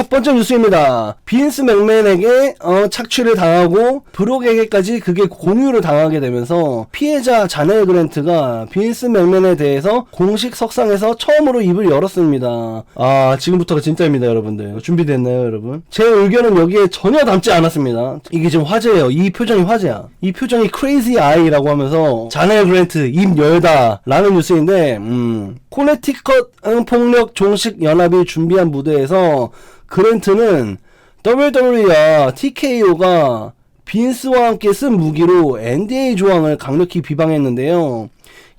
첫 번째 뉴스입니다. 빈스 맥맨에게 착취를 당하고 브록에게까지 그게 공유를 당하게 되면서 피해자 자넬 그랜트가 빈스 맥맨에 대해서 공식 석상에서 처음으로 입을 열었습니다. 지금부터가 진짜입니다, 여러분들. 준비됐나요, 여러분? 제 의견은 여기에 전혀 담지 않았습니다. 이게 지금 화제예요. 이 표정이 화제야. 이 표정이 크레이지 아이라고 하면서 자넬 그랜트 입 열다 라는 뉴스인데 코네티컷 폭력 종식 연합이 준비한 무대에서 그랜트는 WWE와 TKO가 빈스와 함께 쓴 무기로 NDA 조항을 강력히 비방했는데요.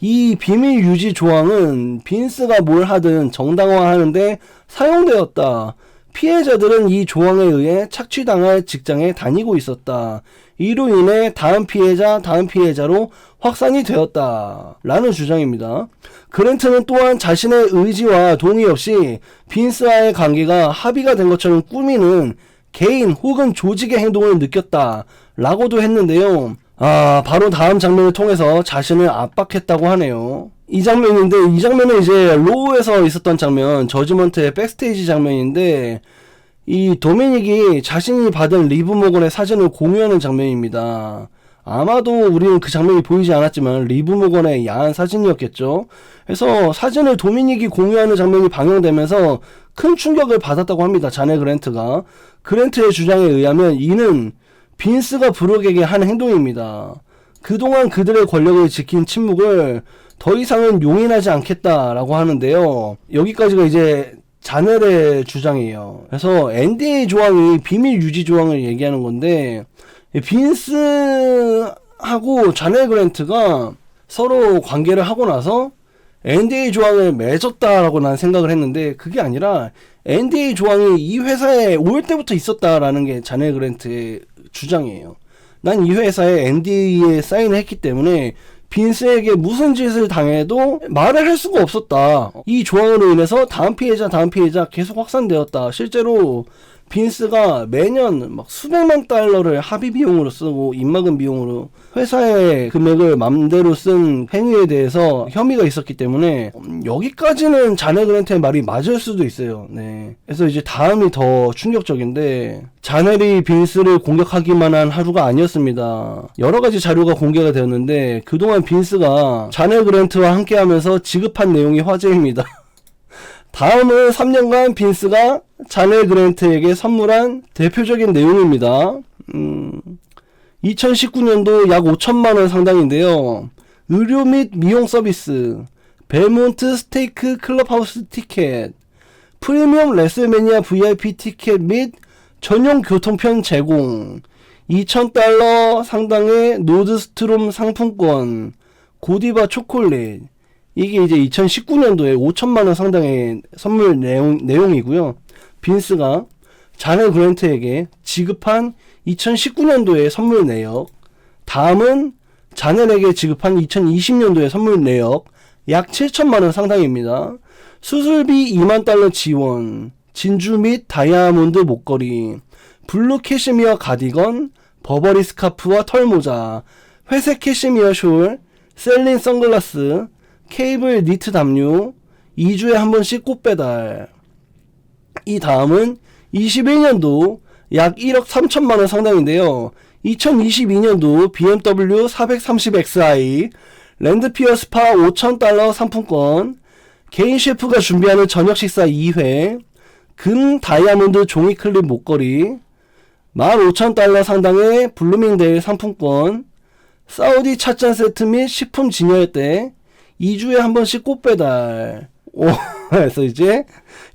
이 비밀 유지 조항은 빈스가 뭘 하든 정당화하는데 사용되었다. 피해자들은 이 조항에 의해 착취당할 직장에 다니고 있었다. 이로 인해 다음 피해자로 확산이 되었다. 라는 주장입니다. 그랜트는 또한 자신의 의지와 동의 없이 빈스와의 관계가 합의가 된 것처럼 꾸미는 개인 혹은 조직의 행동을 느꼈다. 라고도 했는데요. 바로 다음 장면을 통해서 자신을 압박했다고 하네요. 이 장면인데, 이 장면은 이제 로우에서 있었던 장면, 저지먼트의 백스테이지 장면인데, 이 도미닉이 자신이 받은 리브 모건의 사진을 공유하는 장면입니다. 아마도 우리는 그 장면이 보이지 않았지만 리브 모건의 야한 사진이었겠죠. 그래서 사진을 도미닉이 공유하는 장면이 방영되면서 큰 충격을 받았다고 합니다. 자넬 그랜트가. 그랜트의 주장에 의하면 이는 빈스가 브록에게 한 행동입니다. 그동안 그들의 권력을 지킨 침묵을 더 이상은 용인하지 않겠다라고 하는데요. 여기까지가 이제 자넬의 주장이에요. 그래서 NDA 조항이 비밀 유지 조항을 얘기하는 건데, 빈스하고 자넬 그랜트가 서로 관계를 하고 나서 NDA 조항을 맺었다라고 난 생각을 했는데, 그게 아니라 NDA 조항이 이 회사에 올 때부터 있었다라는 게 자넬 그랜트의 주장이에요. 난 이 회사에 NDA에 사인을 했기 때문에 빈스에게 무슨 짓을 당해도 말을 할 수가 없었다. 이 조항으로 인해서 다음 피해자 계속 확산되었다. 실제로 빈스가 매년 막 수백만 달러를 합의 비용으로 쓰고 입막음 비용으로 회사의 금액을 맘대로 쓴 행위에 대해서 혐의가 있었기 때문에 여기까지는 자넬 그랜트의 말이 맞을 수도 있어요. 네. 그래서 이제 다음이 더 충격적인데, 자넬이 빈스를 공격하기만 한 하루가 아니었습니다. 여러 가지 자료가 공개가 되었는데 그동안 빈스가 자넬 그랜트와 함께하면서 지급한 내용이 화제입니다. 다음은 3년간 빈스가 자넬 그랜트에게 선물한 대표적인 내용입니다. 2019년도 약 5천만원 상당인데요. 의료 및 미용 서비스, 벨몬트 스테이크 클럽하우스 티켓, 프리미엄 레슬매니아 VIP 티켓 및 전용 교통편 제공, 2,000달러 상당의 노드스트롬 상품권, 고디바 초콜릿. 이게 이제 2019년도에 5천만원 상당의 선물 내용이고요. 빈스가 자넬 그랜트에게 지급한 2019년도의 선물 내역. 다음은 자넬에게 지급한 2020년도의 선물 내역 약 7천만원 상당입니다. 수술비 2만 달러 지원, 진주 및 다이아몬드 목걸이, 블루 캐시미어 가디건, 버버리 스카프와 털모자, 회색 캐시미어 숄, 셀린 선글라스, 케이블 니트 담요, 2주에 한 번씩 꽃배달. 이 다음은 21년도 약 1억 3천만원 상당인데요. 2022년도 BMW 430xi, 랜드피어 스파 5,000달러 상품권, 개인 셰프가 준비하는 저녁 식사 2회, 금 다이아몬드 종이 클립 목걸이, 15,000달러 상당의 블루밍데일 상품권, 사우디 찻잔 세트 및 식품 진열대, 2주에 한 번씩 꽃배달. 그래서 이제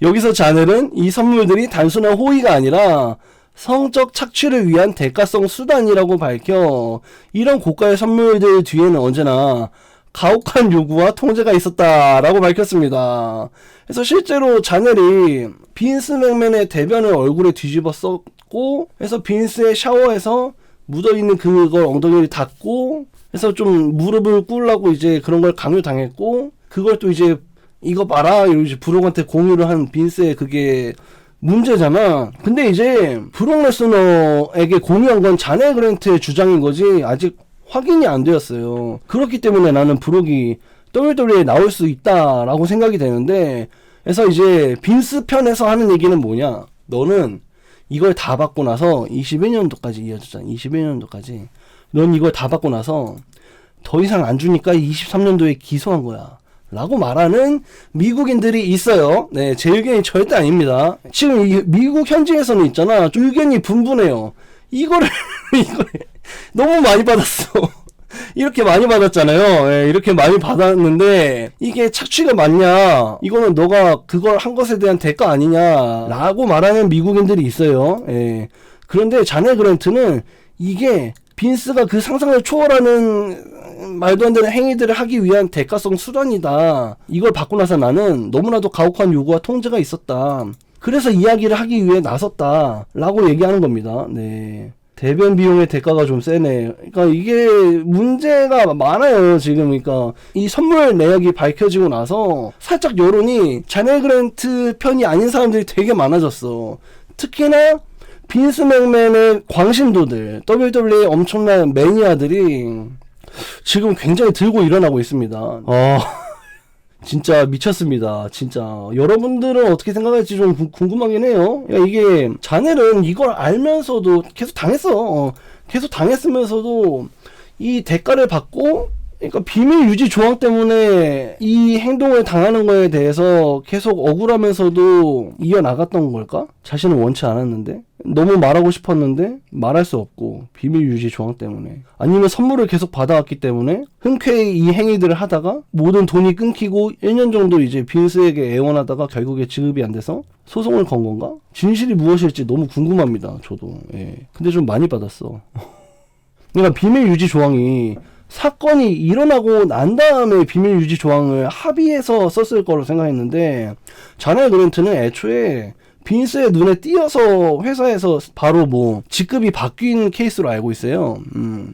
여기서 자넬은 이 선물들이 단순한 호의가 아니라 성적 착취를 위한 대가성 수단이라고 밝혀 이런 고가의 선물들 뒤에는 언제나 가혹한 요구와 통제가 있었다라고 밝혔습니다. 그래서 실제로 자넬이 빈스 맥맨의 대변을 얼굴에 뒤집어 썼고, 그래서 빈스의 샤워에서 묻어있는 그걸 엉덩이를 닦고, 그래서 좀 무릎을 꿇으려고 이제 그런 걸 강요당했고, 그걸 또 이제 이거 봐라 이러고 브록한테 공유를 한 빈스의 그게 문제잖아. 근데 이제 브록 레스너에게 공유한 건 자넬 그랜트의 주장인 거지 아직 확인이 안 되었어요. 그렇기 때문에 나는 브록이 WWE에 나올 수 있다라고 생각이 되는데, 그래서 이제 빈스 편에서 하는 얘기는 뭐냐, 너는 이걸 다 받고 나서 21년도까지 이어졌잖아. 21년도까지. 넌 이걸 다 받고 나서 더 이상 안 주니까 23년도에 기소한 거야. 라고 말하는 미국인들이 있어요. 네, 제 의견이 절대 아닙니다. 지금 이 미국 현지에서는 있잖아. 좀 의견이 분분해요. 이거를 너무 많이 받았어. 이렇게 많이 받았잖아요. 예, 이렇게 많이 받았는데 이게 착취가 맞냐, 이거는 너가 그걸 한 것에 대한 대가 아니냐 라고 말하는 미국인들이 있어요. 예. 그런데 자네 그랜트는 이게 빈스가 그 상상을 초월하는 말도 안 되는 행위들을 하기 위한 대가성 수단이다. 이걸 받고 나서 나는 너무나도 가혹한 요구와 통제가 있었다. 그래서 이야기를 하기 위해 나섰다 라고 얘기하는 겁니다. 네. 대변 비용의 대가가 좀 세네. 그러니까 이게 문제가 많아요, 지금. 그러니까 이 선물 내역이 밝혀지고 나서 살짝 여론이 자네 그랜트 편이 아닌 사람들이 되게 많아졌어. 특히나 빈스 맥맨의 광신도들, WWE 엄청난 매니아들이 지금 굉장히 들고 일어나고 있습니다. 진짜 미쳤습니다. 진짜 여러분들은 어떻게 생각할지 좀 궁금하긴 해요. 이게 자넬은 이걸 알면서도 계속 당했어. 계속 당했으면서도 이 대가를 받고, 그러니까 비밀 유지 조항 때문에 이 행동을 당하는 거에 대해서 계속 억울하면서도 이어나갔던 걸까? 자신은 원치 않았는데, 너무 말하고 싶었는데 말할 수 없고, 비밀 유지 조항 때문에, 아니면 선물을 계속 받아왔기 때문에 흔쾌히 이 행위들을 하다가 모든 돈이 끊기고 1년 정도 이제 빈스에게 애원하다가 결국에 지급이 안 돼서 소송을 건 건가? 진실이 무엇일지 너무 궁금합니다, 저도. 예. 근데 좀 많이 받았어. 그러니까 비밀 유지 조항이 사건이 일어나고 난 다음에 비밀 유지 조항을 합의해서 썼을 거로 생각했는데, 자네 그랜트는 애초에 빈스의 눈에 띄어서 회사에서 바로 뭐 직급이 바뀐 케이스로 알고 있어요.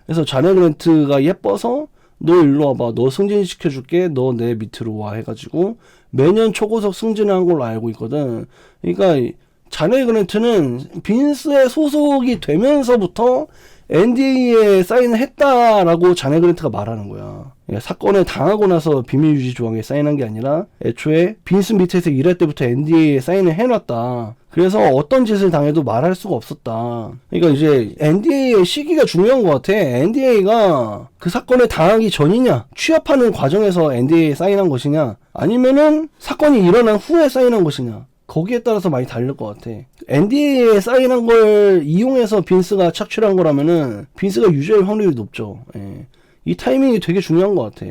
그래서 자네 그랜트가 예뻐서 너 일로 와봐, 너 승진시켜줄게, 너 내 밑으로 와 해가지고 매년 초고속 승진한 걸로 알고 있거든. 그러니까 자네 그랜트는 빈스의 소속이 되면서부터 NDA에 사인을 했다라고 자네 그랜트가 말하는 거야. 사건을 당하고 나서 비밀 유지 조항에 사인한 게 아니라 애초에 빈스 밑에서 일할 때부터 NDA에 사인을 해놨다. 그래서 어떤 짓을 당해도 말할 수가 없었다. 그러니까 이제 NDA의 시기가 중요한 것 같아. NDA가 그 사건을 당하기 전이냐, 취업하는 과정에서 NDA에 사인한 것이냐, 아니면은 사건이 일어난 후에 사인한 것이냐, 거기에 따라서 많이 다를 것 같아. NDA에 사인한 걸 이용해서 빈스가 착취를 한 거라면은 빈스가 유죄할 확률이 높죠. 예. 이 타이밍이 되게 중요한 것 같아.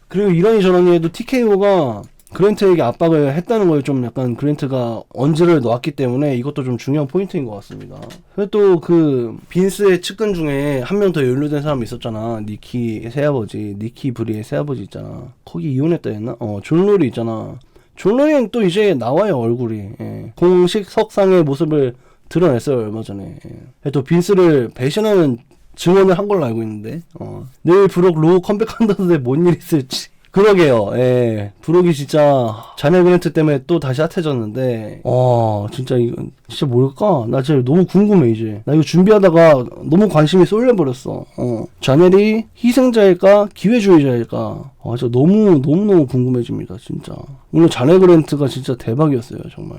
그리고 이러니 저러니 해도 TKO가 그랜트에게 압박을 했다는 걸 좀 약간 그랜트가 언질을 놓았기 때문에 이것도 좀 중요한 포인트인 것 같습니다. 그리고 또 그 빈스의 측근 중에 한 명 더 연루된 사람이 있었잖아. 니키 새아버지, 니키 브리의 새아버지 있잖아. 거기 이혼했다 했나? 존 로리 있잖아. 존 로리는 또 이제 나와요, 얼굴이. 예. 공식 석상의 모습을 드러냈어요, 얼마 전에. 예. 또 빈스를 배신하는 증언을 한 걸로 알고 있는데, 내일 브록 로우 컴백한다는데 뭔 일 있을지. 그러게요. 예. 브록이 진짜 자네 그랜트 때문에 또 다시 핫해졌는데, 진짜 이건 진짜 뭘까? 나 진짜 너무 궁금해. 이제 나 이거 준비하다가 너무 관심이 쏠려버렸어. 자넬이 희생자일까 기회주의자일까? 진짜 너무 궁금해집니다, 진짜. 오늘 자네 그랜트가 진짜 대박이었어요, 정말.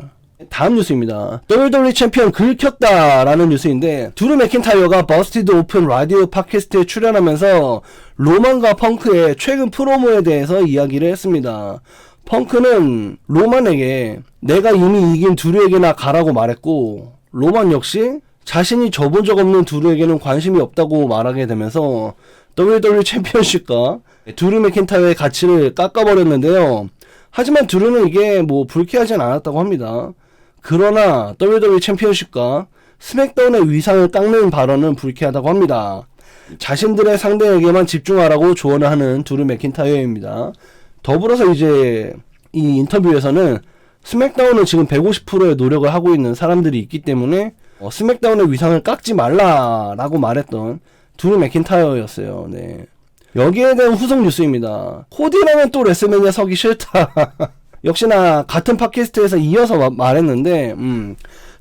다음 뉴스입니다. WWE 챔피언 긁혔다라는 뉴스인데, 드루 맥킨타이어가 버스티드 오픈 라디오 팟캐스트에 출연하면서 로만과 펑크의 최근 프로모에 대해서 이야기를 했습니다. 펑크는 로만에게 내가 이미 이긴 드루에게나 가라고 말했고, 로만 역시 자신이 져본 적 없는 드루에게는 관심이 없다고 말하게 되면서 WWE 챔피언십과 드루 맥킨타이어의 가치를 깎아버렸는데요. 하지만 드루는 이게 뭐 불쾌하진 않았다고 합니다. 그러나 WWE 챔피언십과 스맥다운의 위상을 깎는 발언은 불쾌하다고 합니다. 자신들의 상대에게만 집중하라고 조언을 하는 드루 맥킨타이어입니다. 더불어서 이제 이 인터뷰에서는 스맥다운은 지금 150%의 노력을 하고 있는 사람들이 있기 때문에 스맥다운의 위상을 깎지 말라라고 말했던 드루 맥킨타이어였어요. 네. 여기에 대한 후속 뉴스입니다. 코디라면 또 레슬매니아 서기 싫다. 역시나 같은 팟캐스트에서 이어서 말했는데,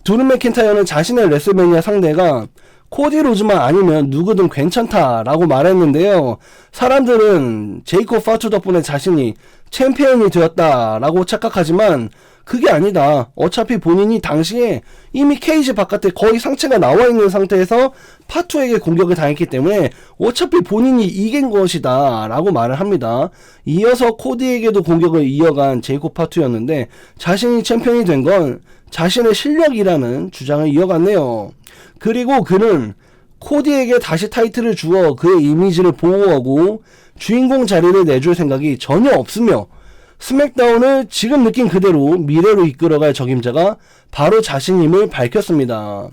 드루 맥킨타이어는 자신의 레슬매니아 상대가 코디 로즈만 아니면 누구든 괜찮다라고 말했는데요. 사람들은 제이콥 파투 덕분에 자신이 챔피언이 되었다라고 착각하지만 그게 아니다. 어차피 본인이 당시에 이미 케이지 바깥에 거의 상체가 나와 있는 상태에서 파투에게 공격을 당했기 때문에 어차피 본인이 이긴 것이다 라고 말을 합니다. 이어서 코디에게도 공격을 이어간 제이콥 파투였는데 자신이 챔피언이 된 건 자신의 실력이라는 주장을 이어갔네요. 그리고 그는 코디에게 다시 타이틀을 주어 그의 이미지를 보호하고 주인공 자리를 내줄 생각이 전혀 없으며 스맥다운을 지금 느낀 그대로 미래로 이끌어갈 적임자가 바로 자신임을 밝혔습니다.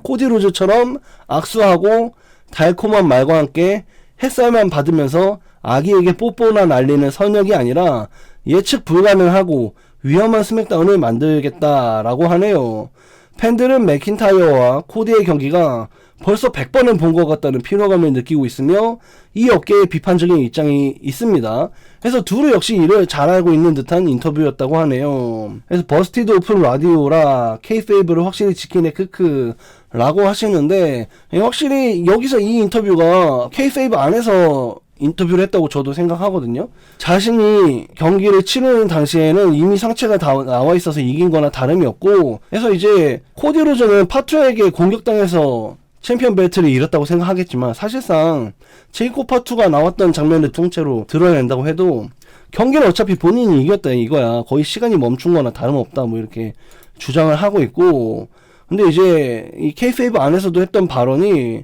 코디 로즈처럼 악수하고 달콤한 말과 함께 햇살만 받으면서 아기에게 뽀뽀나 날리는 선역이 아니라 예측 불가능하고 위험한 스맥다운을 만들겠다라고 하네요. 팬들은 맥킨타이어와 코디의 경기가 벌써 100번은 본 것 같다는 피로감을 느끼고 있으며 이 업계에 비판적인 입장이 있습니다. 그래서 둘이 역시 이를 잘 알고 있는 듯한 인터뷰였다고 하네요. 그래서 버스티드 오픈 라디오라 K페이브를 확실히 지키네 크크 라고 하시는데 확실히 여기서 이 인터뷰가 K페이브 안에서 인터뷰를 했다고 저도 생각하거든요. 자신이 경기를 치르는 당시에는 이미 상체가 다 나와 있어서 이긴 거나 다름이 없고 그래서 이제 코디 로즈는 파투에게 공격당해서 챔피언 벨트를 잃었다고 생각하겠지만 사실상 제이콥 파투가 나왔던 장면을 통째로 드러낸다고 해도 경기는 어차피 본인이 이겼다 이거야. 거의 시간이 멈춘 거나 다름없다 뭐 이렇게 주장을 하고 있고 근데 이제 이 K페이브 안에서도 했던 발언이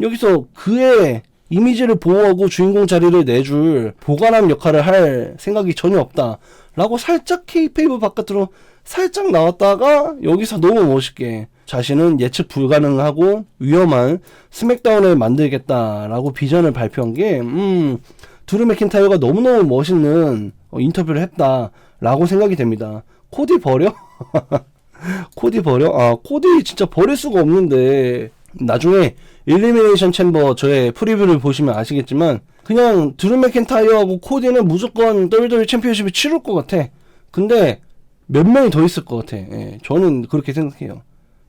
여기서 그의 이미지를 보호하고 주인공 자리를 내줄 보관함 역할을 할 생각이 전혀 없다 라고 살짝 K페이브 바깥으로 살짝 나왔다가 여기서 너무 멋있게 자신은 예측 불가능하고 위험한 스맥다운을 만들겠다라고 비전을 발표한 게 드루 맥킨타이어가 너무너무 멋있는 인터뷰를 했다라고 생각이 됩니다. 코디 버려? 코디 버려? 아 코디 진짜 버릴 수가 없는데 나중에 일리미네이션 챔버 저의 프리뷰를 보시면 아시겠지만 그냥 드루 맥킨타이어하고 코디는 무조건 WWE 챔피언십을 치를 것 같아. 근데 몇 명이 더 있을 것 같아. 예, 저는 그렇게 생각해요.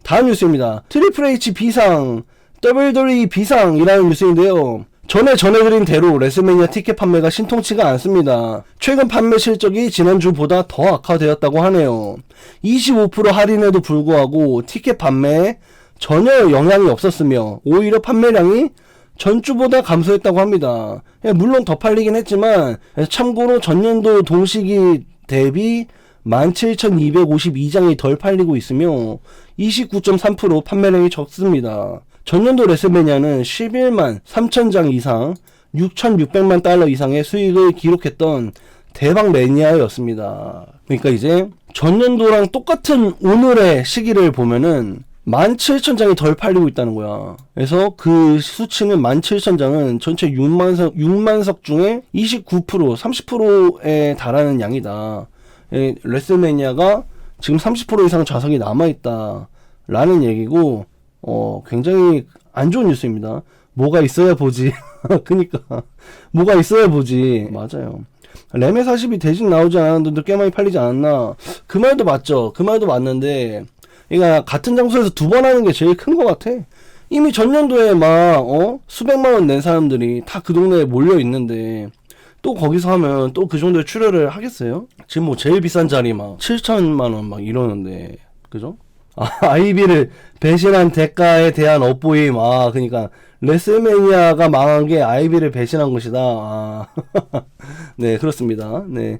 다음 뉴스입니다. 트리플 H 비상, WWE 비상이라는 뉴스인데요. 전해드린 대로 레슬매니아 티켓 판매가 신통치가 않습니다. 최근 판매 실적이 지난주보다 더 악화되었다고 하네요. 25% 할인에도 불구하고 티켓 판매에 전혀 영향이 없었으며 오히려 판매량이 전주보다 감소했다고 합니다. 물론 더 팔리긴 했지만 참고로 전년도 동시기 대비 17,252장이 덜 팔리고 있으며 29.3% 판매량이 적습니다. 전년도 레슬매니아는 11만 3천장 이상 6,600만 달러 이상의 수익을 기록했던 대박 매니아였습니다. 그러니까 이제 전년도랑 똑같은 오늘의 시기를 보면은 17,000장이 덜 팔리고 있다는 거야. 그래서 그 수치는 17,000장은 전체 6만석 중에 29% 30%에 달하는 양이다. 레슬매니아가 지금 30% 이상 좌석이 남아있다 라는 얘기고 굉장히 안 좋은 뉴스입니다. 뭐가 있어야 보지. 그니까 뭐가 있어야 보지. 맞아요. 램의 40이 대신 나오지 않았는데 꽤 많이 팔리지 않았나. 그 말도 맞죠. 그 말도 맞는데 그러니까 같은 장소에서 두 번 하는 게 제일 큰 것 같아. 이미 전년도에 막 수백만원 낸 사람들이 다 그 동네에 몰려 있는데 또 거기서 하면 또 그 정도의 출혈을 하겠어요? 지금 뭐 제일 비싼 자리 막 7천만원 막 이러는데 그죠? 아이비를 배신한 대가에 대한 업보임. 그러니까 레슬매니아가 망한 게 아이비를 배신한 것이다. 네, 그렇습니다. 네.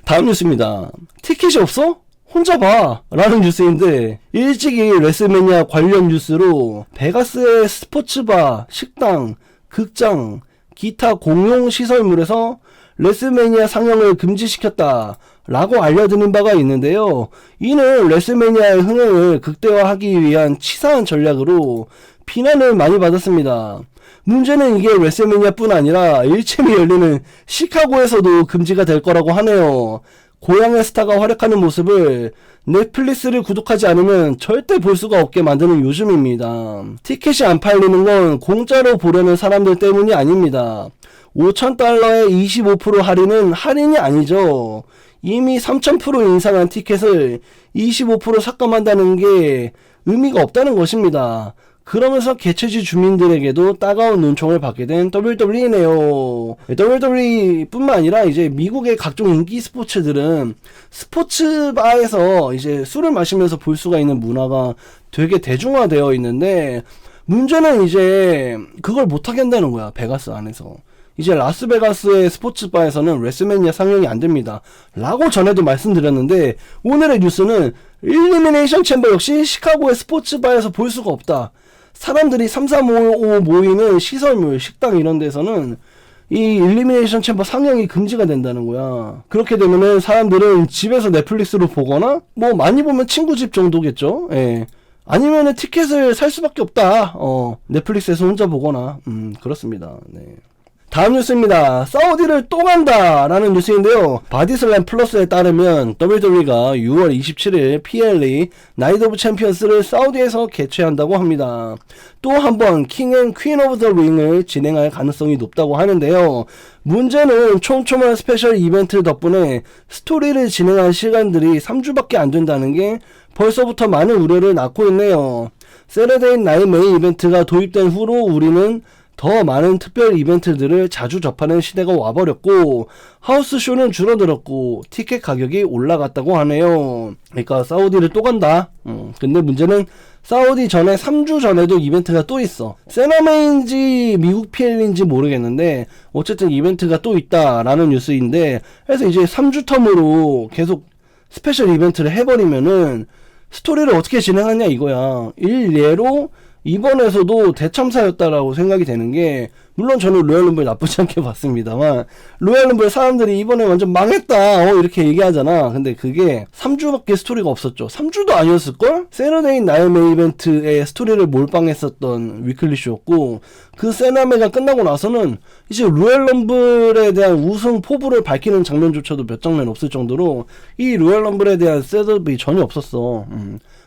다음 뉴스입니다. 티켓이 없어? 혼자 봐 라는 뉴스인데 일찍이 레슬매니아 관련 뉴스로 베가스의 스포츠바, 식당, 극장, 기타 공용 시설물에서 레슬매니아 상영을 금지시켰다 라고 알려드린 바가 있는데요. 이는 레슬매니아의 흥행을 극대화하기 위한 치사한 전략으로 비난을 많이 받았습니다. 문제는 이게 레슬매니아 뿐 아니라 1챔이 열리는 시카고에서도 금지가 될 거라고 하네요. 고향의 스타가 활약하는 모습을 넷플릭스를 구독하지 않으면 절대 볼 수가 없게 만드는 요즘입니다. 티켓이 안 팔리는 건 공짜로 보려는 사람들 때문이 아닙니다. 5,000달러의 25% 할인은 할인이 아니죠. 이미 3,000% 인상한 티켓을 25% 삭감한다는 게 의미가 없다는 것입니다. 그러면서 개최지 주민들에게도 따가운 눈총을 받게 된 WWE네요. WWE 뿐만 아니라 이제 미국의 각종 인기 스포츠들은 스포츠바에서 이제 술을 마시면서 볼 수가 있는 문화가 되게 대중화되어 있는데, 문제는 이제 그걸 못하게 한다는 거야, 베가스 안에서. 이제 라스베가스의 스포츠바에서는 레슬매니아 상영이 안 됩니다 라고 전에도 말씀드렸는데, 오늘의 뉴스는 일리미네이션 챔버 역시 시카고의 스포츠바에서 볼 수가 없다. 사람들이 3-3-5 모이는 시설물, 식당 이런 데서는 이 일리미네이션 챔버 상영이 금지가 된다는 거야. 그렇게 되면은 사람들은 집에서 넷플릭스로 보거나, 뭐 많이 보면 친구 집 정도겠죠. 예. 아니면은 티켓을 살 수밖에 없다. 넷플릭스에서 혼자 보거나. 그렇습니다. 네. 다음 뉴스입니다. 사우디를 또 간다 라는 뉴스인데요. 바디슬램 플러스에 따르면 WWE가 6월 27일 PLE 나이트 오브 챔피언스를 사우디에서 개최한다고 합니다. 또 한 번 킹 앤 퀸 오브 더 링을 진행할 가능성이 높다고 하는데요. 문제는 촘촘한 스페셜 이벤트 덕분에 스토리를 진행할 시간들이 3주밖에 안 된다는 게 벌써부터 많은 우려를 낳고 있네요. 세러데이 나잇 메인 이벤트가 도입된 후로 우리는 더 많은 특별 이벤트들을 자주 접하는 시대가 와버렸고, 하우스쇼는 줄어들었고 티켓 가격이 올라갔다고 하네요. 그러니까 사우디를 또 간다. 근데 문제는 사우디 전에 3주 전에도 이벤트가 또 있어. 세나메인지 미국 PL인지 모르겠는데 어쨌든 이벤트가 또 있다라는 뉴스인데, 그래서 이제 3주 텀으로 계속 스페셜 이벤트를 해버리면은 스토리를 어떻게 진행하냐 이거야. 일례로 이번에서도 대참사였다라고 생각이 되는 게, 물론 저는 로얄럼블 나쁘지 않게 봤습니다만, 로얄럼블 사람들이 이번에 완전 망했다 이렇게 얘기하잖아. 근데 그게 3주밖에 스토리가 없었죠. 3주도 아니었을걸? 세러데이 나잇 메인 이벤트의 스토리를 몰빵했었던 위클리 쇼였고, 그 세나메가 끝나고 나서는 이제 로얄럼블에 대한 우승 포부를 밝히는 장면조차도 몇 장면 없을 정도로 이 로얄럼블에 대한 셋업이 전혀 없었어.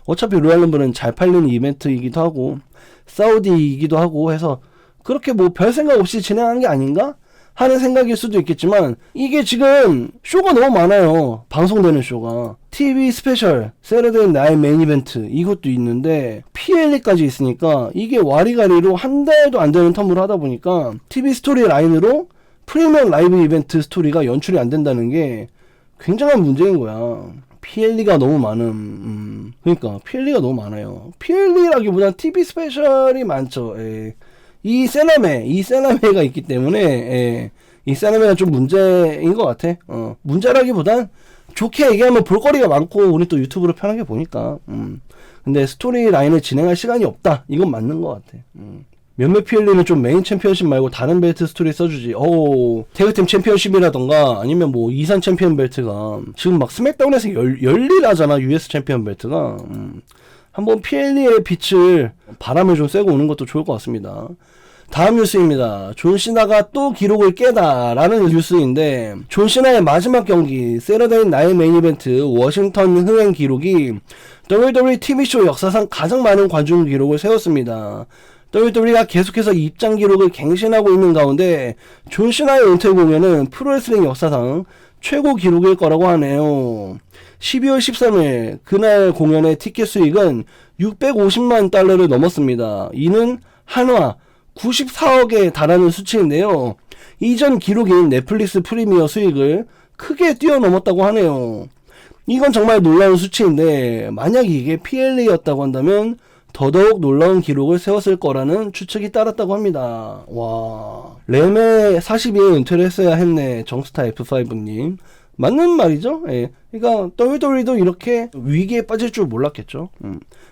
어차피 로얄럼블은 잘 팔리는 이벤트이기도 하고 사우디이기도 하고 해서 그렇게 뭐 별 생각 없이 진행한 게 아닌가 하는 생각일 수도 있겠지만, 이게 지금 쇼가 너무 많아요. 방송되는 쇼가 TV 스페셜, 세러데이 나잇 메인 이벤트 이것도 있는데 PLE까지 있으니까 이게 와리가리로 한 달도 안 되는 텀으로 하다 보니까 TV 스토리 라인으로 프리미엄 라이브 이벤트 스토리가 연출이 안 된다는 게 굉장한 문제인 거야. PLE가 너무 많음. 그러니까 PLE가 너무 많아요. PLE라기보단 TV 스페셜이 많죠. 이 세나메가 있기 때문에 이 세나메가 좀 문제인 것 같아. 문제라기보단 좋게 얘기하면 볼거리가 많고 우리 또 유튜브로 편하게 보니까. 근데 스토리 라인을 진행할 시간이 없다. 이건 맞는 것 같아. 몇몇 PLE는 좀 메인 챔피언십 말고 다른 벨트 스토리 써주지. 태그팀 챔피언십이라던가 아니면 뭐 이산 챔피언 벨트가 지금 막 스맥다운에서 열일하잖아. US 챔피언 벨트가. 한번 PLE의 빛을 바람을 좀 쐬고 오는 것도 좋을 것 같습니다. 다음 뉴스입니다. 존 시나가 또 기록을 깨다 라는 뉴스인데, 존 시나의 마지막 경기 세러데이 나잇 메인 이벤트 워싱턴 흥행 기록이 WWE TV쇼 역사상 가장 많은 관중 기록을 세웠습니다. WWE가 계속해서 입장 기록을 갱신하고 있는 가운데 존 시나의 은퇴 공연은 프로레슬링 역사상 최고 기록일 거라고 하네요. 12월 13일 그날 공연의 티켓 수익은 650만 달러를 넘었습니다. 이는 한화 94억에 달하는 수치인데요. 이전 기록인 넷플릭스 프리미어 수익을 크게 뛰어넘었다고 하네요. 이건 정말 놀라운 수치인데, 만약 이게 PLE였다고 한다면 더더욱 놀라운 기록을 세웠을 거라는 추측이 따랐다고 합니다. 와, 램의 42에 은퇴를 했어야 했네. 정스타 F5님. 맞는 말이죠? 예. 그러니까 WWE도 이렇게 위기에 빠질 줄 몰랐겠죠.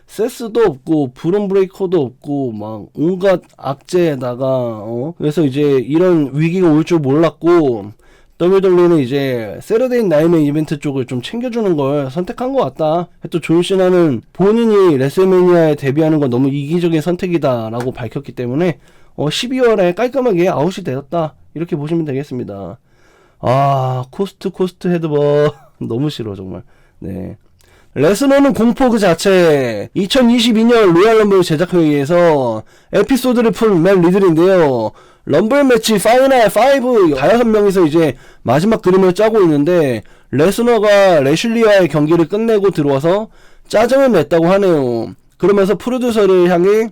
세스도 없고 브론 브레이커도 없고 막 온갖 악재에다가 그래서 이제 이런 위기가 올 줄 몰랐고, WWE는 이제 세러데이 나잇 메인 이벤트 쪽을 좀 챙겨주는 걸 선택한 것 같다. 또 존 시나는 본인이 레슬매니아에 데뷔하는 건 너무 이기적인 선택이다 라고 밝혔기 때문에 12월에 깔끔하게 아웃이 되었다, 이렇게 보시면 되겠습니다. 코스트 헤드버 너무 싫어 정말. 네. 레스너는 공포 그 자체. 2022년 로얄럼블 제작 회의에서 에피소드를 푼 맷 리들인데요. 럼블 매치 파이널 5 5명이서 이제 마지막 그림을 짜고 있는데, 레스너가 레슐리와의 경기를 끝내고 들어와서 짜증을 냈다고 하네요. 그러면서 프로듀서를 향해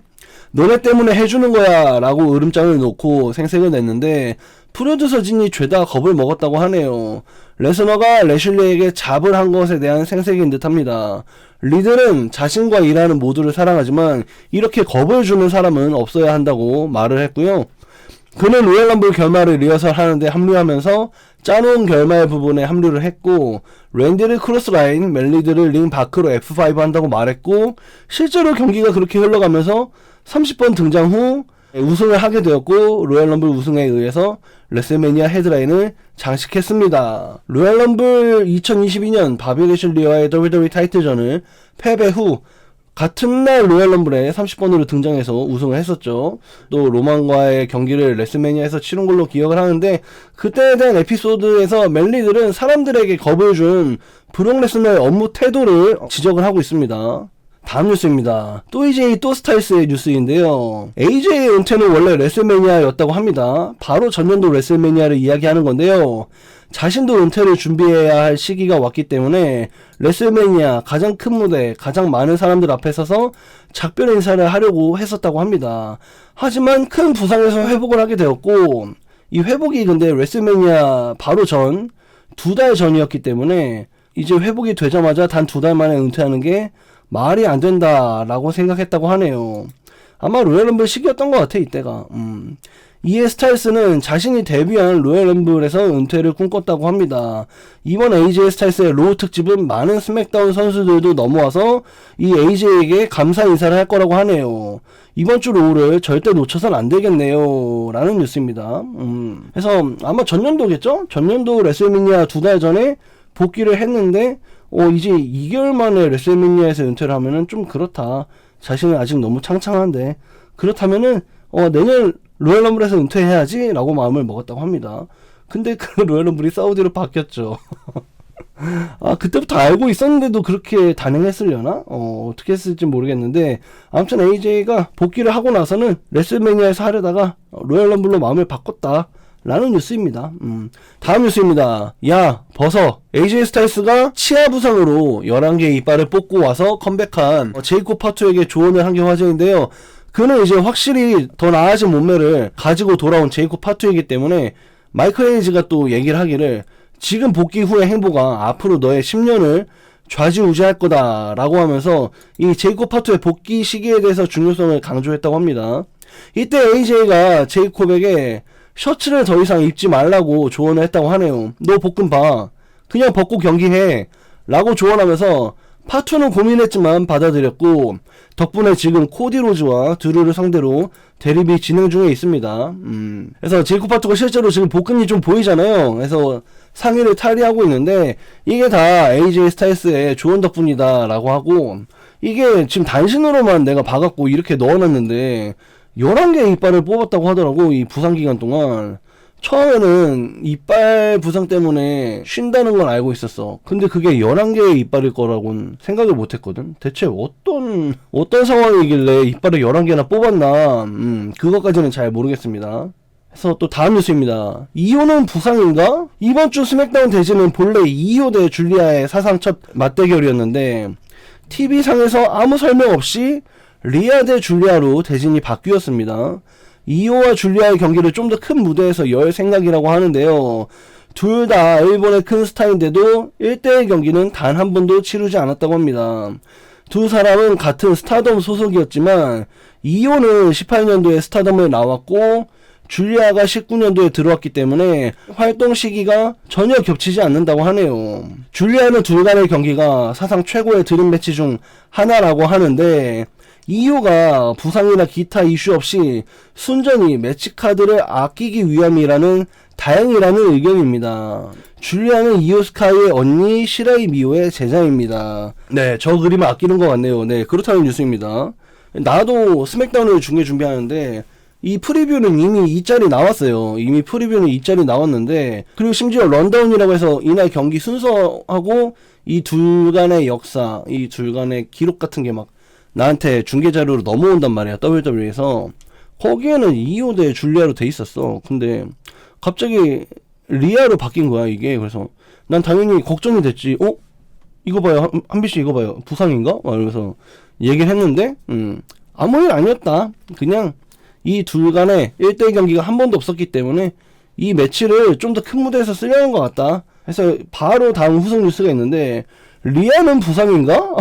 너네 때문에 해주는 거야 라고 으름장을 놓고 생색을 냈는데 프로듀서진이 죄다 겁을 먹었다고 하네요. 레스너가 레슐리에게 잡을 한 것에 대한 생색인 듯 합니다. 리들은 자신과 일하는 모두를 사랑하지만 이렇게 겁을 주는 사람은 없어야 한다고 말을 했고요. 그는 로얄럼블 결말을 리허설 하는데 합류하면서 짜놓은 결말 부분에 합류를 했고 랜디를 크로스라인, 멜리드를 링 밖으로 F5 한다고 말했고 실제로 경기가 그렇게 흘러가면서 30번 등장 후 우승을 하게 되었고 로얄럼블 우승에 의해서 레슬매니아 헤드라인을 장식했습니다. 로얄럼블 2022년 바비 레슐리와의 WWE 타이틀전을 패배 후 같은 날 로얄럼블에 30번으로 등장해서 우승을 했었죠. 또 로만과의 경기를 레슬매니아에서 치른 걸로 기억을 하는데 그때에 대한 에피소드에서 멜리들은 사람들에게 겁을 준 브록 레스너의 업무 태도를 지적을 하고 있습니다. 다음 뉴스입니다. 또 AJ 또 스타일스의 뉴스인데요. AJ의 은퇴는 원래 레슬매니아였다고 합니다. 바로 전년도 레슬매니아를 이야기하는 건데요. 자신도 은퇴를 준비해야 할 시기가 왔기 때문에 레슬매니아 가장 큰 무대, 가장 많은 사람들 앞에 서서 작별 인사를 하려고 했었다고 합니다. 하지만 큰 부상에서 회복을 하게 되었고 이 회복이 근데 레슬매니아 바로 전 2달 전이었기 때문에 이제 회복이 되자마자 단 2달 만에 은퇴하는 게 말이 안 된다라고 생각했다고 하네요. 아마 로얄럼블 시기였던 것 같아 이때가. 이에 스타일스는 자신이 데뷔한 로얄럼블에서 은퇴를 꿈꿨다고 합니다. 이번 AJ 스타일스의 로우 특집은 많은 스맥다운 선수들도 넘어와서 이 AJ에게 감사 인사를 할 거라고 하네요. 이번 주 로우를 절대 놓쳐선 안 되겠네요 라는 뉴스입니다. 그래서 아마 전년도겠죠? 전년도 레슬매니아 2달 전에 복귀를 했는데 이제 2개월 만에 레슬매니아에서 은퇴를 하면은 좀 그렇다. 자신은 아직 너무 창창한데 그렇다면은 내년 로얄럼블에서 은퇴해야지 라고 마음을 먹었다고 합니다. 근데 그 로얄럼블이 사우디로 바뀌었죠. 아 그때부터 알고 있었는데도 그렇게 단행했으려나? 어떻게 했을지 모르겠는데 아무튼 AJ가 복귀를 하고 나서는 레슬매니아에서 하려다가 로얄럼블로 마음을 바꿨다 라는 뉴스입니다. 다음 뉴스입니다. 야 벗어. AJ 스타일스가 치아 부상으로 11개의 이빨을 뽑고 와서 컴백한 제이콥 파투에게 조언을 한 게 화제인데요. 그는 이제 확실히 더 나아진 몸매를 가지고 돌아온 제이콥 파투이기 때문에 마이클 헤이즈가 또 얘기를 하기를 지금 복귀 후의 행보가 앞으로 너의 10년을 좌지우지할 거다 라고 하면서 이 제이콥 파투의 복귀 시기에 대해서 중요성을 강조했다고 합니다. 이때 AJ가 제이콥에게 셔츠를 더 이상 입지 말라고 조언을 했다고 하네요. 너 복근 봐. 그냥 벗고 경기해 라고 조언하면서 파투는 고민했지만 받아들였고 덕분에 지금 코디 로즈와 드루를 상대로 대립이 진행 중에 있습니다. 그래서 제이콥 파투가 실제로 지금 복근이 좀 보이잖아요. 그래서 상의를 탈의하고 있는데 이게 다 AJ 스타일스의 조언 덕분이다 라고 하고 이게 지금 단신으로만 내가 봐갖고 이렇게 넣어놨는데 11개의 이빨을 뽑았다고 하더라고. 이 부상 기간 동안. 처음에는 이빨 부상 때문에 쉰다는 건 알고 있었어. 근데 그게 11개의 이빨일 거라고는 생각을 못 했거든. 대체 어떤 상황이길래 이빨을 11개나 뽑았나, 그것까지는 잘 모르겠습니다. 그래서 또 다음 뉴스입니다. 이호는 부상인가? 이번 주 스맥다운 대진은 본래 이호 대 줄리아의 사상 첫 맞대결이었는데, TV상에서 아무 설명 없이 리아 대 줄리아로 대진이 바뀌었습니다. 이호와 줄리아의 경기를 좀 더 큰 무대에서 열 생각이라고 하는데요. 둘 다 일본의 큰 스타인데도 1대1 경기는 단 한 번도 치르지 않았다고 합니다. 두 사람은 같은 스타덤 소속이었지만 이호는 18년도에 스타덤을 나왔고 줄리아가 19년도에 들어왔기 때문에 활동 시기가 전혀 겹치지 않는다고 하네요. 줄리아는 둘 간의 경기가 사상 최고의 드림 매치 중 하나라고 하는데 이호가 부상이나 기타 이슈 없이 순전히 매치 카드를 아끼기 위함이라는 다행이라는 의견입니다. 줄리아는 이호 스카이의 언니 시라이 미호의 제자입니다. 네, 저 그림을 아끼는 것 같네요. 네, 그렇다는 뉴스입니다. 나도 스맥다운을 중계 준비하는데 이 프리뷰는 이미 2짤이 나왔어요. 이미 프리뷰는 2짤이 나왔는데 그리고 심지어 런다운이라고 해서 이날 경기 순서하고 이 둘 간의 역사, 이 둘 간의 기록 같은 게 막 나한테 중계자료로 넘어온단 말이야. WWE에서 거기에는 이호 대 줄리아로 돼 있었어. 근데 갑자기 리아로 바뀐 거야 이게. 그래서 난 당연히 걱정이 됐지. 이거 봐요 한비씨 이거 봐요 부상인가? 막 이러면서 얘기를 했는데 아무 일 아니었다. 그냥 이 둘 간에 1대1 경기가 한 번도 없었기 때문에 이 매치를 좀 더 큰 무대에서 쓰려는 것 같다. 그래서 바로 다음 후속 뉴스가 있는데, 리아는 부상인가?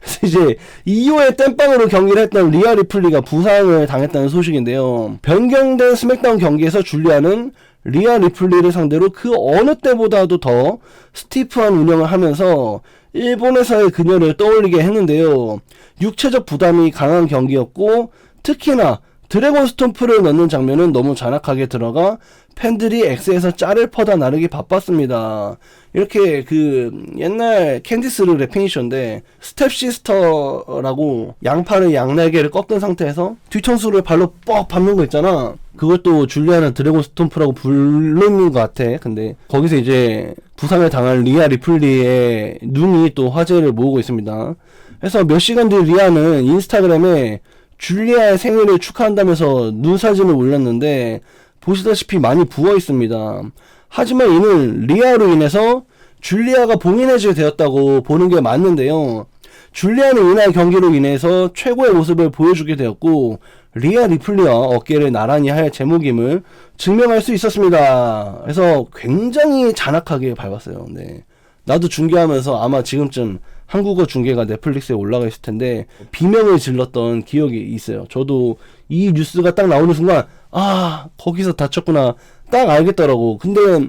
그래서 이제 2호의 땜빵으로 경기를 했던 리아 리플리가 부상을 당했다는 소식인데요. 변경된 스맥다운 경기에서 줄리아는 리아 리플리를 상대로 그 어느 때보다도 더 스티프한 운영을 하면서 일본에서의 그녀를 떠올리게 했는데요. 육체적 부담이 강한 경기였고, 특히나 드래곤 스톰프를 넣는 장면은 너무 잔악하게 들어가 팬들이 X에서 짤을 퍼다 나르기 바빴습니다. 이렇게 그 옛날 캔디스 르의 피니셔인데, 스텝 시스터라고 양팔을 양날개를 꺾은 상태에서 뒤통수를 발로 뻑 밟는 거 있잖아. 그것도 줄리아는 드래곤 스톰프라고 부르는 것 같아. 근데 거기서 이제 부상을 당한 리아 리플리의 눈이 또 화제를 모으고 있습니다. 그래서 몇 시간 뒤 리아는 인스타그램에 줄리아의 생일을 축하한다면서 눈 사진을 올렸는데, 보시다시피 많이 부어 있습니다. 하지만 이는 리아로 인해서 줄리아가 봉인해지게 되었다고 보는 게 맞는데요. 줄리아는 이날 경기로 인해서 최고의 모습을 보여주게 되었고, 리아 리플리와 어깨를 나란히 할 제목임을 증명할 수 있었습니다. 그래서 굉장히 잔악하게 밟았어요. 네. 나도 중계하면서 아마 지금쯤 한국어 중계가 넷플릭스에 올라가 있을 텐데 비명을 질렀던 기억이 있어요. 저도 이 뉴스가 딱 나오는 순간, 아, 거기서 다쳤구나 딱 알겠더라고. 근데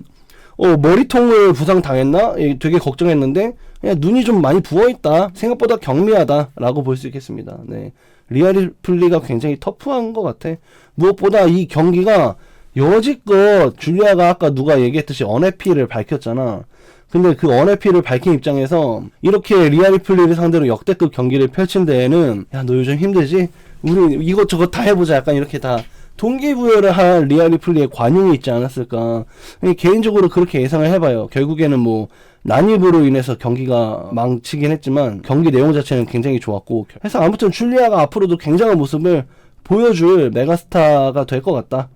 머리통을 부상 당했나? 되게 걱정했는데 그냥 눈이 좀 많이 부어있다, 생각보다 경미하다 라고 볼 수 있겠습니다. 네. 리아 리플리가 굉장히 터프한 것 같아. 무엇보다 이 경기가 여지껏 줄리아가 아까 누가 얘기했듯이 언해피를 밝혔잖아. 근데 그 언해피를 밝힌 입장에서 이렇게 리아 리플리를 상대로 역대급 경기를 펼친 데에는, 야, 너 요즘 힘들지? 우리 이것저것 다 해보자, 약간 이렇게 다 동기부여를 할 리아 리플리의 관용이 있지 않았을까. 개인적으로 그렇게 예상을 해봐요. 결국에는 뭐 난입으로 인해서 경기가 망치긴 했지만 경기 내용 자체는 굉장히 좋았고, 그래서 아무튼 줄리아가 앞으로도 굉장한 모습을 보여줄 메가스타가 될 것 같다.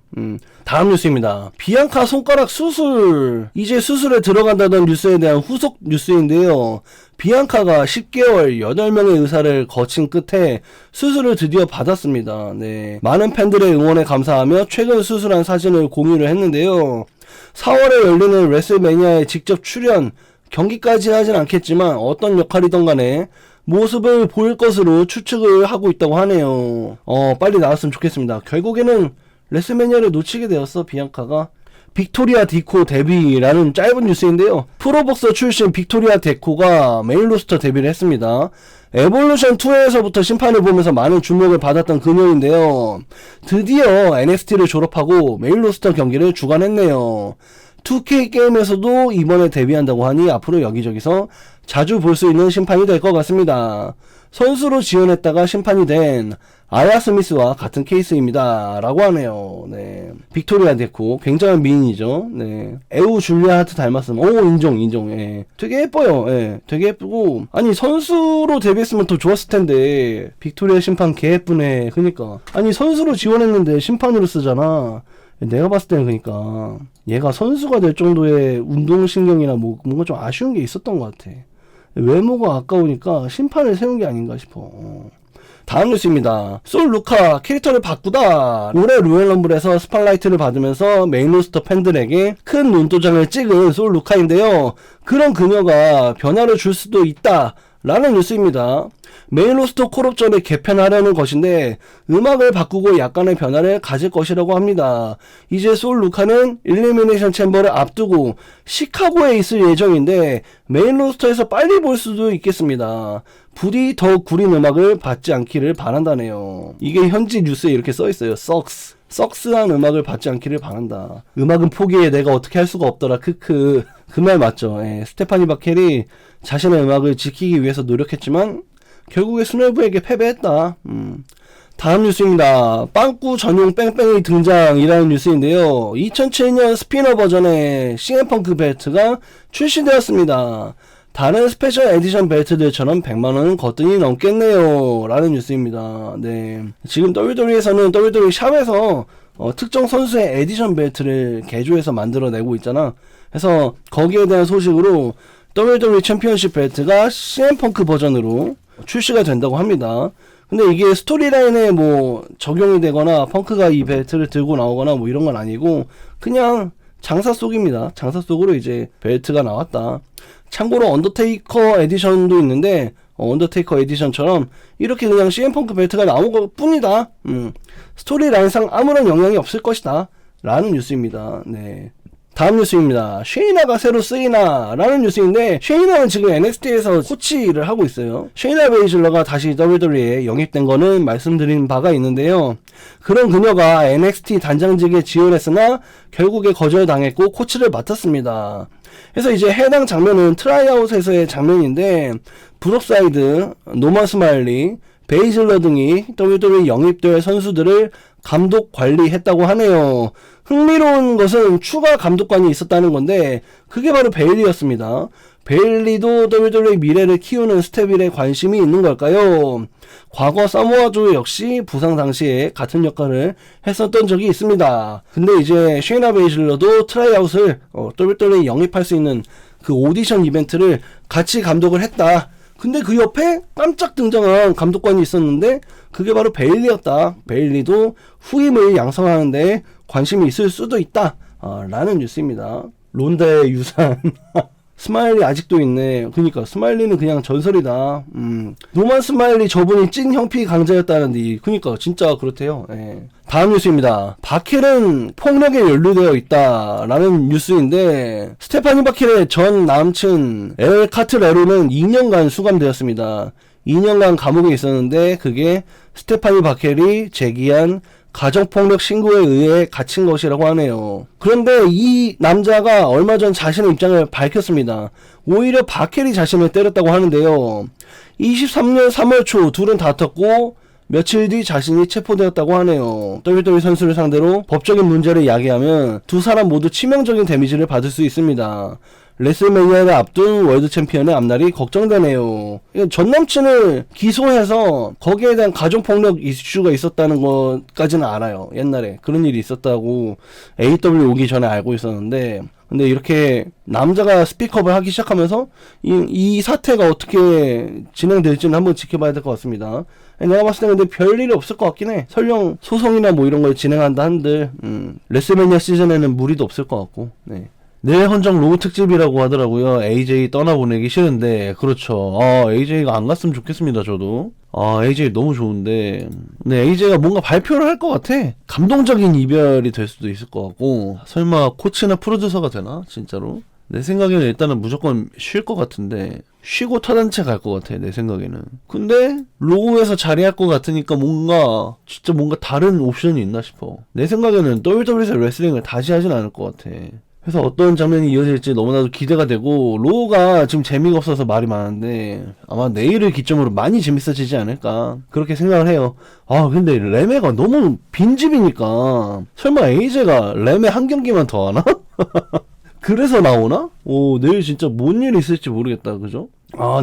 다음 뉴스입니다. 비앙카 손가락 수술. 이제 수술에 들어간다던 뉴스에 대한 후속 뉴스인데요. 비앙카가 10개월 8명의 의사를 거친 끝에 수술을 드디어 받았습니다. 네. 많은 팬들의 응원에 감사하며 최근 수술한 사진을 공유를 했는데요. 4월에 열리는 레슬매니아에 직접 출연, 경기까지 하진 않겠지만 어떤 역할이든 간에 모습을 보일 것으로 추측을 하고 있다고 하네요. 빨리 나왔으면 좋겠습니다. 결국에는 레슬매니아를 놓치게 되었어, 비앙카가. 빅토리아 디코 데뷔라는 짧은 뉴스인데요. 프로복서 출신 빅토리아 디코가 메인 로스터 데뷔를 했습니다. 에볼루션 2에서부터 심판을 보면서 많은 주목을 받았던 그녀인데요. 드디어 NXT를 졸업하고 메인 로스터 경기를 주관했네요. 2K 게임에서도 이번에 데뷔한다고 하니 앞으로 여기저기서 자주 볼 수 있는 심판이 될 것 같습니다. 선수로 지원했다가 심판이 된 아야 스미스와 같은 케이스입니다 라고 하네요. 네. 빅토리아 데코 굉장한 미인이죠. 네. 에우 줄리아 하트 닮았음. 오, 인정. 예. 되게 예뻐요. 예. 되게 예쁘고, 아니 선수로 데뷔했으면 더 좋았을 텐데 빅토리아 심판 개 예쁘네. 그니까 아니 선수로 지원했는데 심판으로 쓰잖아. 내가 봤을 때는 그니까 얘가 선수가 될 정도의 운동신경이나 뭔가 좀 아쉬운 게 있었던 것 같아. 외모가 아까우니까 심판을 세운 게 아닌가 싶어. 다음 뉴스입니다. 솔 루카 캐릭터를 바꾸다. 올해 로얄럼블에서 스팟라이트를 받으면서 메인 로스터 팬들에게 큰 눈도장을 찍은 솔 루카인데요. 그런 그녀가 변화를 줄 수도 있다 라는 뉴스입니다. 메인 로스터 콜옵전을 개편하려는 것인데 음악을 바꾸고 약간의 변화를 가질 것이라고 합니다. 이제 솔 루카는 일리미네이션 챔버를 앞두고 시카고에 있을 예정인데 메인 로스터에서 빨리 볼 수도 있겠습니다. 부디 더 구린 음악을 받지 않기를 바란다네요. 이게 현지 뉴스에 이렇게 써있어요. 썩스한 음악을 받지 않기를 바란다. 음악은 포기해, 내가 어떻게 할 수가 없더라. 크크. 그 말 맞죠. 예. 스테파니 바켈이 자신의 음악을 지키기 위해서 노력했지만 결국에 스네브에게 패배했다. 다음 뉴스입니다. 빵꾸 전용 뺑뺑이 등장이라는 뉴스인데요. 2007년 스피너 버전의 CM펑크 벨트가 출시되었습니다. 다른 스페셜 에디션 벨트들처럼 100만원은 거뜬히 넘겠네요 라는 뉴스입니다. 네. 지금 WWE에서는 WWE 샵에서 특정 선수의 에디션 벨트를 개조해서 만들어내고 있잖아. 그래서 거기에 대한 소식으로 WWE 챔피언십 벨트가 CM펑크 버전으로 출시가 된다고 합니다. 근데 이게 스토리라인에 뭐 적용이 되거나 펑크가 이 벨트를 들고 나오거나 뭐 이런 건 아니고 그냥 장사 속입니다. 장사 속으로 이제 벨트가 나왔다. 참고로 언더테이커 에디션도 있는데 언더테이커 에디션처럼 이렇게 그냥 CM펑크 벨트가 나온 것 뿐이다. 스토리라인상 아무런 영향이 없을 것이다 라는 뉴스입니다. 네. 다음 뉴스입니다. 쉐이나가 새로 쓰이나 라는 뉴스인데, 쉐이나는 지금 NXT에서 코치를 하고 있어요. 쉐이나 베이즐러가 다시 WWE에 영입된 거는 말씀드린 바가 있는데요. 그런 그녀가 NXT 단장직에 지원했으나 결국에 거절당했고 코치를 맡았습니다. 그래서 이제 해당 장면은 트라이아웃에서의 장면인데, 브록사이드, 노마 스마일리, 베이즐러 등이 WWE 영입될 선수들을 감독 관리했다고 하네요. 흥미로운 것은 추가 감독관이 있었다는 건데 그게 바로 베일리였습니다. 베일리도 WWE 미래를 키우는 스텝일에 관심이 있는 걸까요? 과거 사모아조 역시 부상 당시에 같은 역할을 했었던 적이 있습니다. 근데 이제 쉐이나 베이즐러도 트라이아웃을 WWE 영입할 수 있는 그 오디션 이벤트를 같이 감독을 했다. 근데 그 옆에 깜짝 등장한 감독관이 있었는데 그게 바로 베일리였다. 베일리도 후임을 양성하는데 관심이 있을 수도 있다 라는 뉴스입니다. 론다의 유산 스마일리 아직도 있네. 그니까 스마일리는 그냥 전설이다. 노만 스마일리 저분이 찐 형피 강자였다는데 그니까 진짜 그렇대요. 예. 다음 뉴스입니다. 바켈은 폭력에 연루되어 있다 라는 뉴스인데, 스테파니 바켈의 전 남친 엘 카트레로는 2년간 수감되었습니다. 2년간 감옥에 있었는데 그게 스테파니 바켈이 제기한 가정폭력 신고에 의해 갇힌 것이라고 하네요. 그런데 이 남자가 얼마 전 자신의 입장을 밝혔습니다. 오히려 바켈이 자신을 때렸다고 하는데요. 23년 3월 초 둘은 다퉜고 며칠 뒤 자신이 체포되었다고 하네요. WWE 선수를 상대로 법적인 문제를 야기하면 두 사람 모두 치명적인 데미지를 받을 수 있습니다. 레슬매니아를 앞둔 월드 챔피언의 앞날이 걱정되네요. 전 남친을 기소해서 거기에 대한 가정폭력 이슈가 있었다는 것까지는 알아요. 옛날에 그런 일이 있었다고 AEW 오기 전에 알고 있었는데, 근데 이렇게 남자가 스피크업을 하기 시작하면서 이 사태가 어떻게 진행될지는 한번 지켜봐야 될 것 같습니다. 내가 봤을 때 근데 별일이 없을 것 같긴 해. 설령 소송이나 뭐 이런 걸 진행한다 한들 레슬매니아 시즌에는 무리도 없을 것 같고. 네. 내일 헌정 로우 특집이라고 하더라고요. AJ 떠나보내기 싫은데, 그렇죠. AJ가 안 갔으면 좋겠습니다, 저도. AJ 너무 좋은데, 근데 AJ가 뭔가 발표를 할 것 같아. 감동적인 이별이 될 수도 있을 것 같고, 설마 코치나 프로듀서가 되나? 진짜로? 내 생각에는 일단은 무조건 쉴 것 같은데, 쉬고 타단체 갈 것 같아, 내 생각에는. 근데 로우에서 자리할 것 같으니까 진짜 뭔가 다른 옵션이 있나 싶어. 내 생각에는 WWE에서 레슬링을 다시 하진 않을 것 같아. 그래서 어떤 장면이 이어질지 너무나도 기대가 되고, 로우가 지금 재미가 없어서 말이 많은데 아마 내일을 기점으로 많이 재밌어지지 않을까 그렇게 생각을 해요. 근데 레메가 너무 빈집이니까 설마 AJ가 레메 한 경기만 더 하나? 그래서 나오나? 내일 진짜 뭔 일이 있을지 모르겠다. 그죠?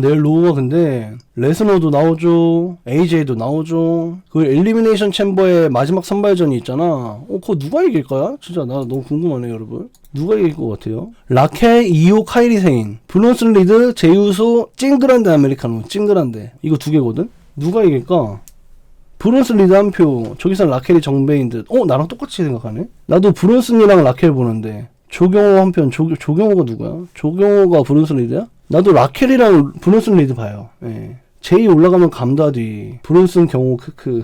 내일 로우가 근데 레스너도 나오죠, AJ도 나오죠. 그 엘리미네이션 챔버의 마지막 선발전이 있잖아. 그거 누가 이길까요? 진짜 나 너무 궁금하네요, 여러분. 누가 이길 것 같아요? 라켈, 이오, 카이리 세인, 브론슨 리드, 제우소, 찡그란데 아메리카노. 찡그란데 이거 두 개거든? 누가 이길까? 브론슨 리드 한 표, 저기선 라켈이 정배인 듯. 나랑 똑같이 생각하네? 나도 브론슨이랑 라켈 보는데. 조경호 한 편. 조경호가 누구야? 조경호가 브론슨 리드야? 나도 라켈이랑 브론슨 리드 봐요. 예. 제이 올라가면 감다디, 브론슨 경호 크크.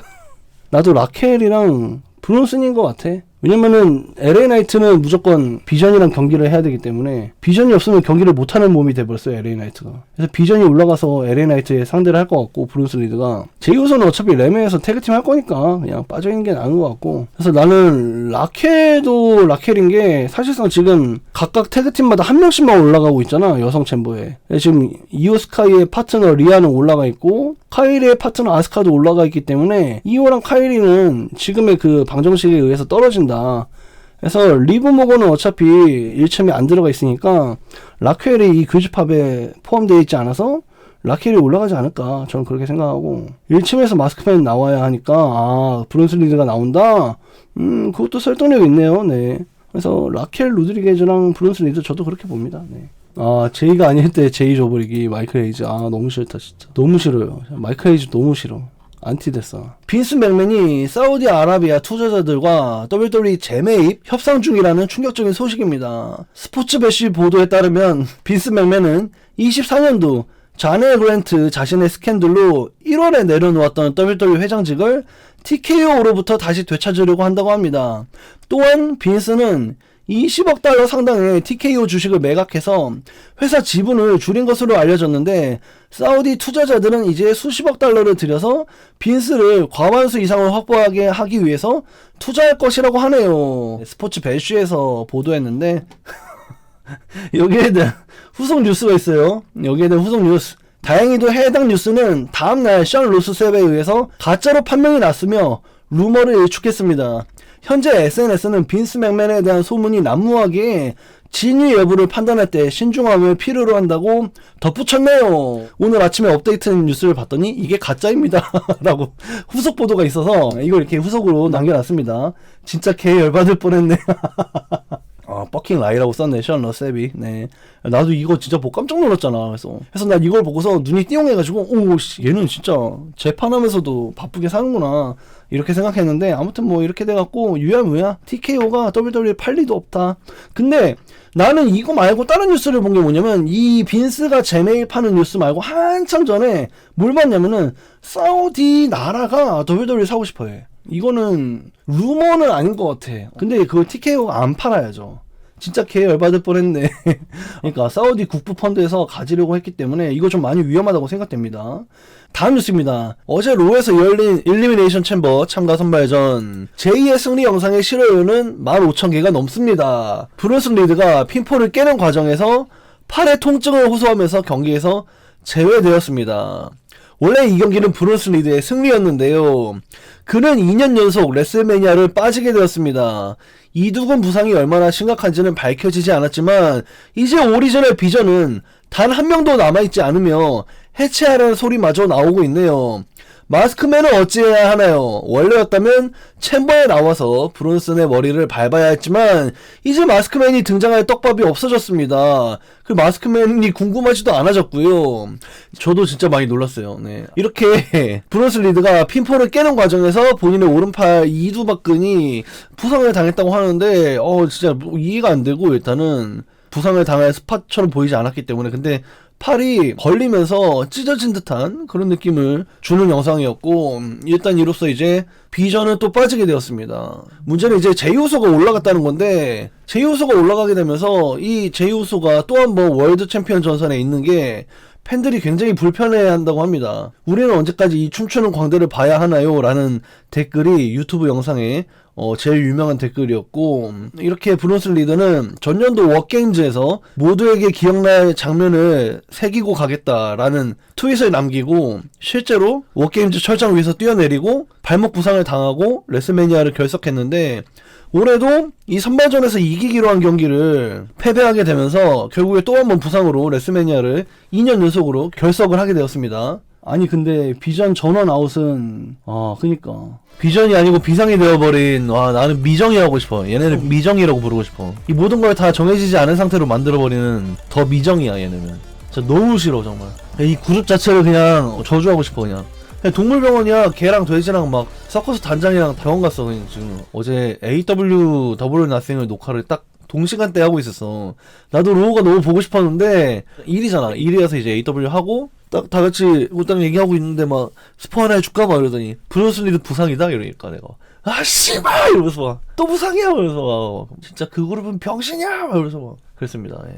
나도 라켈이랑 브론슨인 것 같아. 왜냐면은 LA 나이트는 무조건 비전이랑 경기를 해야 되기 때문에, 비전이 없으면 경기를 못하는 몸이 돼버렸어요, LA 나이트가. 그래서 비전이 올라가서 LA 나이트에 상대를 할 것 같고, 브론슨 리드가. 제이우선은 어차피 레메에서 태그팀 할 거니까 그냥 빠져있는 게 나은 것 같고. 그래서 나는 라켈도 라켈인 게, 사실상 지금 각각 태그팀마다 한 명씩만 올라가고 있잖아, 여성 챔버에. 지금 이오스카이의 파트너 리아는 올라가 있고, 카이리의 파트너 아스카도 올라가 있기 때문에 이오랑 카이리는 지금의 그 방정식에 의해서 떨어진다. 그래서 리브 모고는 어차피 1첨이 안 들어가 있으니까 라켈이 이 교집합에 포함되어 있지 않아서 라켈이 올라가지 않을까, 저는 그렇게 생각하고, 1층에서 마스크맨 나와야 하니까 브론슨 리드가 나온다? 그것도 설득력 있네요. 네. 그래서 라켈 로드리게즈랑 브론슨 리드 저도 그렇게 봅니다. 네. 제이가 아닐 때 제이 줘버리기, 마이클 에이즈. 너무 싫다, 진짜. 너무 싫어요. 마이클 에이즈 너무 싫어. 안티됐어. 빈스 맥맨이 사우디아라비아 투자자들과 WWE 재매입 협상 중이라는 충격적인 소식입니다. 스포츠배쉬 보도에 따르면 빈스 맥맨은 24년도 자네 그랜트 자신의 스캔들로 1월에 내려놓았던 WWE 회장직을 TKO로부터 다시 되찾으려고 한다고 합니다. 또한 빈스는 20억 달러 상당의 TKO 주식을 매각해서 회사 지분을 줄인 것으로 알려졌는데 사우디 투자자들은 이제 수십억 달러를 들여서 빈스를 과반수 이상을 확보하게 하기 위해서 투자할 것이라고 하네요. 스포츠 배쉬에서 보도했는데 여기에 대한 후속 뉴스가 있어요. 여기에 대한 후속 뉴스. 다행히도 해당 뉴스는 다음날 션 로스셉에 의해서 가짜로 판명이 났으며 루머를 일축했습니다. 현재 SNS는 빈스 맥맨에 대한 소문이 난무하기에 진위 여부를 판단할 때 신중함을 필요로 한다고 덧붙였네요. 오늘 아침에 업데이트된 뉴스를 봤더니 이게 가짜입니다 라고 후속 보도가 있어서 이걸 이렇게 후속으로 남겨놨습니다. 진짜 개 열받을 뻔했네. 버킹 라이라고 썼네, 션 러셉이. 네. 나도 이거 진짜 보고 깜짝 놀랐잖아. 그래서 난 이걸 보고서 눈이 띠용해가지고, 오, 얘는 진짜 재판하면서도 바쁘게 사는구나. 이렇게 생각했는데, 아무튼 뭐 이렇게 돼갖고, 유야무야. TKO가 WWE에 팔 리도 없다. 근데 나는 이거 말고 다른 뉴스를 본 게 뭐냐면, 이 빈스가 재매입하는 뉴스 말고 한참 전에 뭘 봤냐면은, 사우디 나라가 WWE를 사고 싶어 해. 이거는 루머는 아닌 것 같아. 근데 그걸 TKO가 안 팔아야죠. 진짜 개 열받을 뻔했네. 그러니까 사우디 국부 펀드에서 가지려고 했기 때문에 이거 좀 많이 위험하다고 생각됩니다. 다음 뉴스입니다. 어제 로에서 열린 일리미네이션 챔버 참가 선발전 제2의 승리 영상의 실효율은 15,000개가 넘습니다. 브루스 리드가 핀폴을 깨는 과정에서 팔의 통증을 호소하면서 경기에서 제외되었습니다. 원래 이 경기는 브루스 리드의 승리였는데요. 그는 2년 연속 레슬매니아를 빠지게 되었습니다. 이두근 부상이 얼마나 심각한지는 밝혀지지 않았지만 이제 오리진의 비전은 단 한 명도 남아있지 않으며 해체하라는 소리마저 나오고 있네요. 마스크맨은 어찌해야 하나요? 원래였다면 챔버에 나와서 브론슨의 머리를 밟아야 했지만 이제 마스크맨이 등장할 떡밥이 없어졌습니다. 그 마스크맨이 궁금하지도 않아졌고요. 저도 진짜 많이 놀랐어요. 네. 이렇게 브론스 리드가 핀폴을 깨는 과정에서 본인의 오른팔 이두박근이 부상을 당했다고 하는데 진짜 이해가 안 되고 일단은 부상을 당할 스팟처럼 보이지 않았기 때문에 근데 팔이 걸리면서 찢어진 듯한 그런 느낌을 주는 영상이었고 일단 이로써 이제 비전은 또 빠지게 되었습니다. 문제는 이제 제이우소가 올라갔다는 건데 제이우소가 올라가게 되면서 이 제이우소가 또 한 번 월드 챔피언 전선에 있는 게 팬들이 굉장히 불편해한다고 합니다. 우리는 언제까지 이 춤추는 광대를 봐야 하나요? 라는 댓글이 유튜브 영상에 제일 유명한 댓글이었고 이렇게 브론스 리드는 전년도 워게임즈에서 모두에게 기억날 장면을 새기고 가겠다라는 트윗을 남기고 실제로 워게임즈 철장 위에서 뛰어내리고 발목 부상을 당하고 레슬매니아를 결석했는데 올해도 이 선발전에서 이기기로 한 경기를 패배하게 되면서 결국에 또 한 번 부상으로 레슬매니아를 2년 연속으로 결석을 하게 되었습니다. 아니 근데 비전 전원 아웃은 그니까 비전이 아니고 비상이 되어버린 나는 미정이 하고 싶어. 얘네는 미정이라고 부르고 싶어. 이 모든 걸 다 정해지지 않은 상태로 만들어버리는 더 미정이야 얘네는. 진짜 너무 싫어 정말. 이 그룹 자체를 그냥 저주하고 싶어 그냥 동물병원이야. 개랑 돼지랑 막 서커스 단장이랑 병원 갔어. 그냥 지금 어제 AW 더블 나싱을 녹화를 딱 동시간대 하고 있었어. 나도 로우가 너무 보고 싶었는데 일이잖아. 일이어서 이제 AW 하고 딱 다 같이 딱 얘기하고 있는데 막 스포 하나 해줄까 막 이러더니 브루스 리드 부상이다 이러니까 내가 씨발 이러면서 막 또 부상이야 이러면서 막 진짜 그 그룹은 병신이야 이러면서 막 그랬습니다. 예.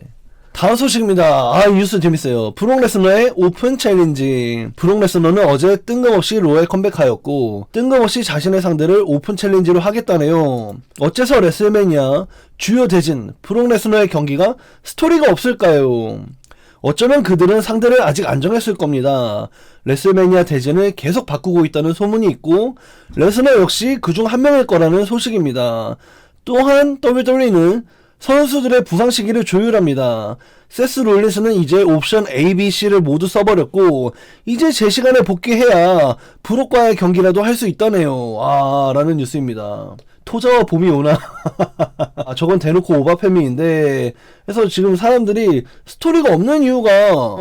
다음 소식입니다. 이 뉴스 재밌어요. 브록 레스너의 오픈 챌린지. 브록 레스너는 어제 뜬금없이 로에 컴백하였고 뜬금없이 자신의 상대를 오픈 챌린지로 하겠다네요. 어째서 레슬매니아 주요 대진 브록 레스너의 경기가 스토리가 없을까요? 어쩌면 그들은 상대를 아직 안 정했을 겁니다. 레슬매니아 대진을 계속 바꾸고 있다는 소문이 있고 레스너 역시 그중 한 명일 거라는 소식입니다. 또한 WWE는 선수들의 부상 시기를 조율합니다. 세스 롤린스는 이제 옵션 A, B, C를 모두 써버렸고 이제 제 시간에 복귀해야 브록과의 경기라도 할 수 있다네요. 라는 뉴스입니다. 토자와 봄이 오나? 아, 저건 대놓고 오바패밍인데, 그래서 지금 사람들이 스토리가 없는 이유가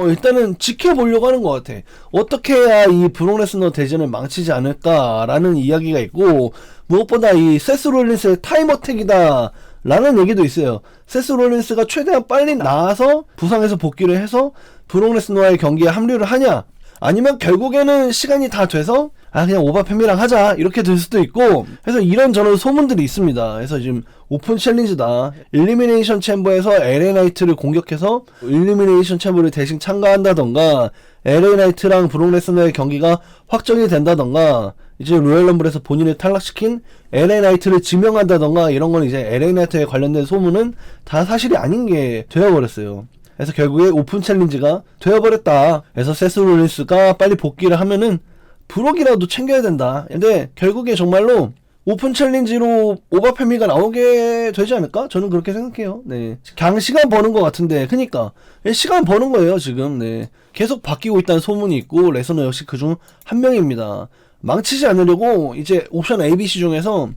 일단은 지켜보려고 하는 것 같아. 어떻게 해야 이 브록 레스너 대전을 망치지 않을까라는 이야기가 있고, 무엇보다 이 세스 롤린스의 타임어택이다 라는 얘기도 있어요. 세스 롤린스가 최대한 빨리 나와서 부상에서 복귀를 해서 브록 레스너와의 경기에 합류를 하냐, 아니면 결국에는 시간이 다 돼서 그냥 오바팸이랑 하자 이렇게 될 수도 있고, 그래서 이런저런 소문들이 있습니다. 그래서 지금 오픈 챌린지다, 일리미네이션 챔버에서 LA 나이트를 공격해서 일리미네이션 챔버를 대신 참가한다던가, LA 나이트랑 브록 레스너의 경기가 확정이 된다던가, 이제 로얄 럼블에서 본인을 탈락시킨 LA 나이트를 지명한다던가, 이런 건 이제 LA 나이트에 관련된 소문은 다 사실이 아닌 게 되어버렸어요. 그래서 결국에 오픈 챌린지가 되어버렸다. 그래서 세스 롤린스가 빨리 복귀를 하면은 브록이라도 챙겨야 된다. 근데 결국에 정말로 오픈 챌린지로 오바패미가 나오게 되지 않을까? 저는 그렇게 생각해요. 네. 그냥 시간 버는 것 같은데, 그니까 시간 버는 거예요 지금. 네. 계속 바뀌고 있다는 소문이 있고, 레서너 역시 그중 한 명입니다. 망치지 않으려고 이제 옵션 ABC 중에서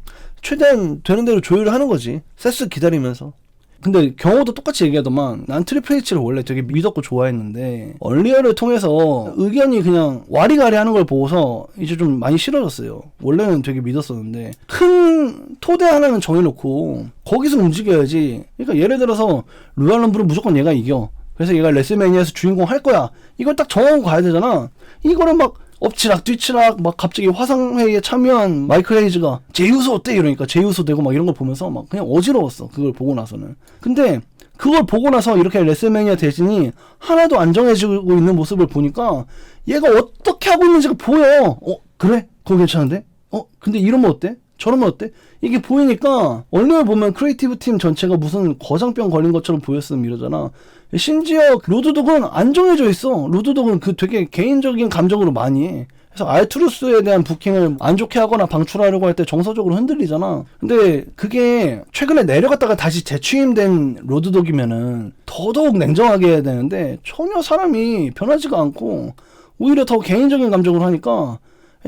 최대한 되는 대로 조율을 하는 거지. 세스 기다리면서. 근데 경호도 똑같이 얘기하더만, 난 트리플 H를 원래 되게 믿었고 좋아했는데 얼리어를 통해서 의견이 그냥 와리가리 하는 걸 보고서 이제 좀 많이 싫어졌어요. 원래는 되게 믿었었는데, 큰 토대 하나는 정해놓고 거기서 움직여야지. 그러니까 예를 들어서 로얄 럼블은 무조건 얘가 이겨, 그래서 얘가 레슬매니아에서 주인공 할 거야, 이걸 딱 정하고 가야 되잖아. 이거를 막 엎치락 뒤치락 막 갑자기 화상회의에 참여한 마이클 헤이즈가 제이우소 어때? 이러니까 제이우소 되고 막 이런 걸 보면서 막 그냥 어지러웠어, 그걸 보고 나서는. 근데 그걸 보고 나서 이렇게 레슬매니아 대진이 하나도 안 정해지고 있는 모습을 보니까 얘가 어떻게 하고 있는지가 보여. 그래? 그거 괜찮은데? 근데 이러면 어때? 저러면 어때? 이게 보이니까 얼리어 보면 크리에이티브 팀 전체가 무슨 거장병 걸린 것처럼 보였음 이러잖아. 심지어 로드독은 안 정해져 있어. 로드독은 그 되게 개인적인 감정으로 많이 해. 그래서 알투루스에 대한 부킹을 안 좋게 하거나 방출하려고 할 때 정서적으로 흔들리잖아. 근데 그게 최근에 내려갔다가 다시 재취임된 로드독이면은 더더욱 냉정하게 해야 되는데, 전혀 사람이 변하지가 않고 오히려 더 개인적인 감정으로 하니까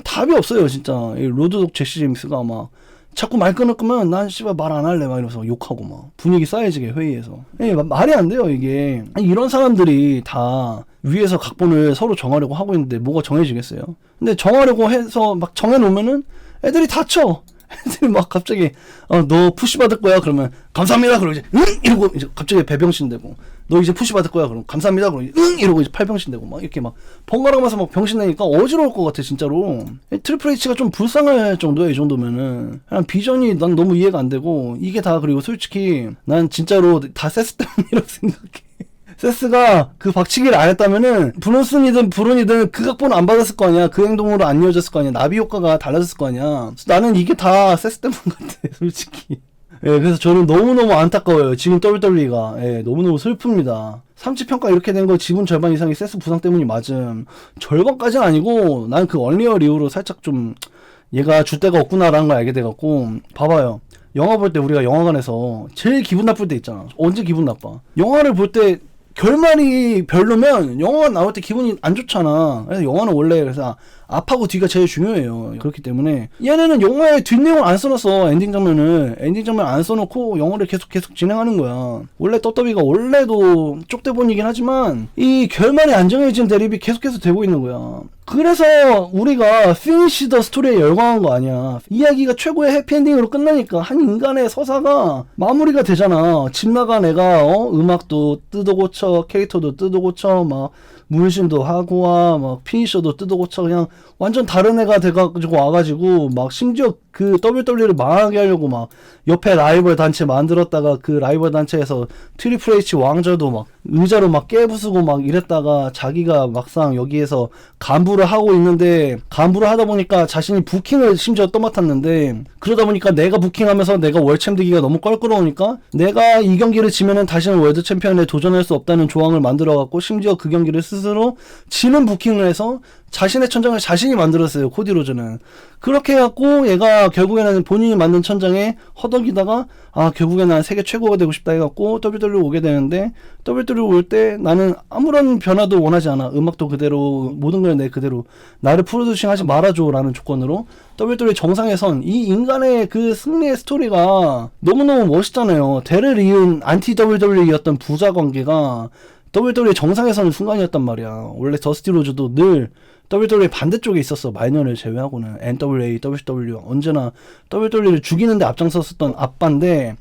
답이 없어요 진짜. 이 로드독 제시 제임스가 막 자꾸 말 끊을 거면 난 씨발 말 안 할래 막 이러면서 욕하고 막 분위기 싸해지게 회의에서. 말이 안 돼요 이게. 이런 사람들이 다 위에서 각본을 서로 정하려고 하고 있는데 뭐가 정해지겠어요? 근데 정하려고 해서 막 정해놓으면은 애들이 다쳐. 애들이 막 갑자기 너 푸시 받을 거야 그러면 감사합니다 그러고 이제 응 이러고 이제 갑자기 배병신 되고, 너 이제 푸시 받을 거야 그러면 감사합니다 그러고 응 이러고 이제 팔병신 되고 막 이렇게 막 번갈아가면서 막 병신 내니까 어지러울 것 같아 진짜로. 트리플 H가 좀 불쌍할 정도야 이 정도면은. 그냥 비전이 난 너무 이해가 안 되고, 이게 다, 그리고 솔직히 난 진짜로 다 세스 때문이라고 생각해. 세스가 그 박치기를 안 했다면은 브론슨이든 브론이든 그 각본을 안 받았을 거 아니야. 그 행동으로 안 이어졌을 거 아니야. 나비 효과가 달라졌을 거 아니야. 나는 이게 다 세스 때문 같아 솔직히. 그래서 저는 너무너무 안타까워요 지금 WWE가. 너무너무 슬픕니다. 삼치평가 이렇게 된 거 지분 절반 이상이 세스 부상 때문이 맞음. 절반까지는 아니고, 난 그 얼리얼 이후로 살짝 좀 얘가 줄 데가 없구나라는 걸 알게 돼갖고. 봐봐요, 영화 볼 때 우리가 영화관에서 제일 기분 나쁠 때 있잖아. 언제 기분 나빠? 영화를 볼 때 결말이 별로면 영화가 나올 때 기분이 안 좋잖아. 그래서 영화는 원래 그래서 앞하고 뒤가 제일 중요해요. 그렇기 때문에 얘네는 영화에 뒷내용을 안 써놨어. 엔딩 장면 안 써놓고 영화를 계속 진행하는 거야. 원래 떡더비가 원래도 쪽대본이긴 하지만 이 결말이 안 정해진 대립이 계속해서 되고 있는 거야. 그래서 우리가 피니시 더 스토리에 열광한 거 아니야. 이야기가 최고의 해피엔딩으로 끝나니까 한 인간의 서사가 마무리가 되잖아. 집 나간 애가 음악도 뜯어고쳐, 캐릭터도 뜯어고쳐, 막 문신도 하고 와, 막 피니셔도 뜯어고쳐, 그냥 완전 다른 애가 돼가지고 와가지고 막 심지어 그 WWE를 망하게 하려고 막 옆에 라이벌 단체 만들었다가 그 라이벌 단체에서 트리플 H 왕자도 막 의자로 막 깨부수고 막 이랬다가 자기가 막상 여기에서 간부를 하고 있는데, 간부를 하다 보니까 자신이 부킹을 심지어 떠맡았는데, 그러다 보니까 내가 부킹하면서 내가 월챔 되기가 너무 껄끄러우니까 내가 이 경기를 지면은 다시는 월드 챔피언에 도전할 수 없다는 조항을 만들어갖고 심지어 그 경기를 스스로 지는 부킹을 해서 자신의 천장을 자신이 만들었어요. 코디 로즈는. 그렇게 해갖고 얘가 결국에는 본인이 만든 천장에 허덕이다가 결국에는 난 세계 최고가 되고 싶다 해갖고 WWE 오게 되는데, WWE 올 때 나는 아무런 변화도 원하지 않아. 음악도 그대로, 모든 걸 내 그대로, 나를 프로듀싱 하지 말아줘 라는 조건으로 WWE 정상에 선 이 인간의 그 승리의 스토리가 너무너무 멋있잖아요. 대를 이은 안티 WWE였던 부자 관계가 WWE 정상에 서는 순간이었단 말이야. 원래 더스티 로즈도 늘 WWE 반대쪽에 있었어. 마이너를 제외하고는. NWA, WCW 언제나 WWE를 죽이는데 앞장섰었던 아빠인데,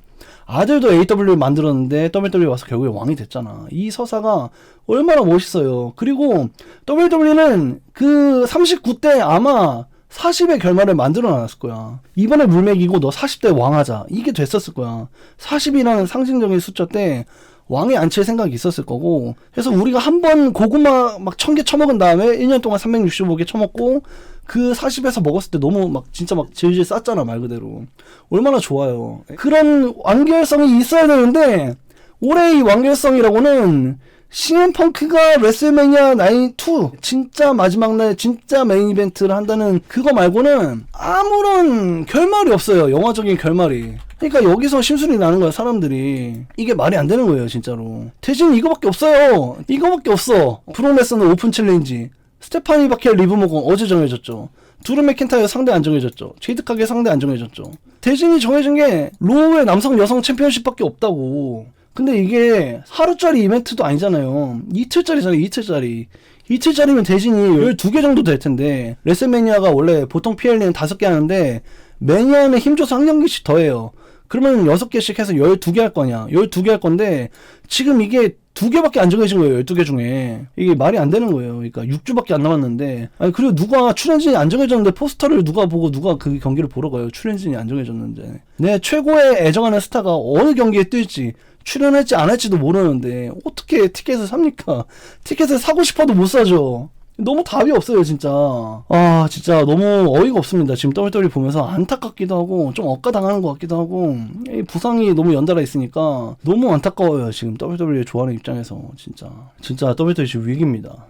아들도 AW를 만들었는데 WWE 와서 결국에 왕이 됐잖아. 이 서사가 얼마나 멋있어요. 그리고 WWE는 그 39대 아마 40의 결말을 만들어 놨을 거야. 이번에 물맥이고 너 40대 왕하자. 이게 됐었을 거야. 40이라는 상징적인 숫자 때 왕에 앉힐 생각이 있었을 거고, 그래서 우리가 한 번 고구마 막 1000개 처먹은 다음에 1년 동안 365개 처먹고 그 40에서 먹었을 때 너무 막 진짜 막 질질 쌌잖아, 말 그대로. 얼마나 좋아요. 그런 완결성이 있어야 되는데, 올해 이 완결성이라고는 CM 펑크가 레슬매니아 92 진짜 마지막 날 진짜 메인 이벤트를 한다는 그거 말고는 아무런 결말이 없어요. 영화적인 결말이. 그러니까 여기서 심술이 나는 거야, 사람들이. 이게 말이 안 되는 거예요, 진짜로. 대신 이거밖에 없어요. 이거밖에 없어. 프로레슬러 오픈 챌린지. 스테파니 바켈 리브 모건 어제 정해졌죠. 드루 맥킨타이어 상대 안 정해졌죠. 제이드 카게 상대 안 정해졌죠. 대신이 정해진 게 로우의 남성 여성 챔피언십밖에 없다고. 근데 이게 하루짜리 이벤트도 아니잖아요. 이틀짜리잖아요, 이틀짜리. 이틀짜리면 대신이 12개 정도 될 텐데, 레슬매니아가 원래 보통 PLE는 5개 하는데 매니아는 힘줘서 한 경기씩 더해요. 그러면 6개씩 해서 12개 할 거냐. 12개 할 건데 지금 이게 2개밖에 안 정해진 거예요. 12개 중에. 이게 말이 안 되는 거예요. 그러니까 6주밖에 안 남았는데, 아니 그리고 누가 출연진이 안 정해졌는데 포스터를 누가 보고 누가 그 경기를 보러 가요. 출연진이 안 정해졌는데. 내 최고의 애정하는 스타가 어느 경기에 뜰지, 출연할지 안 할지도 모르는데 어떻게 티켓을 삽니까? 티켓을 사고 싶어도 못 사죠. 너무 답이 없어요, 진짜. 진짜 너무 어이가 없습니다. 지금 WWE 보면서 안타깝기도 하고 좀 억까당하는 것 같기도 하고, 이 부상이 너무 연달아 있으니까 너무 안타까워요, 지금 WWE 좋아하는 입장에서. 진짜 WWE 지금 위기입니다.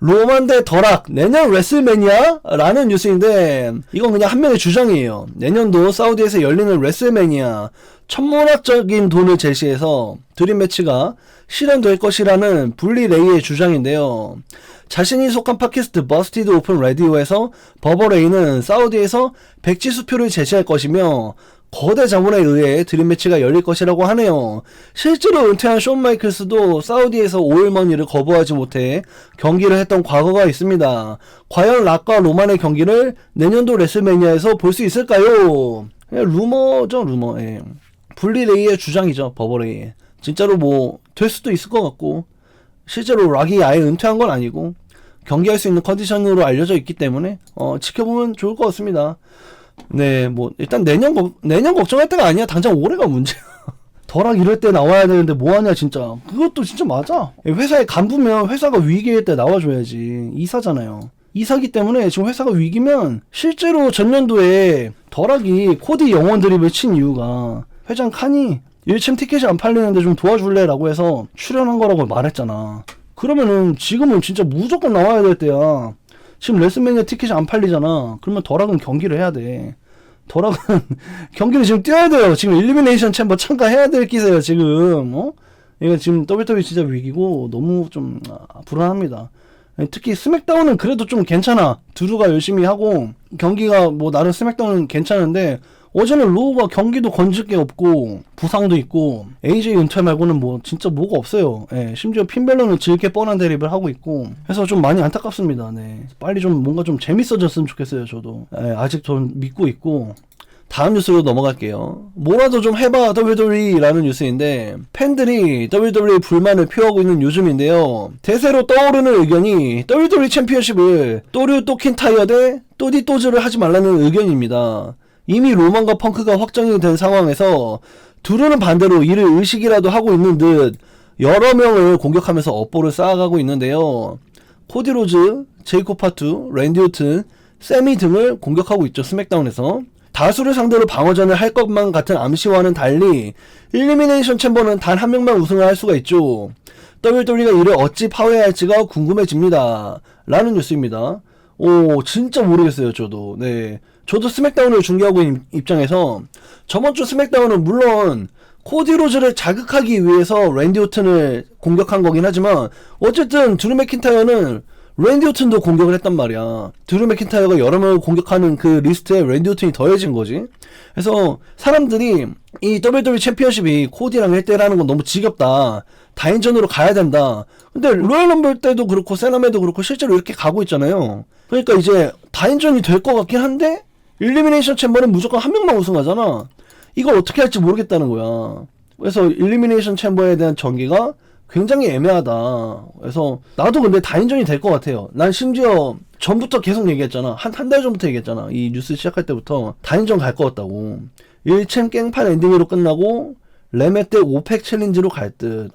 로만 대 더락 내년 레슬매니아? 라는 뉴스인데, 이건 그냥 한 명의 주장이에요. 내년도 사우디에서 열리는 레슬매니아 천문학적인 돈을 제시해서 드림 매치가 실현될 것이라는 불리 레이의 주장인데요. 자신이 속한 팟캐스트 버스티드 오픈 라디오에서 버버 레이는 사우디에서 백지 수표를 제시할 것이며 거대 자본에 의해 드림 매치가 열릴 것이라고 하네요. 실제로 은퇴한 숀 마이클스도 사우디에서 오일머니를 거부하지 못해 경기를 했던 과거가 있습니다. 과연 락과 로만의 경기를 내년도 레슬매니아에서 볼 수 있을까요? 그냥 루머죠, 루머. 예. 불리 레이의 주장이죠, 버버 레이. 진짜로 뭐 될 수도 있을 것 같고, 실제로 락이 아예 은퇴한 건 아니고 경기할 수 있는 컨디션으로 알려져 있기 때문에 지켜보면 좋을 것 같습니다. 네, 뭐 일단 내년 걱정할 때가 아니야. 당장 올해가 문제야. 더락 이럴 때 나와야 되는데 뭐하냐 진짜. 그것도 진짜 맞아. 회사에 간부면 회사가 위기일 때 나와줘야지. 이사잖아요. 이사기 때문에 지금 회사가 위기면, 실제로 전년도에 더락이 코디 영원 드립을 친 이유가 회장 칸이 1챔 티켓이 안 팔리는데 좀 도와줄래? 라고 해서 출연한 거라고 말했잖아. 그러면은 지금은 진짜 무조건 나와야 될 때야. 지금 레슬매니아 티켓이 안 팔리잖아. 그러면 더락은 경기를 해야 돼. 더락은 경기를 지금 뛰어야 돼요. 지금 일리미네이션 챔버 참가해야 될 기세예요, 지금. 이거 지금 WWE 진짜 위기고 너무 좀 불안합니다. 특히 스맥다운은 그래도 좀 괜찮아. 드루가 열심히 하고 경기가 뭐 나름 스맥다운은 괜찮은데, 어제는 로우가 경기도 건질 게 없고 부상도 있고 AJ 은퇴 말고는 뭐 진짜 뭐가 없어요. 예, 심지어 핀벨러는 질게 뻔한 대립을 하고 있고 해서 좀 많이 안타깝습니다. 네, 빨리 좀 뭔가 좀 재밌어졌으면 좋겠어요, 저도. 예, 아직 좀 믿고 있고. 다음 뉴스로 넘어갈게요. 뭐라도 좀 해봐 WWE라는 뉴스인데, 팬들이 WWE 불만을 표하고 있는 요즘인데요. 대세로 떠오르는 의견이 WWE 챔피언십을 또류 또킨타이어 대 또디또즈를 하지 말라는 의견입니다. 이미 로만과 펑크가 확정이 된 상황에서 두루는 반대로 이를 의식이라도 하고 있는 듯 여러 명을 공격하면서 업보를 쌓아가고 있는데요. 코디 로즈, 제이콥 파투, 랜디 오튼, 세미 등을 공격하고 있죠, 스맥다운에서. 다수를 상대로 방어전을 할 것만 같은 암시와는 달리 일리미네이션 챔버는 단 한 명만 우승을 할 수가 있죠. WWE가 이를 어찌 파괴할지가 궁금해집니다. 라는 뉴스입니다. 오, 진짜 모르겠어요, 저도. 네. 저도 스맥다운을 중계하고 있는 입장에서 저번 주 스맥다운은 물론 코디 로즈를 자극하기 위해서 랜디 오튼을 공격한 거긴 하지만 어쨌든 드루 맥킨타이어는 랜디 오튼도 공격을 했단 말이야. 드루 맥킨타이어가 여러 명을 공격하는 그 리스트에 랜디 오튼이 더해진 거지. 그래서 사람들이 이 WWE 챔피언십이 코디랑 1대1 하는 건 너무 지겹다. 다인전으로 가야 된다. 근데 로얄 럼블 때도 그렇고 세나메도 그렇고 실제로 이렇게 가고 있잖아요. 그러니까 이제 다인전이 될 것 같긴 한데 일리미네이션 챔버는 무조건 한 명만 우승하잖아. 이걸 어떻게 할지 모르겠다는 거야. 그래서 일리미네이션 챔버에 대한 전개가 굉장히 애매하다. 그래서 나도 근데 다인전이 될 것 같아요. 난 심지어 전부터 계속 얘기했잖아. 한 달 전부터 얘기했잖아. 이 뉴스 시작할 때부터 다인전 갈 것 같다고. 1챔 깽판 엔딩으로 끝나고 레메 때 5팩 챌린지로 갈 듯.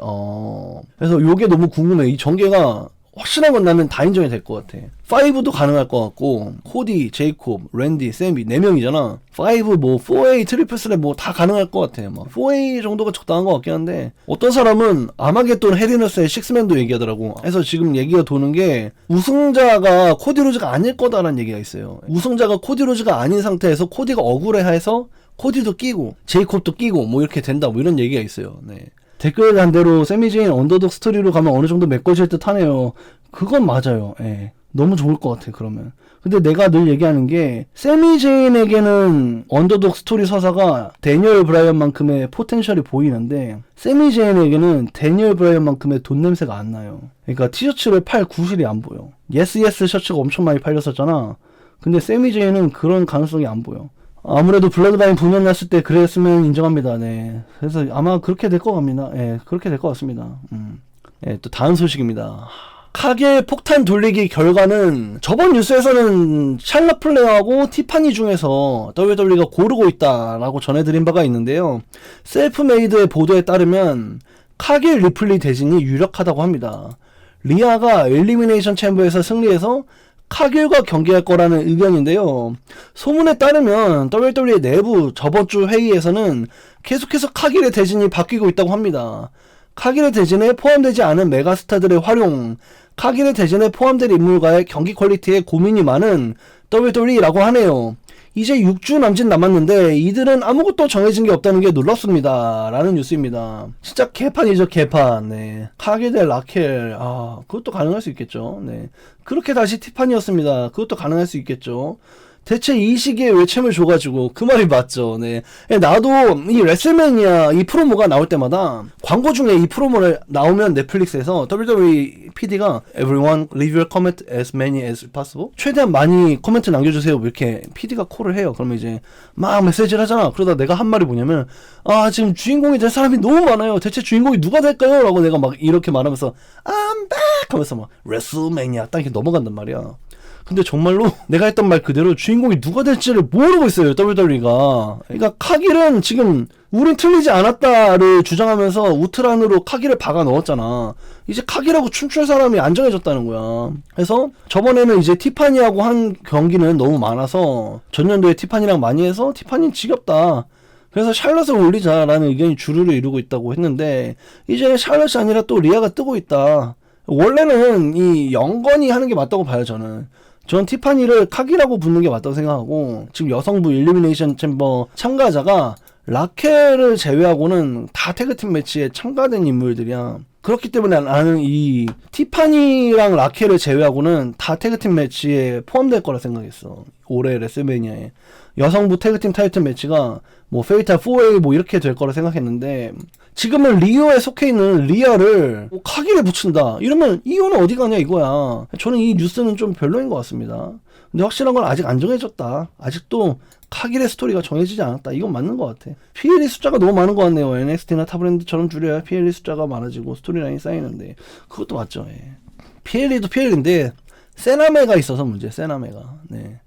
그래서 요게 너무 궁금해. 이 전개가 확실한 건 나는 다인전이 될 것 같아. 5도 가능할 것 같고 코디, 제이콥, 랜디, 세미 4명이잖아. 5, 뭐 4A, 트리플 스랩 뭐 다 가능할 것 같아. 막 4A 정도가 적당한 것 같긴 한데 어떤 사람은 아마겟돈 헤리너스의 식스맨도 얘기하더라고. 그래서 지금 얘기가 도는 게 우승자가 코디 로즈가 아닐 거다라는 얘기가 있어요. 우승자가 코디 로즈가 아닌 상태에서 코디가 억울해해서 코디도 끼고 제이콥도 끼고 뭐 이렇게 된다 뭐 이런 얘기가 있어요. 네. 댓글 단대로 세미제인 언더독 스토리로 가면 어느 정도 메꿔질 듯 하네요. 그건 맞아요. 예. 너무 좋을 것 같아, 그러면. 근데 내가 늘 얘기하는 게, 세미제인에게는 언더독 스토리 서사가 데니얼 브라이언만큼의 포텐셜이 보이는데, 세미제인에게는 데니얼 브라이언만큼의 돈 냄새가 안 나요. 그러니까 티셔츠를 팔 구실이 안 보여. 예스 셔츠가 엄청 많이 팔렸었잖아. 근데 세미제인은 그런 가능성이 안 보여. 아무래도 블러드라인 분열 났을 때 그랬으면 인정합니다. 네. 그래서 아마 그렇게 될 것 같습니다. 예, 그렇게 될 것 같습니다. 예, 또 다음 소식입니다. 카게 폭탄 돌리기 결과는 저번 뉴스에서는 샬럿 플레어하고 티파니 중에서 WWE가 고르고 있다라고 전해드린 바가 있는데요. 셀프메이드의 보도에 따르면 카게 리플리 대진이 유력하다고 합니다. 리아가 엘리미네이션 챔버에서 승리해서 카길과 경기할 거라는 의견인데요. 소문에 따르면 WWE 내부 저번주 회의에서는 계속해서 카길의 대진이 바뀌고 있다고 합니다. 카길의 대진에 포함되지 않은 메가스타들의 활용, 카길의 대진에 포함될 인물과의 경기 퀄리티에 고민이 많은 WWE라고 하네요. 이제 6주 남짓 남았는데 이들은 아무것도 정해진 게 없다는 게 놀랍습니다. 라는 뉴스입니다. 진짜 개판이죠, 개판. 네. 카길 대 라켈. 그것도 가능할 수 있겠죠. 네. 그렇게 다시 티파니였습니다. 그것도 가능할 수 있겠죠. 대체 이 시기에 왜 챔을 줘가지고 그 말이 맞죠. 네. 나도 이 레슬매니아 이 프로모가 나올 때마다 광고 중에 이 프로모를 나오면 넷플릭스에서 WWE PD가 Everyone leave your comment as many as possible. 최대한 많이 코멘트 남겨주세요. 이렇게 PD가 콜을 해요. 그러면 이제 막 메시지를 하잖아. 그러다 내가 한 말이 뭐냐면 지금 주인공이 될 사람이 너무 많아요. 대체 주인공이 누가 될까요? 라고 내가 막 이렇게 말하면서 I'm back 하면서 막 레슬매니아 딱 이렇게 넘어간단 말이야. 근데 정말로 내가 했던 말 그대로 주인공이 누가 될지를 모르고 있어요, WWE가. 그러니까 카길은 지금 우린 틀리지 않았다를 주장하면서 우트란으로 카길을 박아 넣었잖아. 이제 카길하고 춤출 사람이 안 정해졌다는 거야. 그래서 저번에는 이제 티파니하고 한 경기는 너무 많아서 전년도에 티파니랑 많이 해서 티파니는 지겹다. 그래서 샬럿을 올리자라는 의견이 주류를 이루고 있다고 했는데 이제 샬럿이 아니라 또 리아가 뜨고 있다. 원래는 이 영건이 하는 게 맞다고 봐요, 저는. 전 티파니를 카기라고 부르는 게 맞다고 생각하고 지금 여성부 일리미네이션 챔버 참가자가 라켈을 제외하고는 다 태그팀 매치에 참가된 인물들이야. 그렇기 때문에 나는 이 티파니랑 라켈을 제외하고는 다 태그팀 매치에 포함될 거라 생각했어. 올해 레슬매니아에 여성부 태그팀 타이틀 매치가 뭐 페이탈 4A 뭐 이렇게 될 거라 생각했는데 지금은 리오에 속해 있는 리아를 카길에 붙인다 이러면 이유는 어디 가냐 이거야. 저는 이 뉴스는 좀 별로인 것 같습니다. 근데 확실한 건 아직 안 정해졌다. 아직도 카길의 스토리가 정해지지 않았다. 이건 맞는 것 같아. PLE 숫자가 너무 많은 것 같네요. NXT나 타브랜드처럼 줄여야 PLE 숫자가 많아지고 스토리라인이 쌓이는데 그것도 맞죠. 예. PLE도 PLE인데 세나메가 있어서 문제. 세나메가. 네.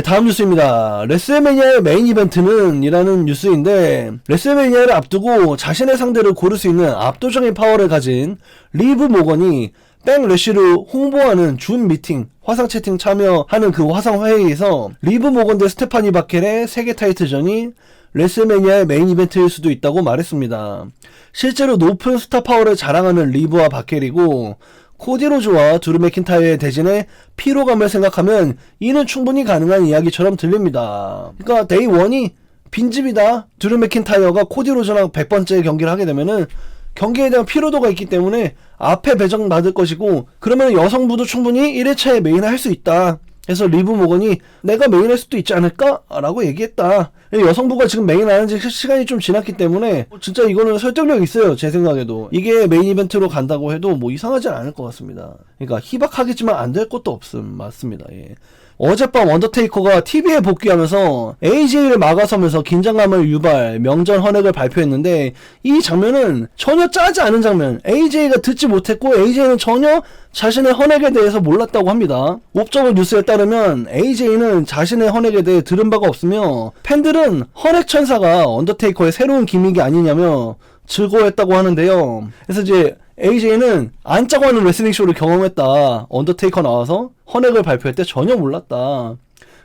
다음 뉴스입니다. 레슬매니아의 메인 이벤트는 이라는 뉴스인데 레슬매니아를 앞두고 자신의 상대를 고를 수 있는 압도적인 파워를 가진 리브 모건이 백래쉬를 홍보하는 준 미팅 화상 채팅 참여하는 그 화상 회의에서 리브 모건 대 스테파니 바켈의 세계 타이틀전이 레슬매니아의 메인 이벤트일 수도 있다고 말했습니다. 실제로 높은 스타 파워를 자랑하는 리브와 바켈이고 코디 로즈와 드루 맥킨타이어의 대진에 피로감을 생각하면 이는 충분히 가능한 이야기처럼 들립니다. 그러니까 데이 1이 빈집이다. 드루 맥킨타이어가 코디 로즈랑 100번째 경기를 하게 되면은 경기에 대한 피로도가 있기 때문에 앞에 배정받을 것이고, 그러면 여성부도 충분히 1회차에 메인을 할 수 있다. 그래서 리브 모건이 내가 메인 할 수도 있지 않을까? 라고 얘기했다. 여성부가 지금 메인 안 한 지 시간이 좀 지났기 때문에 진짜 이거는 설득력 있어요. 제 생각에도. 이게 메인 이벤트로 간다고 해도 뭐 이상하진 않을 것 같습니다. 그러니까 희박하겠지만 안 될 것도 없음. 맞습니다. 예. 어젯밤 언더테이커가 TV에 복귀하면서 AJ를 막아서면서 긴장감을 유발, 명전 헌액을 발표했는데 이 장면은 전혀 짜지 않은 장면. AJ가 듣지 못했고 AJ는 전혀 자신의 헌액에 대해서 몰랐다고 합니다. 옵저버 뉴스에 따르면 AJ는 자신의 헌액에 대해 들은 바가 없으며 팬들은 헌액 천사가 언더테이커의 새로운 기믹이 아니냐며 즐거워했다고 하는데요. 그래서 이제 AJ는 안 짜고 하는 레슬링 쇼를 경험했다. 언더테이커 나와서 헌액을 발표할 때 전혀 몰랐다.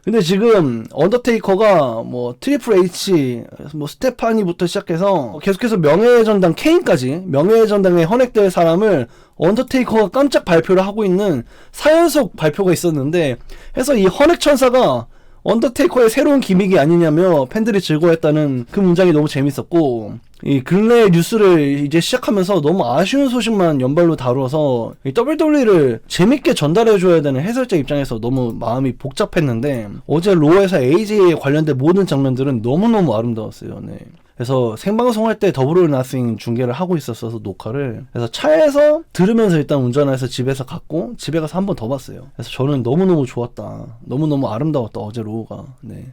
근데 지금 언더테이커가 뭐 트리플 H, 뭐 스테파니부터 시작해서 계속해서 명예의 전당 케인까지 명예의 전당에 헌액될 사람을 언더테이커가 깜짝 발표를 하고 있는 4연속 발표가 있었는데, 해서 이 헌액 천사가 언더테이커의 새로운 기믹이 아니냐며 팬들이 즐거워했다는 그 문장이 너무 재밌었고, 이 근래 뉴스를 이제 시작하면서 너무 아쉬운 소식만 연발로 다뤄서 이 WWE를 재밌게 전달해줘야 되는 해설자 입장에서 너무 마음이 복잡했는데, 어제 로에서 AJ에 관련된 모든 장면들은 너무너무 아름다웠어요. 네. 그래서 생방송할 때 더블 올 나싱 중계를 하고 있었어서 녹화를, 그래서 차에서 들으면서 일단 운전해서 집에서 갔고 집에 가서 한 번 더 봤어요. 그래서 저는 너무너무 좋았다. 너무너무 아름다웠다 어제 로우가. 네.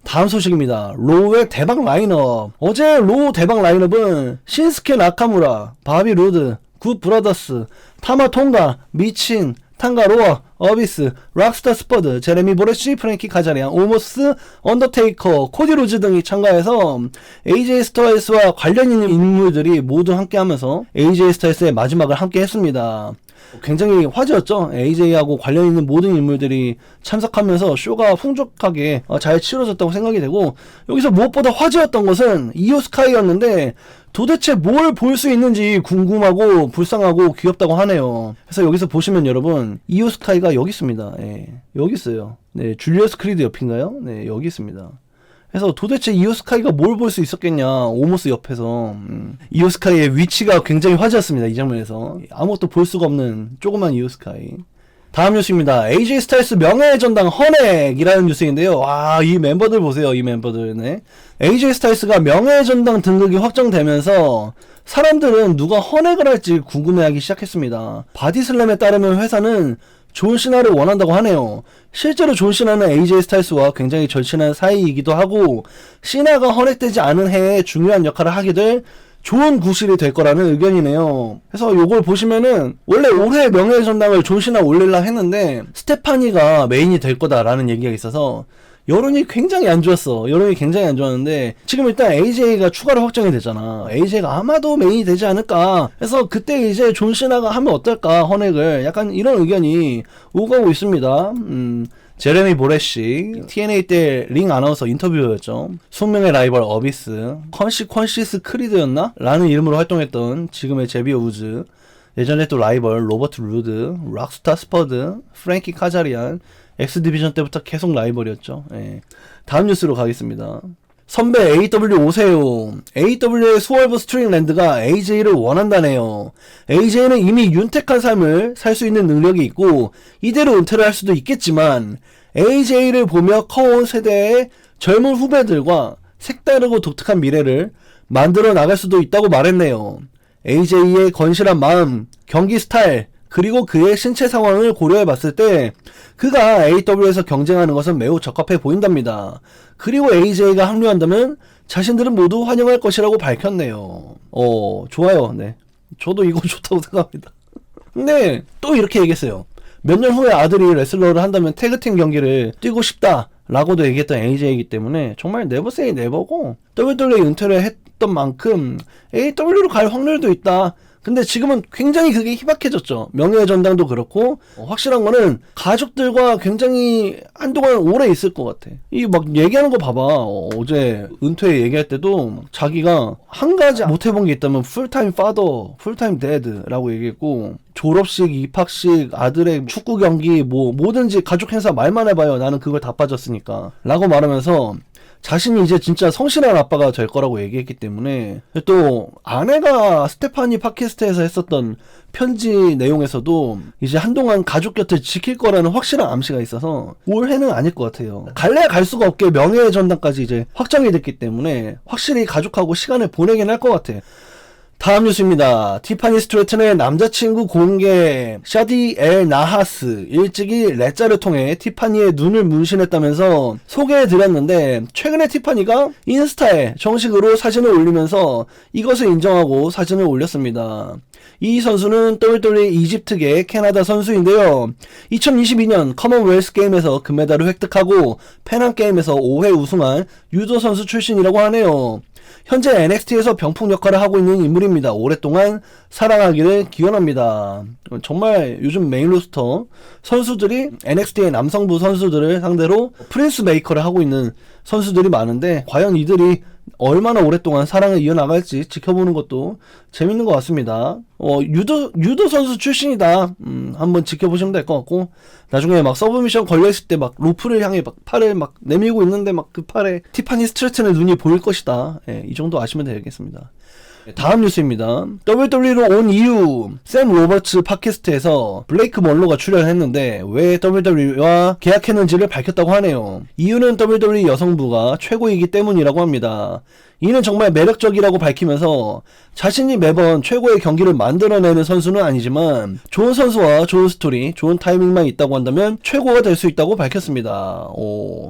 다음 소식입니다. 로우의 대박 라인업. 어제 로우 대박 라인업은 신스케 나카무라, 바비 루드, 굿 브라더스, 타마 통가, 미친, 탄가로어, 어비스, 락스타 스퍼드, 제레미 보레시, 프랭키 카자리안, 오모스, 언더테이커, 코디 로즈 등이 참가해서 AJ 스타일스와 관련 있는 인물들이 모두 함께하면서 AJ 스타일스의 마지막을 함께 했습니다. 굉장히 화제였죠. AJ하고 관련 있는 모든 인물들이 참석하면서 쇼가 풍족하게 잘 치러졌다고 생각이 되고, 여기서 무엇보다 화제였던 것은 이오 스카이였는데 도대체 뭘 볼 수 있는지 궁금하고 불쌍하고 귀엽다고 하네요. 그래서 여기서 보시면 여러분, 이오 스카이가 여기 있습니다. 예, 여기 있어요. 네, 줄리어스 크리드 옆인가요? 네, 여기 있습니다. 그래서 도대체 이오 스카이가 뭘 볼 수 있었겠냐, 오모스 옆에서. 이오 스카이의 위치가 굉장히 화제였습니다. 이 장면에서 아무것도 볼 수가 없는 조그만 이오 스카이. 다음 뉴스입니다. AJ 스타일스 명예의 전당 헌액이라는 뉴스인데요. 와, 이 멤버들 보세요. 이 멤버들. 네. AJ 스타일스가 명예의 전당 등극이 확정되면서 사람들은 누가 헌액을 할지 궁금해하기 시작했습니다. 바디슬램에 따르면 회사는 존 시나를 원한다고 하네요. 실제로 존 시나는 AJ 스타일스와 굉장히 절친한 사이이기도 하고, 시나가 헌액되지 않은 해에 중요한 역할을 하게 될 좋은 구실이 될 거라는 의견이네요. 그래서 요걸 보시면은 원래 올해 명예의 전당을 존 시나 올리려 했는데 스테파니가 메인이 될 거다라는 얘기가 있어서 여론이 굉장히 안 좋았어. 여론이 굉장히 안 좋았는데 지금 일단 AJ가 추가로 확정이 됐잖아. AJ가 아마도 메인이 되지 않을까. 그래서 그때 이제 존 시나가 하면 어떨까, 헌액을. 약간 이런 의견이 오가고 있습니다. 제레미 보레시, TNA 때 링 아나운서 인터뷰였죠. 숙명의 라이벌 어비스, 컨시스 크리드였나? 라는 이름으로 활동했던 지금의 제비 오우즈, 예전에 또 라이벌 로버트 루드, 락스타 스퍼드, 프랭키 카자리안, 엑스디비전 때부터 계속 라이벌이었죠. 예. 다음 뉴스로 가겠습니다. 선배 AW 오세요. AW의 스월브 스트링랜드가 AJ를 원한다네요. AJ는 이미 윤택한 삶을 살 수 있는 능력이 있고 이대로 은퇴를 할 수도 있겠지만 AJ를 보며 커온 세대의 젊은 후배들과 색다르고 독특한 미래를 만들어 나갈 수도 있다고 말했네요. AJ의 건실한 마음, 경기 스타일, 그리고 그의 신체 상황을 고려해 봤을 때 그가 AW에서 경쟁하는 것은 매우 적합해 보인답니다. 그리고 AJ가 합류한다면 자신들은 모두 환영할 것이라고 밝혔네요. 좋아요. 네, 저도 이거 좋다고 생각합니다. 근데 또 이렇게 얘기했어요. 몇 년 후에 아들이 레슬러를 한다면 태그팀 경기를 뛰고 싶다 라고도 얘기했던 AJ이기 때문에 정말 네버 세이 네버고, WWE 은퇴를 했던 만큼 AW로 갈 확률도 있다. 근데 지금은 굉장히 그게 희박해졌죠. 명예의 전당도 그렇고 확실한 거는 가족들과 굉장히 한동안 오래 있을 것 같아. 이 막 얘기하는 거 봐봐. 어제 은퇴 얘기할 때도 자기가 한 가지 못 해본 게 있다면 풀타임 파더, 풀타임 데드라고 얘기했고, 졸업식, 입학식, 아들의 축구 경기, 뭐 뭐든지 가족 행사 말만 해봐요. 나는 그걸 다 빠졌으니까 라고 말하면서 자신이 이제 진짜 성실한 아빠가 될 거라고 얘기했기 때문에, 또 아내가 스테파니 팟캐스트에서 했었던 편지 내용에서도 이제 한동안 가족 곁을 지킬 거라는 확실한 암시가 있어서 올해는 아닐 것 같아요. 갈래야 갈 수가 없게 명예의 전당까지 이제 확정이 됐기 때문에 확실히 가족하고 시간을 보내긴 할 것 같아. 다음 뉴스입니다. 티파니 스트래튼의 남자친구 공개. 샤디 엘 나하스 일찍이 레짜를 통해 티파니의 눈을 문신했다면서 소개해드렸는데, 최근에 티파니가 인스타에 정식으로 사진을 올리면서 이것을 인정하고 사진을 올렸습니다. 이 선수는 WWE 이집트계 캐나다 선수인데요. 2022년 커먼웰스 게임에서 금메달을 획득하고 페난 게임에서 5회 우승한 유도 선수 출신이라고 하네요. 현재 NXT에서 병풍 역할을 하고 있는 인물입니다. 오랫동안 사랑하기를 기원합니다. 정말 요즘 메인 로스터 선수들이 NXT의 남성부 선수들을 상대로 프린스 메이커를 하고 있는 선수들이 많은데, 과연 이들이 얼마나 오랫동안 사랑을 이어나갈지 지켜보는 것도 재밌는 것 같습니다. 유도 선수 출신이다. 한번 지켜보시면 될 것 같고, 나중에 막 서브미션 걸려있을 때 막 로프를 향해 막 팔을 막 내밀고 있는데 막 그 팔에 티파니 스트래튼의 눈이 보일 것이다. 예, 이 정도 아시면 되겠습니다. 다음 뉴스입니다. WWE로 온 이유. 샘 로버츠 팟캐스트에서 블레이크 먼로가 출연했는데 왜 WWE와 계약했는지를 밝혔다고 하네요. 이유는 WWE 여성부가 최고이기 때문이라고 합니다. 이는 정말 매력적이라고 밝히면서 자신이 매번 최고의 경기를 만들어내는 선수는 아니지만 좋은 선수와 좋은 스토리, 좋은 타이밍만 있다고 한다면 최고가 될 수 있다고 밝혔습니다.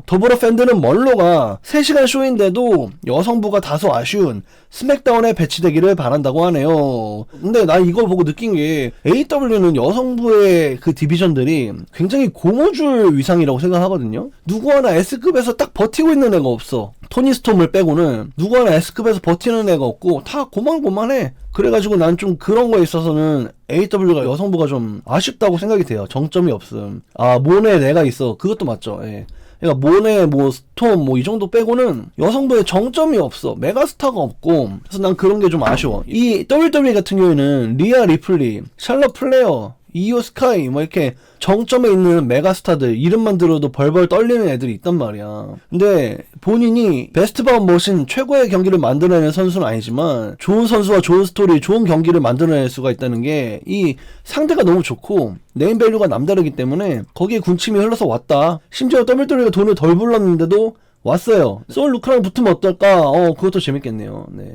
더불어 팬들은 먼로가 3시간 쇼인데도 여성부가 다소 아쉬운 스맥다운에 배치되기를 바란다고 하네요. 근데 나 이걸 보고 느낀 게 AEW는 여성부의 그 디비전들이 굉장히 고무줄 위상이라고 생각하거든요. 누구 하나 S급에서 딱 버티고 있는 애가 없어. 토니 스톰을 빼고는 누구 하나 S급에서 버티는 애가 없고 다 고만고만해. 그래가지고 난 좀 그런 거에 있어서는 AEW가 여성부가 좀 아쉽다고 생각이 돼요. 정점이 없음. 모네 내가 있어. 그것도 맞죠. 예. 그러니까 모네, 스톰, 이 정도 빼고는 여성부의 정점이 없어. 메가스타가 없고. 그래서 난 그런 게 좀 아쉬워. 이 WWE 같은 경우에는 리아 리플리, 샬럿 플레어, 이오 스카이 이렇게 정점에 있는 메가스타들 이름만 들어도 벌벌 떨리는 애들이 있단 말이야. 근데 본인이 베스트 바운 머신 최고의 경기를 만들어내는 선수는 아니지만 좋은 선수와 좋은 스토리, 좋은 경기를 만들어낼 수가 있다는 게 이 상대가 너무 좋고 네임밸류가 남다르기 때문에 거기에 군침이 흘러서 왔다. 심지어 WWE가 돈을 덜 불렀는데도 왔어요. 소울 루크랑 붙으면 어떨까? 그것도 재밌겠네요. 네.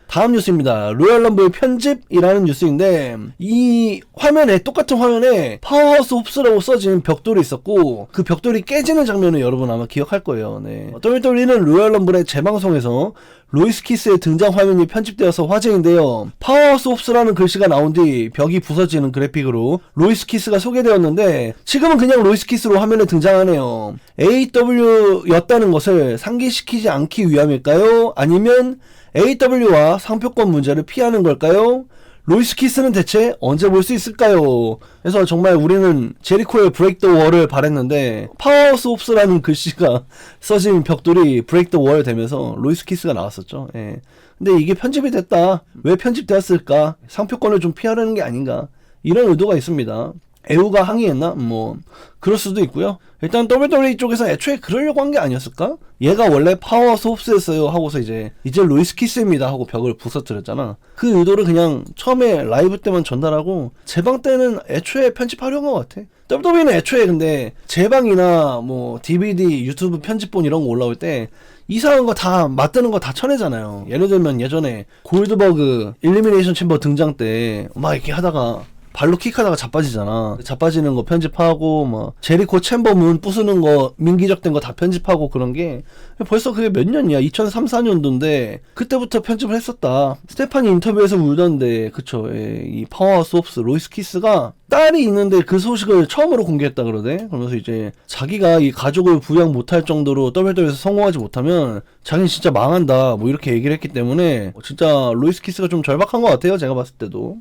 다음 뉴스입니다. 로얄럼블 편집이라는 뉴스인데, 이 화면에, 똑같은 화면에 파워하우스 홉스라고 써진 벽돌이 있었고, 그 벽돌이 깨지는 장면을 여러분 아마 기억할 거예요. 네. WWE는 로얄럼블의 재방송에서 로이스 키스의 등장 화면이 편집되어서 화제인데요. 파워하우스 홉스라는 글씨가 나온 뒤 벽이 부서지는 그래픽으로 로이스 키스가 소개되었는데, 지금은 그냥 로이스 키스로 화면에 등장하네요. AEW였다는 것을 상기시키지 않기 위함일까요? 아니면 AEW와 상표권 문제를 피하는 걸까요? 로이스 키스는 대체 언제 볼 수 있을까요? 그래서 정말 우리는 제리코의 브레이크 더 월을 바랬는데 파워하우스 홉스라는 글씨가 써진 벽돌이 브레이크 더 월 되면서 로이스 키스가 나왔었죠. 예. 근데 이게 편집이 됐다. 왜 편집되었을까? 상표권을 좀 피하려는 게 아닌가? 이런 의도가 있습니다. 애우가 항의했나? 그럴 수도 있고요. 일단 WWE 쪽에서 애초에 그러려고 한 게 아니었을까? 얘가 원래 파워하우스 홉스였어요 하고서 이제 로이스 키스입니다 하고 벽을 부서뜨렸잖아. 그 의도를 그냥 처음에 라이브 때만 전달하고 재방 때는 애초에 편집하려고 한 것 같아. WWE는 애초에 근데 재방이나 DVD, 유튜브 편집본 이런 거 올라올 때 이상한 거 다 맞드는 거 다 쳐내잖아요. 예를 들면 예전에 골드버그 일리미네이션 챔버 등장 때 막 이렇게 하다가 발로 킥하다가 자빠지잖아. 자빠지는 거 편집하고 제리코 챔버 문 부수는 거 민기적된 거 다 편집하고 그런 게 벌써 그게 몇 년이야. 2003, 4년도인데 그때부터 편집을 했었다. 스테파니 인터뷰에서 울던데 그쵸. 예, 이 파워하우스 홉스 로이스 키스가 딸이 있는데 그 소식을 처음으로 공개했다 그러대. 그러면서 이제 자기가 이 가족을 부양 못할 정도로 WWE에서 성공하지 못하면 자기는 진짜 망한다 이렇게 얘기를 했기 때문에 진짜 로이스 키스가 좀 절박한 것 같아요. 제가 봤을 때도.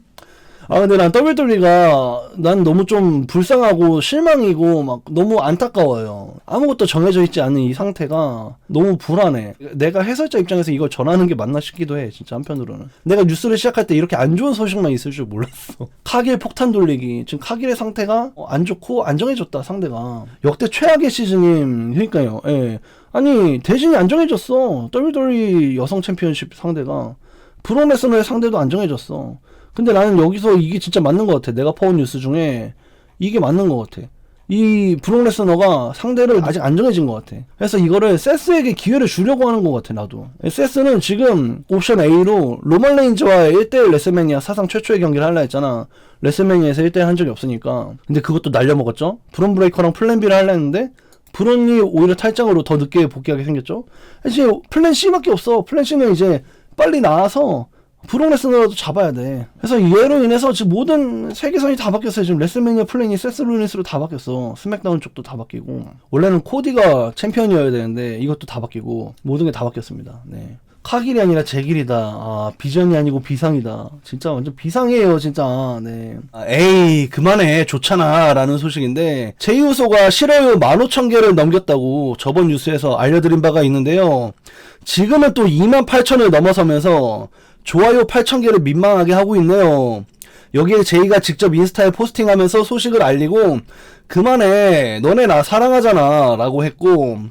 근데 난 WWE가 난 너무 좀 불쌍하고 실망이고 막 너무 안타까워요. 아무것도 정해져 있지 않은 이 상태가 너무 불안해. 내가 해설자 입장에서 이걸 전하는 게 맞나 싶기도 해. 진짜 한편으로는. 내가 뉴스를 시작할 때 이렇게 안 좋은 소식만 있을 줄 몰랐어. 카길 폭탄 돌리기. 지금 카길의 상태가 안 좋고 안정해졌다 상대가. 역대 최악의 시즌임. 그러니까요. 예. 아니 대진이 안정해졌어. WWE 여성 챔피언십 상대가. 브록 레스너의 상대도 안정해졌어. 근데 나는 여기서 이게 진짜 맞는 것 같아. 내가 퍼온 뉴스 중에 이게 맞는 것 같아. 이 브록 레스너가 상대를 아직 안 정해진 것 같아. 그래서 이거를 세스에게 기회를 주려고 하는 것 같아. 나도. 세스는 지금 옵션 A로 로만 레인즈와의 1대1 레슬매니아 사상 최초의 경기를 하려 했잖아. 레슬매니아에서 1대1 한 적이 없으니까. 근데 그것도 날려먹었죠. 브론 브레이커랑 플랜 B를 하려 했는데 브론이 오히려 탈장으로 더 늦게 복귀하게 생겼죠. 이제 플랜 C밖에 없어. 플랜 C는 이제 빨리 나와서 브록 레스너라도 잡아야 돼. 그래서 얘로 인해서 지금 모든 세계선이 다 바뀌었어요. 지금 레슬매니아 플랜이 세스 롤린스로 다 바뀌었어. 스맥다운 쪽도 다 바뀌고. 원래는 코디가 챔피언이어야 되는데 이것도 다 바뀌고 모든 게 다 바뀌었습니다. 네. 카길이 아니라 제길이다. 비전이 아니고 비상이다. 진짜 완전 비상이에요, 진짜. 네. 에이, 그만해. 좋잖아. 라는 소식인데, 제이우소가 싫어요 15,000개를 넘겼다고 저번 뉴스에서 알려드린 바가 있는데요. 지금은 또 28,000을 넘어서면서 좋아요 8,000개를 민망하게 하고 있네요. 여기에 제이가 직접 인스타에 포스팅하면서 소식을 알리고, 그만해. 너네 나 사랑하잖아. 라고 했고,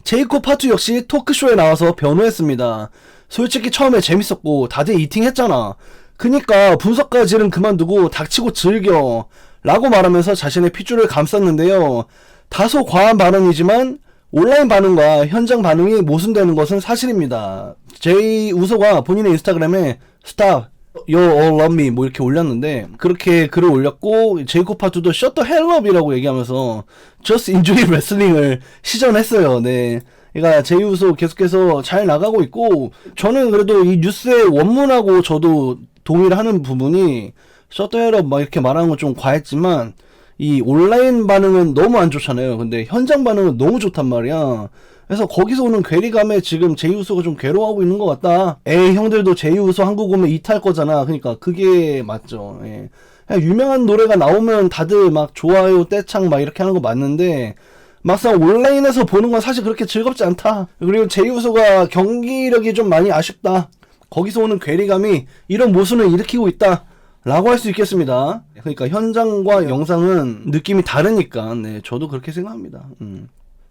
제이콥 파투 역시 토크쇼에 나와서 변호했습니다. 솔직히 처음에 재밌었고 다들 이팅했잖아. 그니까 분석까지는 그만두고 닥치고 즐겨 라고 말하면서 자신의 핏줄을 감쌌는데요. 다소 과한 발언이지만 온라인 반응과 현장 반응이 모순되는 것은 사실입니다. 제이 우소가 본인의 인스타그램에 Stop, You all love me 뭐 이렇게 올렸는데 그렇게 글을 올렸고 제이콥 파투도 Shut the hell up 이라고 얘기하면서 Just enjoy wrestling을 시전했어요. 네. 그러니까 제이우소 계속해서 잘 나가고 있고 저는 그래도 이 뉴스의 원문하고 저도 동의를 하는 부분이 Shut the hell up 막 이렇게 말하는 건 좀 과했지만 이 온라인 반응은 너무 안 좋잖아요. 근데 현장 반응은 너무 좋단 말이야. 그래서 거기서 오는 괴리감에 지금 제이우소가 좀 괴로워하고 있는 것 같다. 에이 형들도 제이우소 한국 오면 이탈 거잖아. 그러니까 그게 맞죠. 예. 그냥 유명한 노래가 나오면 다들 막 좋아요 떼창 막 이렇게 하는 거 맞는데 막상 온라인에서 보는 건 사실 그렇게 즐겁지 않다. 그리고 제이우소가 경기력이 좀 많이 아쉽다. 거기서 오는 괴리감이 이런 모순을 일으키고 있다 라고 할 수 있겠습니다. 그러니까 현장과 영상은 느낌이 다르니까 네, 저도 그렇게 생각합니다.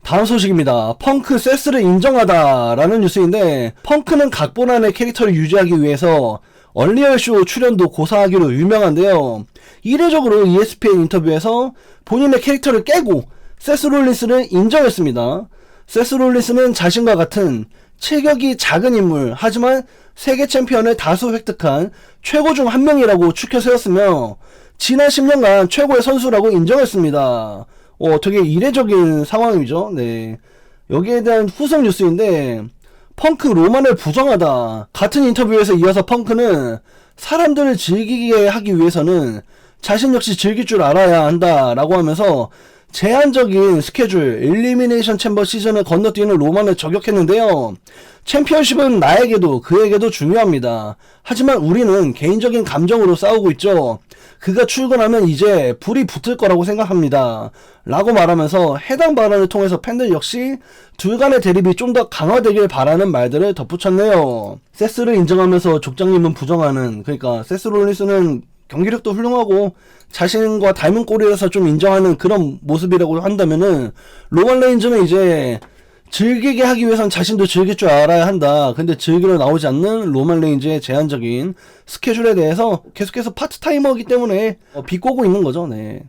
다음 소식입니다. 펑크 세스를 인정하다 라는 뉴스인데 펑크는 각본 안의 캐릭터를 유지하기 위해서 얼리얼쇼 출연도 고사하기로 유명한데요. 이례적으로 ESPN 인터뷰에서 본인의 캐릭터를 깨고 세스 롤린스를 인정했습니다. 세스 롤린스는 자신과 같은 체격이 작은 인물 하지만 세계 챔피언을 다수 획득한 최고 중 한 명이라고 추켜 세웠으며 지난 10년간 최고의 선수라고 인정했습니다. 되게 이례적인 상황이죠. 네. 여기에 대한 후속 뉴스인데 펑크 로만을 부정하다. 같은 인터뷰에서 이어서 펑크는 사람들을 즐기게 하기 위해서는 자신 역시 즐길 줄 알아야 한다 라고 하면서 제한적인 스케줄 엘리미네이션 챔버 시즌을 건너뛰는 로만을 저격했는데요. 챔피언십은 나에게도 그에게도 중요합니다. 하지만 우리는 개인적인 감정으로 싸우고 있죠. 그가 출근하면 이제 불이 붙을 거라고 생각합니다. 라고 말하면서 해당 발언을 통해서 팬들 역시 둘 간의 대립이 좀 더 강화되길 바라는 말들을 덧붙였네요. 세스를 인정하면서 족장님은 부정하는, 그러니까 세스 롤린스는 경기력도 훌륭하고 자신과 닮은 꼴이라서 좀 인정하는 그런 모습이라고 한다면은 로만 레인즈는 이제 즐기게 하기 위해선 자신도 즐길 줄 알아야 한다. 근데 즐기러 나오지 않는 로만 레인즈의 제한적인 스케줄에 대해서 계속해서 파트타이머이기 때문에 비꼬고 있는 거죠. 네.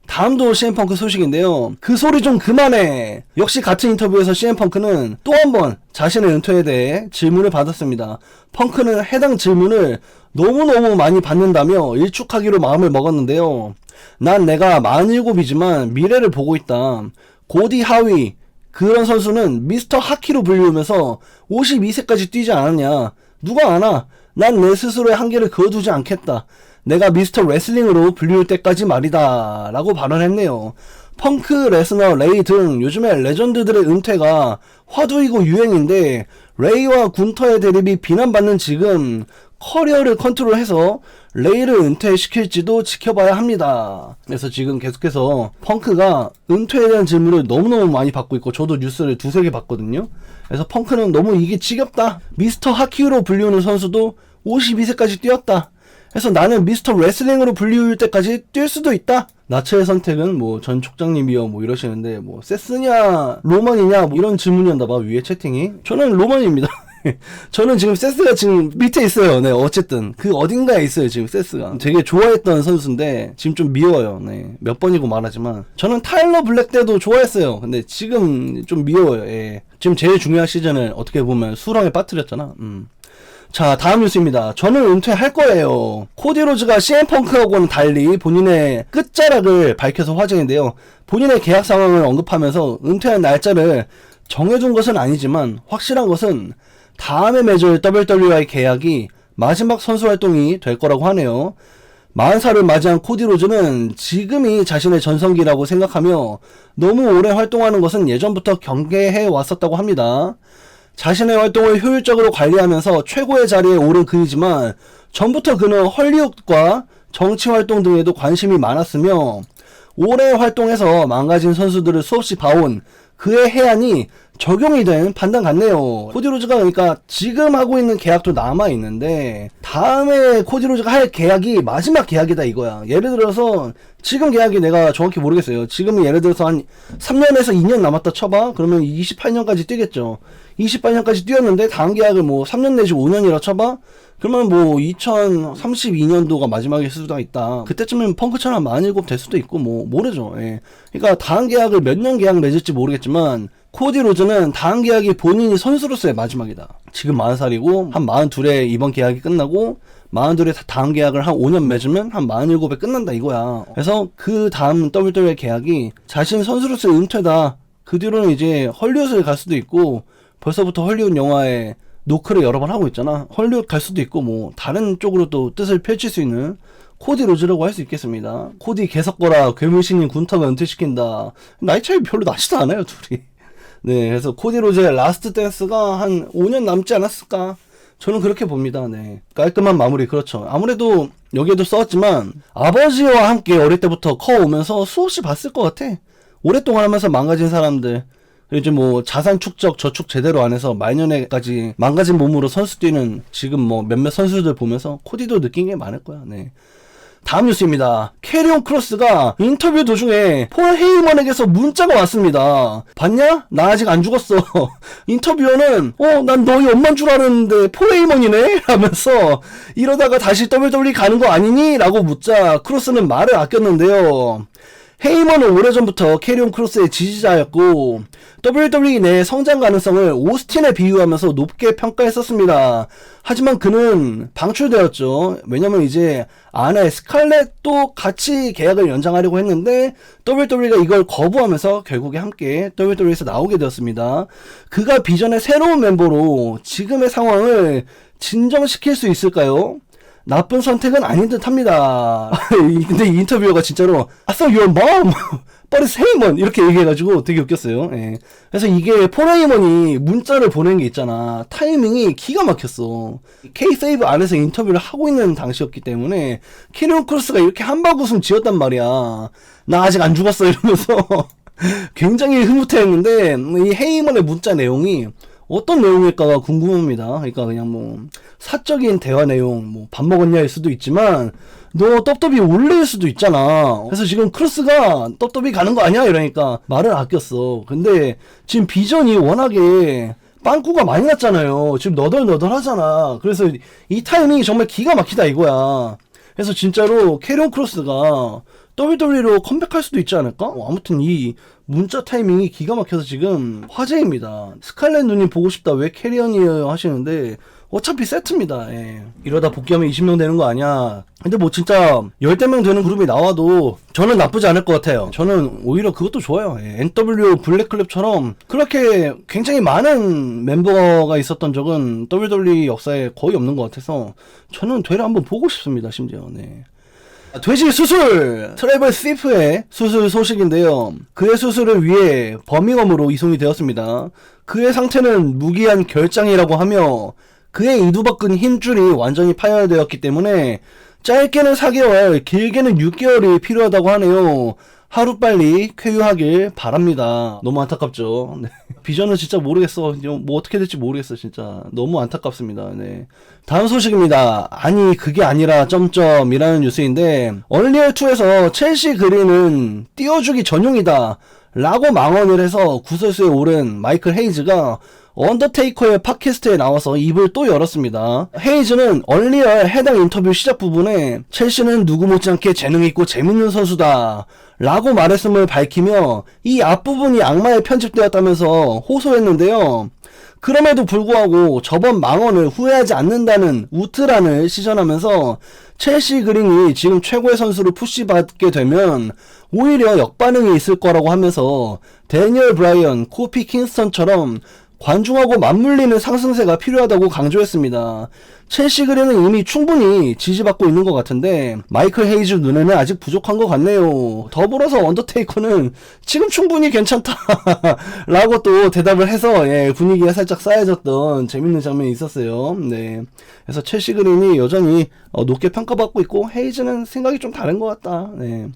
다음도 CM펑크 소식인데요. 그 소리 좀 그만해. 역시 같은 인터뷰에서 CM펑크는 또 한 번 자신의 은퇴에 대해 질문을 받았습니다. 펑크는 해당 질문을 너무너무 많이 받는다며 일축하기로 마음을 먹었는데요. 난 내가 47이지만 미래를 보고 있다. 고디 하위 그런 선수는 미스터 하키로 불리우면서 52세까지 뛰지 않았냐. 누가 아나? 난 내 스스로의 한계를 그어두지 않겠다. 내가 미스터 레슬링으로 불리울 때까지 말이다 라고 발언했네요. 펑크, 레스너, 레이 등 요즘에 레전드들의 은퇴가 화두이고 유행인데 레이와 군터의 대립이 비난받는 지금 커리어를 컨트롤해서 레이를 은퇴시킬지도 지켜봐야 합니다. 그래서 지금 계속해서 펑크가 은퇴에 대한 질문을 너무너무 많이 받고 있고, 저도 뉴스를 두세 개 봤거든요. 그래서 펑크는 너무 이게 지겹다. 미스터 하키로 불리우는 선수도 52세까지 뛰었다. 그래서 나는 미스터 레슬링으로 불리울 때까지 뛸 수도 있다. 나처의 선택은 뭐 전 촉장님이요 뭐 이러시는데, 뭐 세스냐 로만이냐 뭐 이런 질문이었나봐, 위에 채팅이. 저는 로만입니다. 저는 지금 세스가 지금 밑에 있어요. 네, 어쨌든 그 어딘가에 있어요 지금 세스가. 되게 좋아했던 선수인데 지금 좀 미워요. 네, 몇 번이고 말하지만 저는 타일러 블랙 때도 좋아했어요. 근데 지금 좀 미워요. 예. 지금 제일 중요한 시즌을 어떻게 보면 수렁에 빠뜨렸잖아. 자, 다음 뉴스입니다. 저는 은퇴할 거예요. 코디 로즈가 CM펑크하고는 달리 본인의 끝자락을 밝혀서 화제인데요. 본인의 계약 상황을 언급하면서 은퇴한 날짜를 정해준 것은 아니지만 확실한 것은 다음에 맺을 WWI 계약이 마지막 선수 활동이 될 거라고 하네요. 40살을 맞이한 코디 로즈는 지금이 자신의 전성기라고 생각하며 너무 오래 활동하는 것은 예전부터 경계해 왔었다고 합니다. 자신의 활동을 효율적으로 관리하면서 최고의 자리에 오른 그이지만 전부터 그는 헐리우드과 정치 활동 등에도 관심이 많았으며 오래 활동해서 망가진 선수들을 수없이 봐온 그의 해안이 적용이 된 판단 같네요. 코디 로즈가 그러니까 지금 하고 있는 계약도 남아있는데 다음에 코디 로즈가 할 계약이 마지막 계약이다 이거야. 예를 들어서 지금 계약이 내가 정확히 모르겠어요. 지금은 예를 들어서 한 3년에서 2년 남았다 쳐봐. 그러면 28년까지 뛰겠죠. 28년까지 뛰었는데 다음 계약을 뭐 3년 내지 5년이라 쳐봐. 그러면 뭐 2032년도가 마지막일 수도 있다. 그때쯤엔 펑크처럼 47 될 수도 있고 뭐 모르죠. 예. 그러니까 다음 계약을 몇 년 계약 맺을지 모르겠지만 코디 로즈는 다음 계약이 본인이 선수로서의 마지막이다. 지금 40살이고 한 42에 이번 계약이 끝나고 42에 다음 계약을 한 5년 맺으면 한 47에 끝난다 이거야. 그래서 그 다음 WWE 계약이 자신 선수로서의 은퇴다. 그 뒤로는 이제 헐리우드에 갈 수도 있고 벌써부터 헐리우드 영화에 노크를 여러 번 하고 있잖아. 헐리우드 갈 수도 있고 뭐 다른 쪽으로 또 뜻을 펼칠 수 있는 코디 로즈라고 할 수 있겠습니다. 코디 개석거라 괴물신인 군타가 은퇴시킨다. 나이 차이 별로 나지도 않아요 둘이. 네, 그래서 코디 로즈의 라스트 댄스가 한 5년 남지 않았을까? 저는 그렇게 봅니다. 네, 깔끔한 마무리. 그렇죠. 아무래도 여기에도 써왔지만 아버지와 함께 어릴 때부터 커오면서 수없이 봤을 것 같아. 오랫동안 하면서 망가진 사람들, 이제 뭐 자산 축적 저축 제대로 안 해서 말년에까지 망가진 몸으로 선수 뛰는 지금 뭐 몇몇 선수들 보면서 코디도 느낀 게 많을 거야. 네. 다음 뉴스입니다. 캐리온 크로스가 인터뷰 도중에 폴 헤이먼에게서 문자가 왔습니다. 봤냐? 나 아직 안 죽었어. 인터뷰어는 난 너희 엄마인 줄 알았는데 폴 헤이먼이네? 라면서 이러다가 다시 WWE 가는 거 아니니? 라고 묻자 크로스는 말을 아꼈는데요. 헤이먼은 오래전부터 캐리온 크로스의 지지자였고 WWE 내 성장 가능성을 오스틴에 비유하면서 높게 평가했었습니다. 하지만 그는 방출되었죠. 왜냐면 이제 아내 스칼렛도 같이 계약을 연장하려고 했는데 WWE가 이걸 거부하면서 결국에 함께 WWE에서 나오게 되었습니다. 그가 비전의 새로운 멤버로 지금의 상황을 진정시킬 수 있을까요? 나쁜 선택은 아닌 듯 합니다. 근데 이 인터뷰어가 진짜로 I thought your mom, but it's Heyman 이렇게 얘기해가지고 되게 웃겼어요. 예. 그래서 이게 폴 헤이먼이 문자를 보낸 게 있잖아. 타이밍이 기가 막혔어. K-세이브 안에서 인터뷰를 하고 있는 당시였기 때문에 캐리온 크로스가 이렇게 한바구음 지었단 말이야. 나 아직 안 죽었어 이러면서 굉장히 흐뭇해했는데 이 헤이먼의 문자 내용이 어떤 내용일까가 궁금합니다. 그러니까 그냥 뭐 사적인 대화 내용, 뭐 밥 먹었냐일 수도 있지만 너 떡더비 올릴 수도 있잖아. 그래서 지금 크로스가 떡더비 가는 거 아니야? 이러니까 말을 아꼈어. 근데 지금 비전이 워낙에 빵꾸가 많이 났잖아요. 지금 너덜너덜하잖아. 그래서 이 타이밍이 정말 기가 막히다 이거야. 그래서 진짜로 캐리온 크로스가 WWE로 컴백할 수도 있지 않을까? 아무튼 이 문자 타이밍이 기가 막혀서 지금 화제입니다. 스칼렛 누님 보고 싶다. 왜 캐리언이에요? 하시는데 어차피 세트입니다. 예. 이러다 복귀하면 20명 되는 거 아니야. 근데 뭐 진짜 10명 되는 그룹이 나와도 저는 나쁘지 않을 것 같아요. 저는 오히려 그것도 좋아요. 예. NW 블랙클럽처럼 그렇게 굉장히 많은 멤버가 있었던 적은 WWE 역사에 거의 없는 것 같아서 저는 되려 한번 보고 싶습니다. 심지어. 네. 돼지 수술! 트래벌 시프의 수술 소식인데요. 그의 수술을 위해 버밍엄으로 이송이 되었습니다. 그의 상태는 무기한 결장이라고 하며 그의 이두박근 힘줄이 완전히 파열되었기 때문에 짧게는 4개월, 길게는 6개월이 필요하다고 하네요. 하루빨리 쾌유하길 바랍니다. 너무 안타깝죠. 네. 비전은 진짜 모르겠어. 뭐 어떻게 될지 모르겠어. 진짜 너무 안타깝습니다. 네. 다음 소식입니다. 아니 그게 아니라 점점이라는 뉴스인데 얼리얼2에서 첼시 그린은 띄워주기 전용이다 라고 망언을 해서 구설수에 오른 마이클 헤이즈가 언더테이커의 팟캐스트에 나와서 입을 또 열었습니다. 헤이즈는 얼리얼 해당 인터뷰 시작 부분에 첼시는 누구 못지않게 재능있고 재밌는 선수다 라고 말했음을 밝히며 이 앞부분이 악마에 편집되었다면서 호소했는데요. 그럼에도 불구하고 저번 망언을 후회하지 않는다는 우트란을 시전하면서 첼시 그린이 지금 최고의 선수로 푸시받게 되면 오히려 역반응이 있을 거라고 하면서 데니얼 브라이언, 코피 킹스턴처럼 관중하고 맞물리는 상승세가 필요하다고 강조했습니다. 첼시 그린은 이미 충분히 지지받고 있는 것 같은데 마이클 헤이즈 눈에는 아직 부족한 것 같네요. 더불어서 언더테이커는 지금 충분히 괜찮다 라고 또 대답을 해서 분위기가 살짝 쌓여졌던 재밌는 장면이 있었어요. 네. 그래서 첼시 그린이 여전히 높게 평가받고 있고 헤이즈는 생각이 좀 다른 것 같다. 네.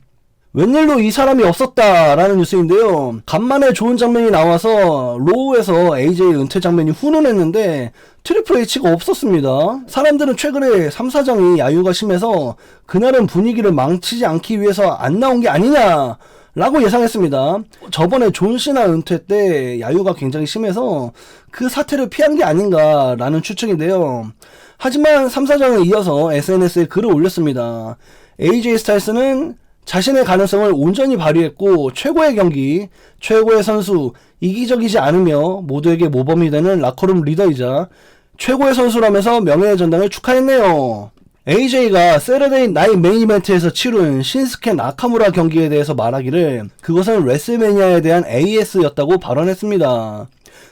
웬일로 이 사람이 없었다라는 뉴스인데요. 간만에 좋은 장면이 나와서 로우에서 AJ 은퇴 장면이 훈훈했는데 트리플 H가 없었습니다. 사람들은 최근에 3, 4장이 야유가 심해서 그날은 분위기를 망치지 않기 위해서 안 나온 게 아니냐 라고 예상했습니다. 저번에 존시나 은퇴 때 야유가 굉장히 심해서 그 사태를 피한 게 아닌가 라는 추측인데요. 하지만 3, 4장을 이어서 SNS에 글을 올렸습니다. AJ 스타일스는 자신의 가능성을 온전히 발휘했고 최고의 경기, 최고의 선수, 이기적이지 않으며 모두에게 모범이 되는 라커룸 리더이자 최고의 선수라면서 명예의 전당을 축하했네요. AJ가 세러데이 나이 메인 이벤트에서 치룬 신스케 나카무라 경기에 대해서 말하기를 그것은 레슬매니아에 대한 AS였다고 발언했습니다.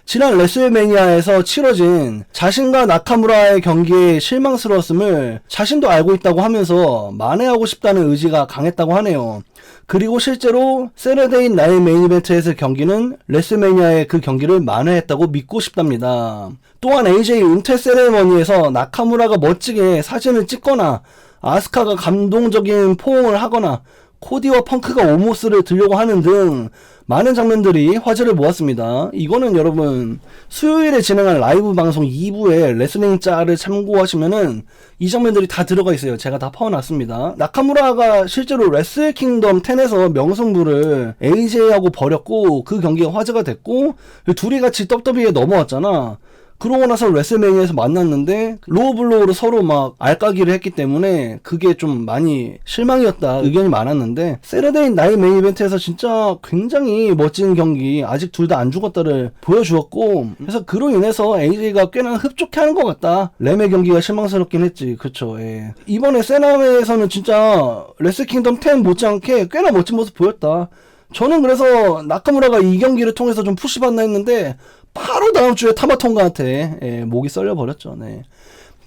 지난 레슬매니아에서 치러진 자신과 나카무라의 경기에 실망스러웠음을 자신도 알고 있다고 하면서 만회하고 싶다는 의지가 강했다고 하네요. 그리고 실제로 세러데이 나이 메인 이벤트에서 경기는 레슬매니아의 그 경기를 만회했다고 믿고 싶답니다. 또한 AJ 은퇴 세레머니에서 나카무라가 멋지게 사진을 찍거나 아스카가 감동적인 포옹을 하거나 코디와 펑크가 오모스를 들려고 하는 등 많은 장면들이 화제를 모았습니다. 이거는 여러분 수요일에 진행한 라이브 방송 2부의 레슬링 짤을 참고하시면은 이 장면들이 다 들어가 있어요. 제가 다 파워놨습니다. 나카무라가 실제로 레슬킹덤 10에서 명승부를 AJ하고 벌였고 그 경기가 화제가 됐고 둘이 같이 WWE에 넘어왔잖아. 그러고 나서 레슬매니아에서 만났는데 로우블로우로 서로 막 알까기를 했기 때문에 그게 좀 많이 실망이었다 의견이 많았는데 세러데이 나이 메인 이벤트에서 진짜 굉장히 멋진 경기 아직 둘 다 안 죽었다를 보여주었고 그래서 그로 인해서 AJ가 꽤나 흡족해하는 것 같다. 램의 경기가 실망스럽긴 했지. 그쵸. 예. 이번에 세나메에서는 진짜 레슬킹덤 10 못지않게 꽤나 멋진 모습 보였다. 저는 그래서 나카무라가 이 경기를 통해서 좀 푸시받나 했는데 바로 다음 주에 타마통가한테 목이 썰려버렸죠. 네.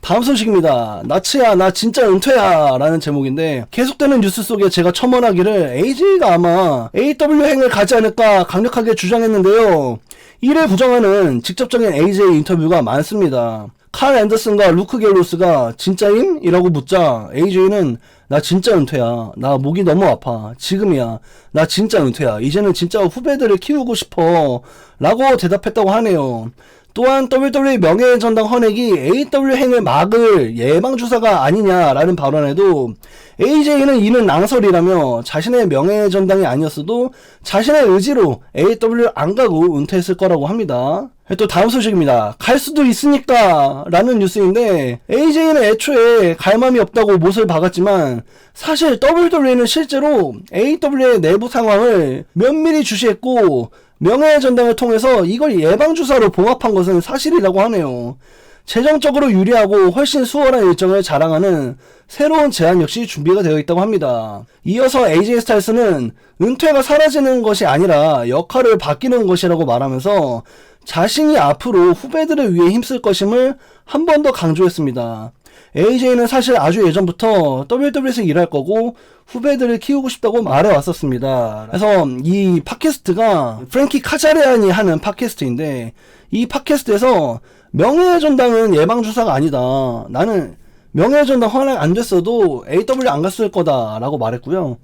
다음 소식입니다. 나츠야 나 진짜 은퇴야 라는 제목인데 계속되는 뉴스 속에 제가 첨언하기를 AJ가 아마 AW행을 가지 않을까 강력하게 주장했는데요. 이를 부정하는 직접적인 AJ 인터뷰가 많습니다. 칼 앤더슨과 루크 갤로스가 진짜임? 이라고 묻자 AJ는 나 진짜 은퇴야. 나 목이 너무 아파. 지금이야. 나 진짜 은퇴야. 이제는 진짜 후배들을 키우고 싶어. 라고 대답했다고 하네요. 또한 WWE 명예의 전당 헌액이 AW행을 막을 예방주사가 아니냐라는 발언에도 AJ는 이는 낭설이라며 자신의 명예의 전당이 아니었어도 자신의 의지로 AW 안 가고 은퇴했을 거라고 합니다. 또 다음 소식입니다. 갈 수도 있으니까 라는 뉴스인데 AJ는 애초에 갈 맘이 없다고 못을 박았지만 사실 WWE는 실제로 AW의 내부 상황을 면밀히 주시했고 명예의 전당을 통해서 이걸 예방주사로 봉합한 것은 사실이라고 하네요. 재정적으로 유리하고 훨씬 수월한 일정을 자랑하는 새로운 제안 역시 준비가 되어 있다고 합니다. 이어서 AJ 스타일스는 은퇴가 사라지는 것이 아니라 역할을 바뀌는 것이라고 말하면서 자신이 앞으로 후배들을 위해 힘쓸 것임을 한 번 더 강조했습니다. AJ는 사실 아주 예전부터 WWE에서 일할 거고 후배들을 키우고 싶다고 말해왔었습니다. 그래서 이 팟캐스트가 프랭키 카자레안이 하는 팟캐스트인데 이 팟캐스트에서 명예의 전당은 예방주사가 아니다. 나는 명예의 전당 허락 안 됐어도 AW 안 갔을 거다라고 말했고요.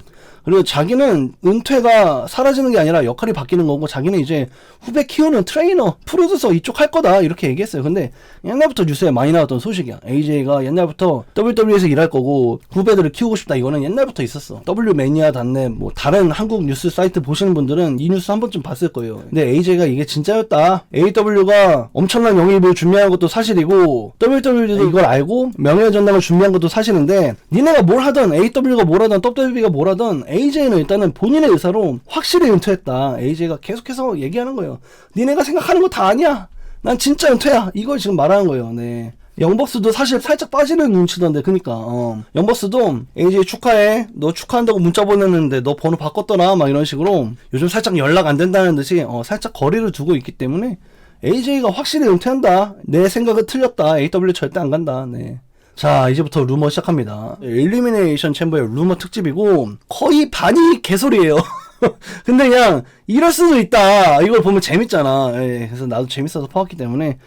그리고 자기는 은퇴가 사라지는 게 아니라 역할이 바뀌는 거고, 자기는 이제 후배 키우는 트레이너, 프로듀서 이쪽 할 거다 이렇게 얘기했어요. 근데 옛날부터 뉴스에 많이 나왔던 소식이야. AJ가 옛날부터 WWE에서 일할 거고 후배들을 키우고 싶다, 이거는 옛날부터 있었어. W매니아.net 뭐 다른 한국 뉴스 사이트 보시는 분들은 이 뉴스 한 번쯤 봤을 거예요. 근데 AJ가 이게 진짜였다, AW가 엄청난 영입을 준비한 것도 사실이고 WWE도 이걸 알고 명예의 전당을 준비한 것도 사실인데, 니네가 뭘 하든 AW가 뭘 하든 WWE가 뭘 하든 AJ는 일단은 본인의 의사로 확실히 은퇴했다. AJ가 계속해서 얘기하는 거예요. 니네가 생각하는 거 다 아니야, 난 진짜 은퇴야, 이걸 지금 말하는 거예요. 네. 영버스도 사실 살짝 빠지는 눈치던데. 그니까 영버스도 AJ 축하해, 너 축하한다고 문자 보냈는데 너 번호 바꿨더라, 막 이런 식으로 요즘 살짝 연락 안 된다는 듯이 살짝 거리를 두고 있기 때문에 AJ가 확실히 은퇴한다, 내 생각은 틀렸다, AW 절대 안 간다. 네. 자, 이제부터 루머 시작합니다. 엘리미네이션 챔버의 루머 특집이고 거의 반이 개소리예요. 근데 그냥 이럴 수도 있다, 이걸 보면 재밌잖아. 예, 그래서 나도 재밌어서 퍼왔기 때문에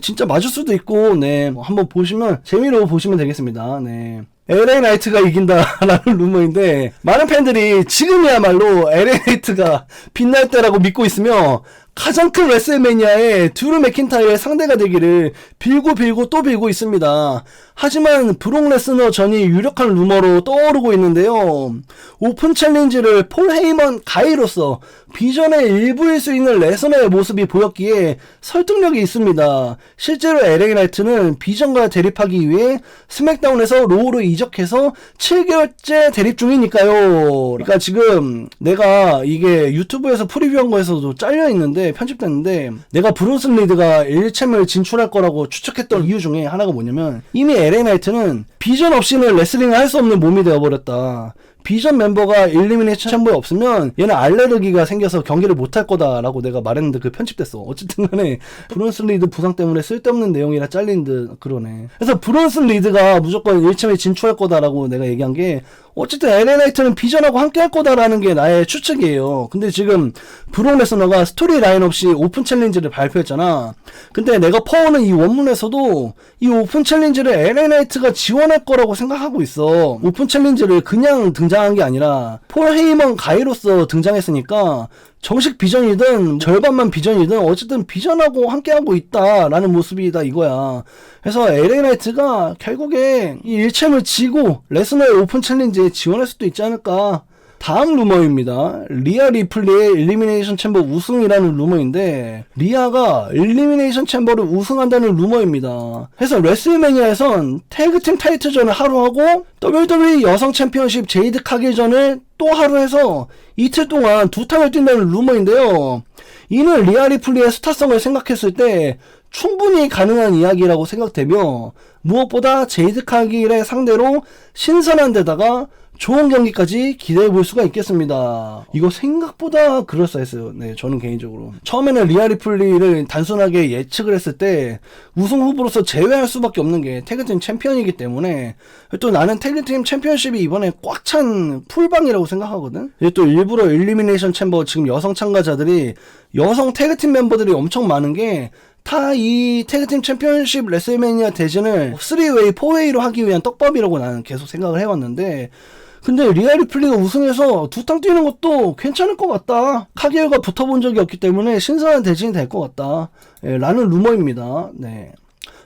진짜 맞을 수도 있고, 네, 한번 보시면 재미로 보시면 되겠습니다. 네. LA 나이트가 이긴다라는 루머인데, 많은 팬들이 지금이야말로 LA 나이트가 빛날 때라고 믿고 있으며 가장 큰 레슬매니아에 드루 맥킨타이어의 상대가 되기를 빌고 또 빌고 있습니다. 하지만 브록 레스너 전이 유력한 루머로 떠오르고 있는데요. 오픈 챌린지를 폴 헤이먼 가이로서 비전의 일부일 수 있는 레스너의 모습이 보였기에 설득력이 있습니다. 실제로 LA 나이트는 비전과 대립하기 위해 스맥다운에서 로우로 이적해서 7개월째 대립 중이니까요. 그러니까 지금 내가 이게 유튜브에서 프리뷰한 거에서도 잘려있는데, 편집됐는데, 내가 브론스 리드가 1챔을 진출할 거라고 추측했던 이유 중에 하나가 뭐냐면, 이미 LA 나이트는 비전 없이는 레슬링을 할 수 없는 몸이 되어버렸다. 비전 멤버가 일리미네이션 챔버에 없으면 얘는 알레르기가 생겨서 경기를 못할 거다라고 내가 말했는데 그 편집됐어. 어쨌든 간에 브론스 리드 부상 때문에 쓸데없는 내용이라 잘린 듯 그러네. 그래서 브론스 리드가 무조건 1챔에 진출할 거다라고 내가 얘기한 게, 어쨌든 LA 나이트는 비전하고 함께 할 거다라는 게 나의 추측이에요. 근데 지금 브록 레스너가 스토리 라인 없이 오픈 챌린지를 발표했잖아. 근데 내가 퍼오는 이 원문에서도 이 오픈 챌린지를 LA 나이트가 지원할 거라고 생각하고 있어. 오픈 챌린지를 그냥 등장한 게 아니라 폴 헤이먼 가이로서 등장했으니까 정식 비전이든 절반만 비전이든 어쨌든 비전하고 함께하고 있다라는 모습이다, 이거야. 그래서 LA 나이트가 결국에 이 1챔을 지고 레스너의 오픈 챌린지에 지원할 수도 있지 않을까. 다음 루머입니다. 리아 리플리의 일리미네이션 챔버 우승이라는 루머인데, 리아가 일리미네이션 챔버를 우승한다는 루머입니다. 그래서 레슬매니아에선 태그팀 타이틀전을 하루 하고 WWE 여성 챔피언십 제이드 카길전을 또 하루 해서 이틀 동안 2탕을 뛴다는 루머인데요. 이는 리아 리플리의 스타성을 생각했을 때 충분히 가능한 이야기라고 생각되며, 무엇보다 제이드 카길의 상대로 신선한 데다가 좋은 경기까지 기대해 볼 수가 있겠습니다. 이거 생각보다 그럴싸했어요. 네, 저는 개인적으로. 처음에는 리아 리플리를 단순하게 예측을 했을 때 우승 후보로서 제외할 수밖에 없는 게 태그팀 챔피언이기 때문에, 또 나는 태그팀 챔피언십이 이번에 꽉 찬 풀방이라고 생각하거든. 또 일부러 일리미네이션 챔버 지금 여성 참가자들이, 여성 태그팀 멤버들이 엄청 많은 게 다 이 태그팀 챔피언십 레슬매니아 대진을 3웨이, 4웨이로 하기 위한 떡밥이라고 나는 계속 생각을 해왔는데, 근데 리아 리플리가 우승해서 2탕 뛰는 것도 괜찮을 것 같다. 카기엘과 붙어본 적이 없기 때문에 신선한 대진이 될 것 같다. 라는 루머입니다. 네.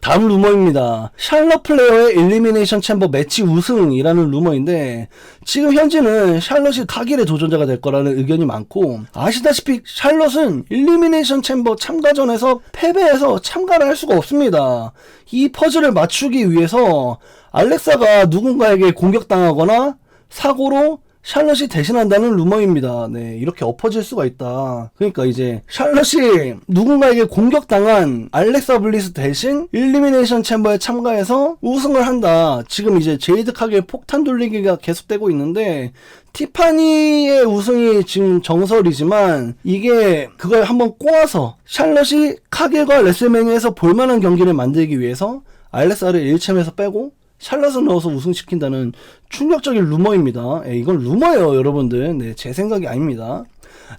다음 루머입니다. 샬럿 플레어의 일리미네이션 챔버 매치 우승이라는 루머인데, 지금 현재는 샬럿이 카길의 도전자가 될 거라는 의견이 많고, 아시다시피 샬럿은 일리미네이션 챔버 참가전에서 패배해서 참가를 할 수가 없습니다. 이 퍼즐을 맞추기 위해서 알렉사가 누군가에게 공격당하거나 사고로 샬럿이 대신한다는 루머입니다. 네, 이렇게 엎어질 수가 있다. 그러니까 이제 샬럿이 누군가에게 공격당한 알렉사 블리스 대신 일리미네이션 챔버에 참가해서 우승을 한다. 지금 이제 제이드 카겔 폭탄 돌리기가 계속되고 있는데, 티파니의 우승이 지금 정설이지만 이게 그걸 한번 꼬아서 샬럿이 카겔과 레슬매니아에서 볼만한 경기를 만들기 위해서 알렉사를 1챔에서 빼고 샬럿을 넣어서 우승시킨다는 충격적인 루머입니다. 이건 루머예요, 여러분들. 네, 제 생각이 아닙니다.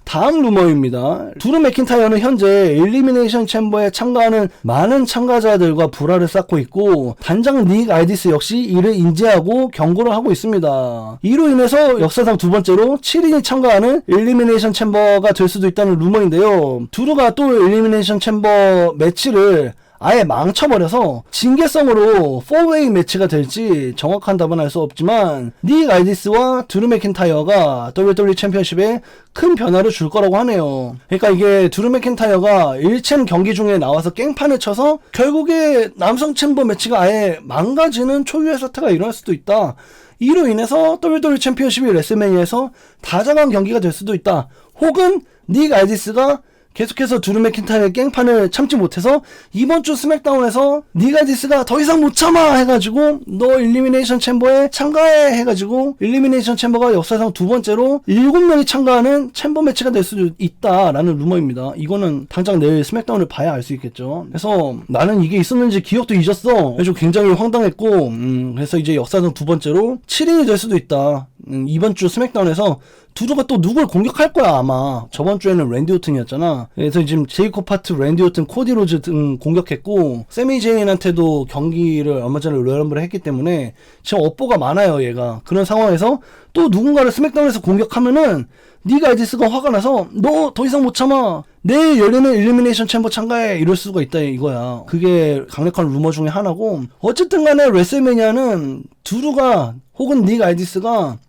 다음 루머입니다. 드루 맥킨타이어는 현재 엘리미네이션 챔버에 참가하는 많은 참가자들과 불화를 쌓고 있고 단장 닉 알디스 역시 이를 인지하고 경고를 하고 있습니다. 이로 인해서 역사상 두 번째로 7인이 참가하는 엘리미네이션 챔버가 될 수도 있다는 루머인데요. 드루가 또 엘리미네이션 챔버 매치를 아예 망쳐버려서 징계성으로 4웨이 매치가 될지 정확한 답은 알 수 없지만 닉 알디스와 드루 맥킨타이어가 WWE 챔피언십에 큰 변화를 줄 거라고 하네요. 그러니까 이게 드루 맥킨타이어가 1챔 경기 중에 나와서 깽판을 쳐서 결국에 남성 챔버 매치가 아예 망가지는 초유의 사태가 일어날 수도 있다. 이로 인해서 WWE 챔피언십이 레슬매니아에서 다자간 경기가 될 수도 있다. 혹은 닉 알디스가 계속해서 드루 맥킨타이어의 깽판을 참지 못해서 이번 주 스맥다운에서 닉 알디스가 더 이상 못 참아 해가지고 너 일리미네이션 챔버에 참가해 해가지고 일리미네이션 챔버가 역사상 두 번째로 7명이 참가하는 챔버 매치가 될 수도 있다라는 루머입니다. 이거는 당장 내일 스맥다운을 봐야 알 수 있겠죠. 그래서 나는 이게 있었는지 기억도 잊었어. 그래서 굉장히 황당했고 그래서 이제 역사상 두 번째로 7인이 될 수도 있다. 이번 주 스맥다운에서 드루가 또 누굴 공격할 거야 아마. 저번 주에는 랜디 오튼이었잖아. 그래서 지금 제이콥 파트, 랜디 오튼, 코디 로즈 등 공격했고 세미 제인한테도 경기를 얼마 전에 로열럼블을 했기 때문에 지금 업보가 많아요 얘가. 그런 상황에서 또 누군가를 스맥다운에서 공격하면은 닉 알디스가 화가 나서 너 더 이상 못 참아, 내일 열리는 일리미네이션 챔버 참가해, 이럴 수가 있다 이거야. 그게 강력한 루머 중에 하나고, 어쨌든 간에 레슬매니아는 드루가 혹은 닉 알디스가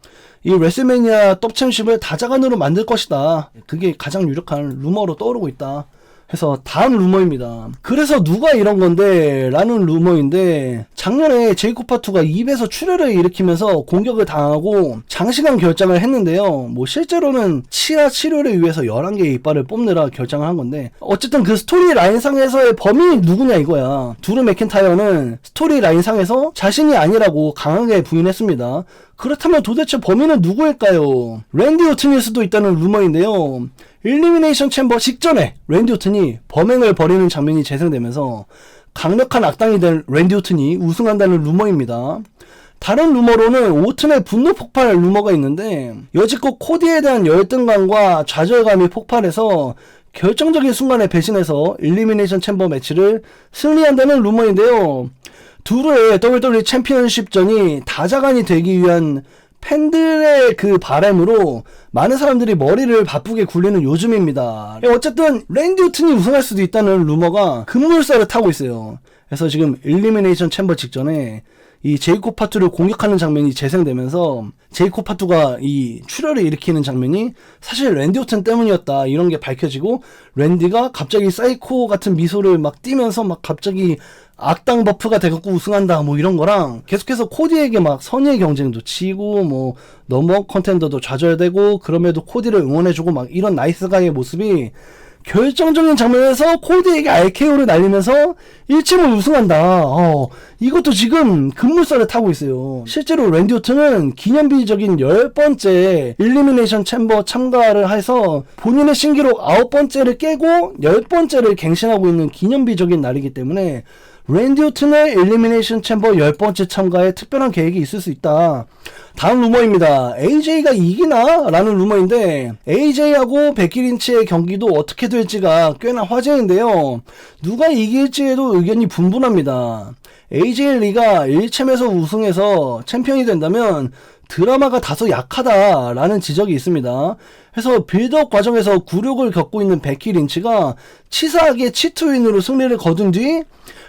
이 레슬매니아 톱챔십을 다자간으로 만들 것이다. 그게 가장 유력한 루머로 떠오르고 있다. 해서 다음 루머입니다. 그래서 누가 이런 건데 라는 루머인데, 작년에 제이콥 파투가 입에서 출혈을 일으키면서 공격을 당하고 장시간 결장을 했는데요. 뭐 실제로는 치아 치료를 위해서 11개의 이빨을 뽑느라 결장을 한 건데, 어쨌든 그 스토리 라인상에서의 범인이 누구냐 이거야. 드루 맥킨타이어는 스토리 라인상에서 자신이 아니라고 강하게 부인했습니다. 그렇다면 도대체 범인은 누구일까요? 랜디 오튼일 수도 있다는 루머인데요. 일리미네이션 챔버 직전에 랜디 오튼이 범행을 벌이는 장면이 재생되면서 강력한 악당이 된 랜디 오튼이 우승한다는 루머입니다. 다른 루머로는 오튼의 분노 폭발 루머가 있는데, 여지껏 코디에 대한 열등감과 좌절감이 폭발해서 결정적인 순간에 배신해서 일리미네이션 챔버 매치를 승리한다는 루머인데요. 드루의 WWE 챔피언십전이 다자간이 되기 위한 팬들의 그 바람으로 많은 사람들이 머리를 바쁘게 굴리는 요즘입니다. 어쨌든 랜디 오튼이 우승할 수도 있다는 루머가 급물살을 타고 있어요. 그래서 지금 일리미네이션 챔버 직전에 이 제이콥 파투를 공격하는 장면이 재생되면서 제이콥 파투가 이 출혈을 일으키는 장면이 사실 랜디 오튼 때문이었다 이런 게 밝혀지고, 랜디가 갑자기 사이코 같은 미소를 막 띠면서 막 갑자기 악당 버프가 돼갖고 우승한다 뭐 이런 거랑, 계속해서 코디에게 막 선의의 경쟁도 치고 뭐 넘버 컨텐더도 좌절되고, 그럼에도 코디를 응원해주고 막 이런 나이스가의 모습이 결정적인 장면에서 코디에게 RKO를 날리면서 1챔을 우승한다. 이것도 지금 급물살을 타고 있어요. 실제로 랜디 오튼은 기념비적인 10번째 일리미네이션 챔버 참가를 해서 본인의 신기록 9번째를 깨고 10번째를 갱신하고 있는 기념비적인 날이기 때문에 랜디 오튼의 일리미네이션 챔버 10번째 참가에 특별한 계획이 있을 수 있다. 다음 루머입니다. AJ가 이기나? 라는 루머인데, AJ하고 베키 린치의 경기도 어떻게 될지가 꽤나 화제인데요. 누가 이길지에도 의견이 분분합니다. AJ 리가 1챔에서 우승해서 챔피언이 된다면 드라마가 다소 약하다라는 지적이 있습니다. 그래서 빌드업 과정에서 굴욕을 겪고 있는 베키 린치가 치사하게 치투윈으로 승리를 거둔 뒤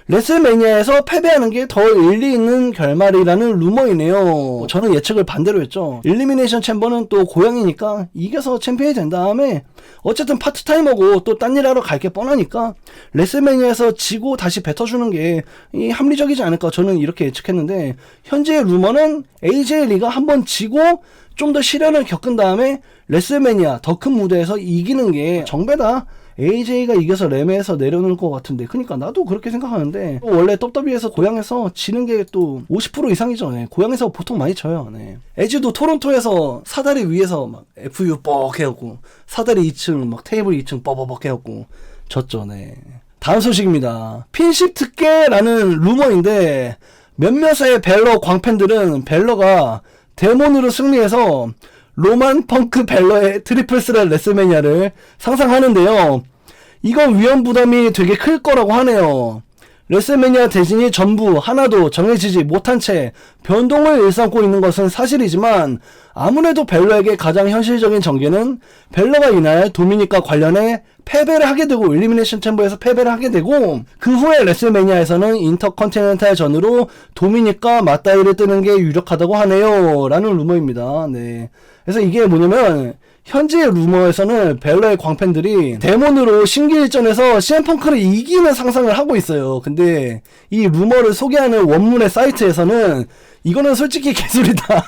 레슬매니아에서 패배하는 게 더 일리 있는 결말이라는 루머이네요. 저는 예측을 반대로 했죠. 일리미네이션 챔버는 또 고양이니까 이겨서 챔피언이 된 다음에 어쨌든 파트타이머고 또 딴 일 하러 갈 게 뻔하니까 레슬매니아에서 지고 다시 뱉어주는 게 합리적이지 않을까, 저는 이렇게 예측했는데, 현재의 루머는 AJ 리가 한번 지고 좀 더 시련을 겪은 다음에 레슬매니아 더 큰 무대에서 이기는 게 정배다. AJ가 이겨서 레메에서 내려놓을 것 같은데, 그러니까 나도 그렇게 생각하는데, 원래 WWE에서 고향에서 지는 게 또 50% 이상이죠. 네. 고향에서 보통 많이 져요. 네. 에지도 토론토에서 사다리 위에서 막 FU 뻑 해갖고 사다리 2층 막 테이블 2층 뻐버벅 해갖고 졌죠. 네. 다음 소식입니다. 핀십 특계라는 루머인데, 몇몇의 벨러 광팬들은 벨러가 데몬으로 승리해서 로만 펑크 벨러의 트리플 스렛 레슬매니아를 상상하는데요. 이건 위험 부담이 되게 클 거라고 하네요. 레슬매니아 대진이 전부 하나도 정해지지 못한 채 변동을 일삼고 있는 것은 사실이지만 아무래도 벨러에게 가장 현실적인 전개는 벨러가 이날 도미닉과 관련해 패배를 하게 되고 엘리미네이션 챔버에서 패배를 하게 되고 그 후에 레슬매니아에서는 인터컨티넨탈 전으로 도미닉과 맞다이를 뜨는 게 유력하다고 하네요 라는 루머입니다. 네. 그래서 이게 뭐냐면 현재의 루머에서는 벨러의 광팬들이 데몬으로 신기일전에서 CM펑크를 이기는 상상을 하고 있어요. 근데 이 루머를 소개하는 원문의 사이트에서는 이거는 솔직히 개소리다.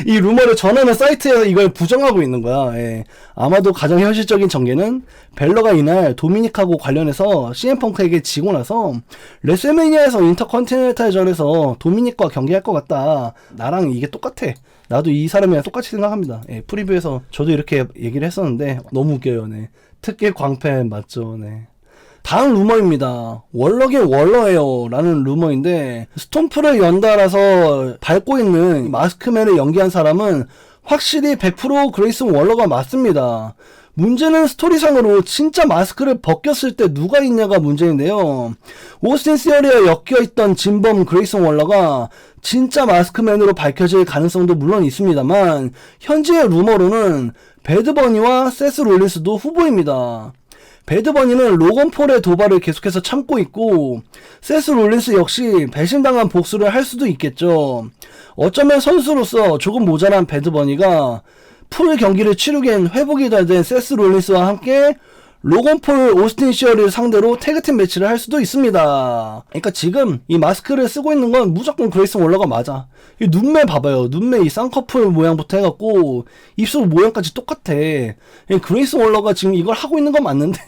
이 루머를 전하는 사이트에서 이걸 부정하고 있는 거야. 예. 아마도 가장 현실적인 전개는 벨러가 이날 도미닉하고 관련해서 CM펑크에게 지고 나서 레슬매니아에서 인터컨티넨탈전에서 도미닉과 경기할 것 같다. 나랑 이게 똑같아. 나도 이 사람이랑 똑같이 생각합니다. 예, 프리뷰에서 저도 이렇게 얘기를 했었는데 너무 웃겨요. 네. 특히 광팬 맞죠. 네. 다음 루머입니다. 월럭의 월러예요 라는 루머인데 스톰프를 연달아서 밟고 있는 마스크맨을 연기한 사람은 확실히 100% 그레이슨 월러가 맞습니다. 문제는 스토리상으로 진짜 마스크를 벗겼을 때 누가 있냐가 문제인데요. 오스틴 시어리에 엮여있던 진범 그레이슨 월러가 진짜 마스크맨으로 밝혀질 가능성도 물론 있습니다만 현재의 루머로는 배드버니와 세스 롤린스도 후보입니다. 배드버니는 로건 폴의 도발을 계속해서 참고 있고 세스 롤린스 역시 배신당한 복수를 할 수도 있겠죠. 어쩌면 선수로서 조금 모자란 배드버니가 풀 경기를 치르기엔 회복이 다 된 세스 롤린스와 함께 로건 폴 오스틴 시어리를 상대로 태그팀 매치를 할 수도 있습니다. 그러니까 지금 이 마스크를 쓰고 있는 건 무조건 그레이슨 월러가 맞아. 이 눈매 봐봐요. 눈매 이 쌍꺼풀 모양부터 해갖고 입술 모양까지 똑같아. 그레이슨 월러가 지금 이걸 하고 있는 건 맞는데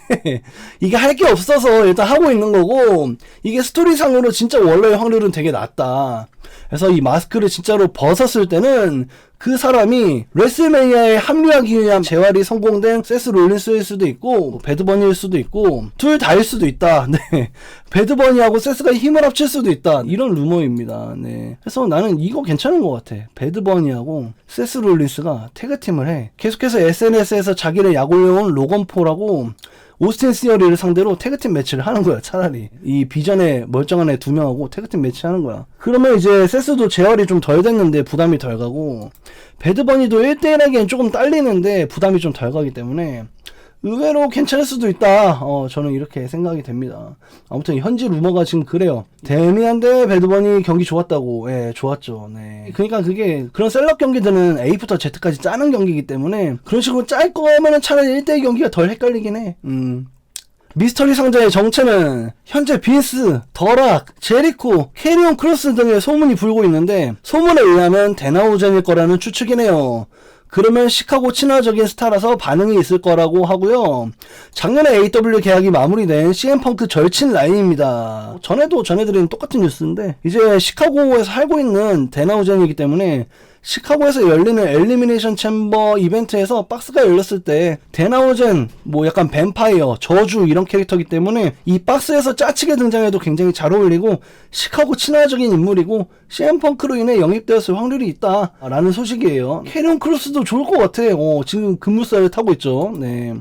이게 할 게 없어서 일단 하고 있는 거고 이게 스토리상으로 진짜 월러의 확률은 되게 낮다. 그래서 이 마스크를 진짜로 벗었을 때는 그 사람이 레슬매니아에 합류하기 위한 재활이 성공된 세스 롤린스일 수도 있고 배드버니일 수도 있고 둘 다일 수도 있다. 네. 배드버니하고 세스가 힘을 합칠 수도 있다. 이런 루머입니다. 네. 그래서 나는 이거 괜찮은 것 같아. 배드버니하고 세스 롤린스가 태그팀을 해. 계속해서 SNS에서 자기를 약올려온 로건 폴하고 오스틴 시어리를 상대로 태그팀 매치를 하는 거야. 차라리 이 비전에 멀쩡한 애 2명하고 태그팀 매치 하는 거야. 그러면 이제 세스도 재활이 좀 덜 됐는데 부담이 덜 가고 배드버니도 1대1 하기엔 조금 딸리는데 부담이 좀 덜 가기 때문에 의외로 괜찮을 수도 있다. 저는 이렇게 생각이 됩니다. 아무튼 현지 루머가 지금 그래요. 데미안 대 배드버니 경기 좋았다고. 예, 좋았죠. 네. 그러니까 그게 그런 셀럽 경기들은 A부터 Z까지 짜는 경기이기 때문에 그런 식으로 짤 거면은 차라리 1대1 경기가 덜 헷갈리긴 해. 미스터리 상자의 정체는 현재 빈스, 더락, 제리코, 캐리온 크로스 등의 소문이 불고 있는데 소문에 의하면 데나우젠일 거라는 추측이네요. 그러면 시카고 친화적인 스타라서 반응이 있을 거라고 하고요. 작년에 AW 계약이 마무리된 CM펑크 절친 라인입니다. 전에도 전해드린 똑같은 뉴스인데 이제 시카고에서 살고 있는 데나우젠이기 때문에 시카고에서 열리는 엘리미네이션 챔버 이벤트에서 박스가 열렸을 때 데나우젠 뭐 약간 뱀파이어, 저주 이런 캐릭터이기 때문에 이 박스에서 짜치게 등장해도 굉장히 잘 어울리고 시카고 친화적인 인물이고 CM펑크로 인해 영입되었을 확률이 있다 라는 소식이에요. 캐리온 크로스도 좋을 것 같아. 지금 급물살을 타고 있죠. 네.